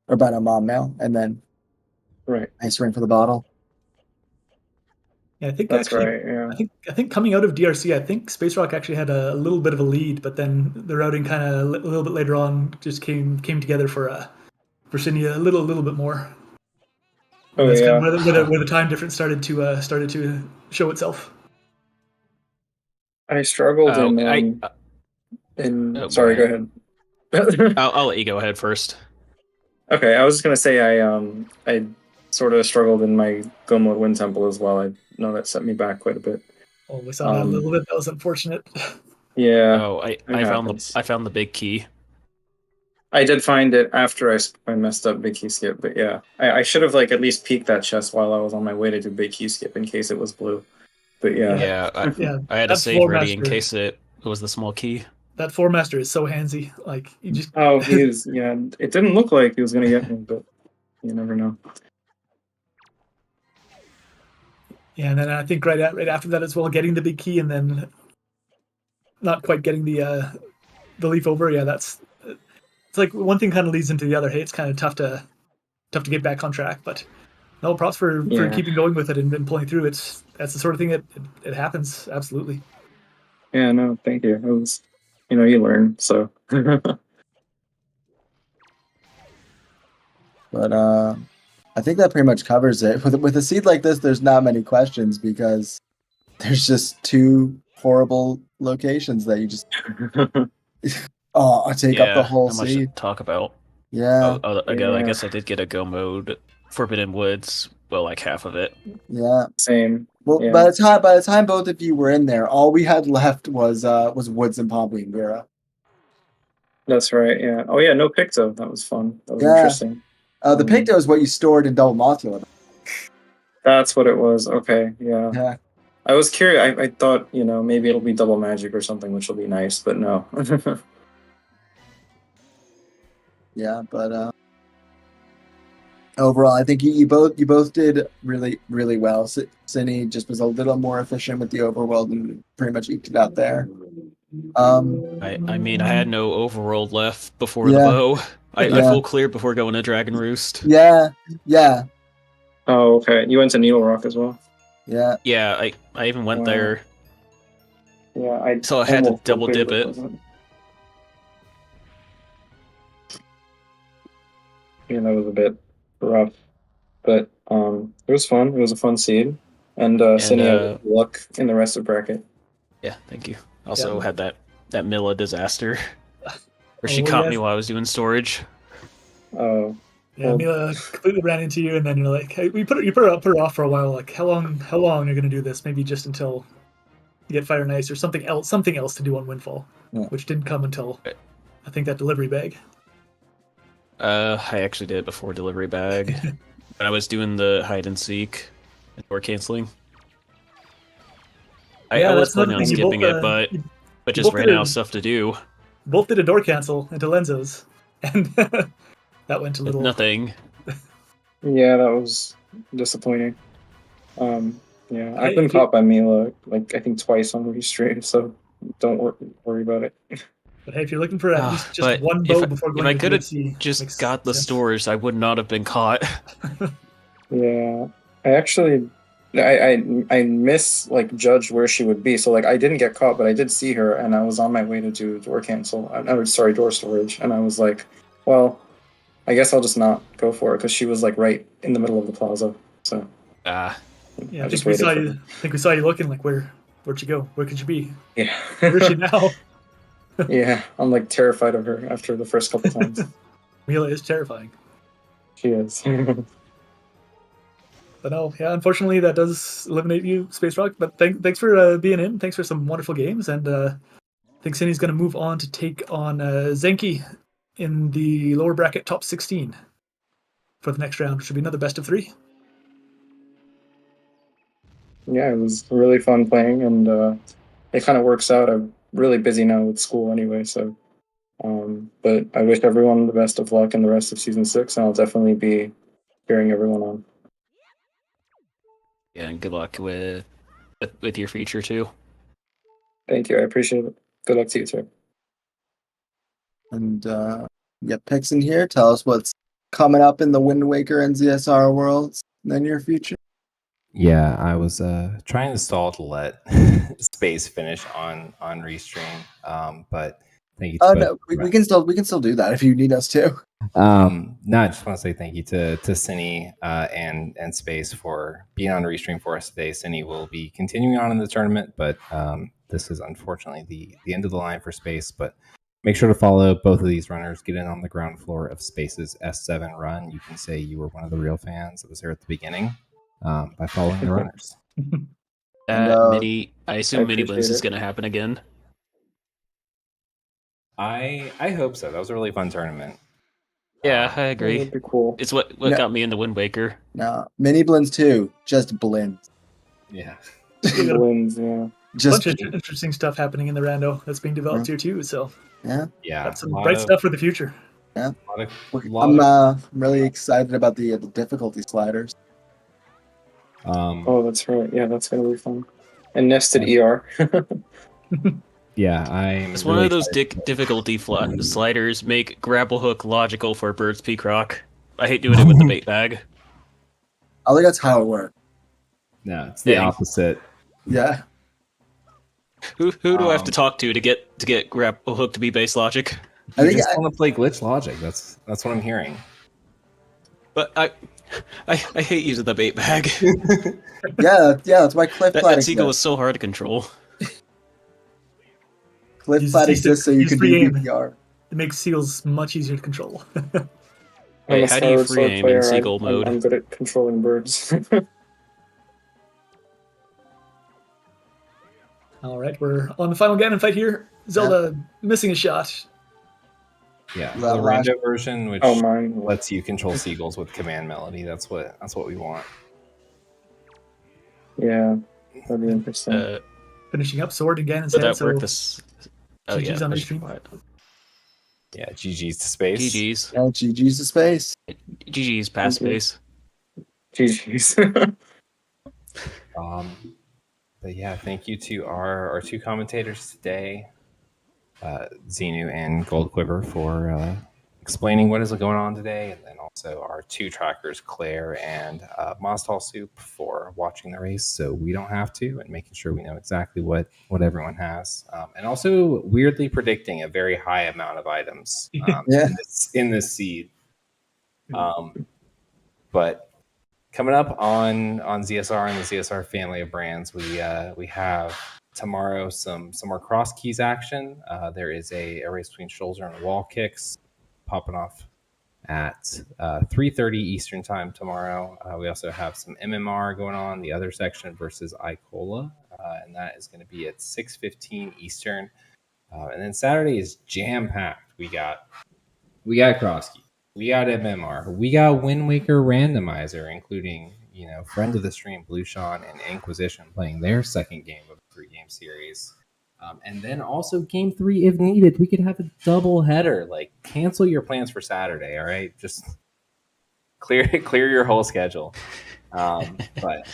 Or Bido Mom Mail, and then
Right.
Ice Ring for the bottle.
Yeah, I think
That's
actually,
right. Yeah.
I think coming out of DRC, I think SpaceRawk actually had a little bit of a lead, but then the routing kind of a little bit later on just came together for Synii a little bit more.
Oh
That's kind
yeah.
of where the time difference started to show itself.
I struggled
Oh,
in.
go
Sorry, go
ahead.
ahead.
I'll let you go ahead first.
Okay, I was just gonna say I sort of struggled in my Go Mode Wind Temple as well. I know that set me back quite a bit.
Oh, we saw that a little bit. That was unfortunate.
Yeah,
Oh,
it
I
happens.
found the big key.
I did find it after I messed up Big Key Skip, but yeah, I should have like at least peeked that chest while I was on my way to do Big Key Skip in case it was blue. But yeah,
Yeah,
Yeah,
I had a
that
save
floor
ready in
master,
case it was the small key.
that floor master is so handsy. Like you just
oh, he is. Yeah, it didn't look like he was gonna get me, but you never know.
yeah, and then I think right after that as well, getting the big key and then not quite getting the leaf over. Yeah, that's it's like one thing kind of leads into the other. Hey, it's kind of tough to get back on track, but no props for
Yeah.
keeping going with it and pulling through. That's the sort of thing that it happens. Absolutely.
Yeah, no, thank you. It was, you learn. So
But I think that pretty much covers it. With a seed like this, there's not many questions because there's just two horrible locations that you just take up the whole
not much to
seed.
talk about.
Yeah,
Again, I
Yeah.
guess I did get a go mode Forbidden Woods. Well, like half of it.
yeah.
same.
Well,
Yeah.
by the time both of you were in there, all we had left was Woods and Pompeii and Vera.
That's right. Yeah. Oh yeah, no Picto. That was fun. That was
Yeah.
interesting.
The Picto is what you stored in Double Mothula.
That's what it was. Okay. Yeah.
Yeah.
I was curious. I thought maybe it'll be double magic or something, which will be nice, but no.
Yeah, but overall, I think you both did really, really well. Synii just was a little more efficient with the overworld and pretty much eked it out there.
I mean, I had no overworld left before the
Yeah.
bow. I
Yeah.
full cleared before going to Dragon Roost.
Yeah,
Oh, okay. You went to Needle Rock as well.
yeah.
Yeah, I even went
Wow.
there.
Yeah,
So I had to
almost
double
cleared
dip it.
wasn't Yeah, that was a bit rough, but it was fun. It was a fun seed, and Synii had luck in the rest of bracket.
Yeah, thank you. Also had that Milla disaster where she
Oh,
caught
yes.
me while I was doing storage.
Oh,
Yeah,
Well-
Mila completely ran into you, and then you're like, hey, you put her off for a while. Like, how long are you gonna do this? Maybe just until you get Fire and Ice or something else to do on Windfall,
Yeah.
which didn't come until I think that delivery bag.
I actually did it before delivery bag. When I was doing the hide and seek and door canceling. I
Yeah,
was
that's another
planning on
thing. You
skipping
both,
it, but
you
just
both
ran
did
out
it-
of stuff to do.
Both did a door cancel into Lenzo's, and that went a little.
Nothing.
yeah, that was disappointing. Yeah, I've
Hey,
been
if you-
caught by Mila like I think twice on restream, so don't worry about it.
But hey, if you're looking for at least just
But
one bow before going
if I
to
could have
DFC,
just
makes
got the
sense.
storage, I would not have been caught.
Yeah, I actually, I miss like judged where she would be. So like I didn't get caught, but I did see her, and I was on my way to do door cancel. Sorry, door storage, and I was like, well, I guess I'll just not go for it because she was like right in the middle of the plaza. So
Ah,
Yeah,
I
I
just
think we saw
waited
you.
for
I think we saw you looking like where'd you go? Where could you be?
yeah,
Where is she now?
yeah. I'm like terrified of her after the first couple times.
Mila is terrifying.
She is.
But no, yeah, unfortunately that does eliminate you, SpaceRawk. But thanks for being in. Thanks for some wonderful games, and I think Synnii's going to move on to take on Zenki in the lower bracket top 16 for the next round, which will be another best of 3.
Yeah, it was really fun playing, and it kind of works out. I'm really busy now with school anyway, so. But I wish everyone the best of luck in the rest of season 6, and I'll definitely be cheering everyone on.
Yeah, and good luck with your future too.
Thank you, I appreciate it. Good luck to you too.
And get picks in here. Tell us what's coming up in the Wind Waker and ZSR worlds in the near future.
Yeah, I was trying to stall to let Space finish on Restream, but thank you.
Oh no, we can still do that if you need us to.
No, I just want to say thank you to Synii and Space for being on Restream for us today. Synii will be continuing on in the tournament, but this is unfortunately the end of the line for Space. But make sure to follow both of these runners. Get in on the ground floor of Space's S7 run. You can say you were one of the real fans that was there at the beginning by following the runners.
Mini, I assume Mini
appreciate
Blins is
it.
going to happen again.
I hope so. That was a really fun tournament.
Yeah, I
That
agree.
would be cool.
It's what
No.
got me into Wind Waker.
No, mini blends too. Just blends.
Yeah.
Blins, yeah.
Just
Bunch of interesting stuff happening in the rando that's being developed here too. So
yeah.
that's some
a lot
bright
of-
stuff for the future.
a lot
I'm really excited about the difficulty sliders.
Oh, that's right. Yeah, that's gonna be fun. And nested ER.
Yeah, I'm.
It's
really
one of those
excited.
difficulty sliders make grapple hook logical for Bird's Peak Rock. I hate doing it with the bait bag.
I think that's how it works.
No, it's the
Dang.
opposite.
Yeah.
Who do I have to talk to get grapple hook to be base logic?
I
You
think
just want to play glitch logic. That's what I'm hearing.
But I hate using the bait bag.
yeah, that's why cliff
that
plat
seagull is
exists.
so hard to control.
Cliff
Use
plat
C6,
exists so you
use
can
free
do
aim.
VPR.
It makes seals much easier to control.
Wait,
I'm a
how do you
Skyward
free
Sword
aim
player.
in seagull
I'm
mode?
good at controlling birds.
All right, we're on the final Ganon fight here. Zelda missing a shot.
Yeah,
That
the
last-
rando version, which
Oh, mine.
lets you control seagulls with command melody. That's what we want.
Yeah, that'd be interesting.
Finishing up sword and Ganon's
Would
head.
that work?
So
This. Oh
GG's
yeah.
on
I
Restream.
should-
Yeah, GG's to Space.
GG's.
Yeah, GG's to space.
GG's past
Thank you.
space.
GG's.
But yeah, thank you to our two commentators today, Xenu and Gold Quiver, for explaining what is going on today, and then also our two trackers, Claire and Mostal Soup, for watching the race so we don't have to, and making sure we know exactly what everyone has, and also weirdly predicting a very high amount of items
Yeah.
in this seed. But coming up on ZSR and the ZSR family of brands, we have tomorrow some more cross keys action. There is a race between shoulder and wall kicks popping off at 3:30 Eastern time tomorrow. We also have some MMR going on, the other section versus Icola, and that is going to be at 6:15 Eastern. And then Saturday is jam packed. We got cross keys. We got MMR. We got Wind Waker Randomizer, including, friend of the stream, Blue Sean and Inquisition playing their second game of a 3-game series. And then also game 3 if needed. We could have a double header. Like, cancel your plans for Saturday, all right? Just clear your whole schedule. But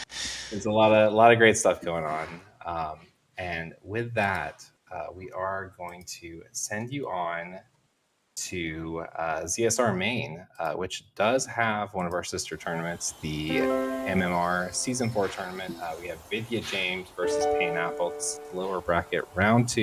there's a lot of great stuff going on. And with that, we are going to send you on to ZSR Main, which does have one of our sister tournaments, the MMR Season 4 tournament. We have Vidya James versus Painapple. It's lower bracket round 2.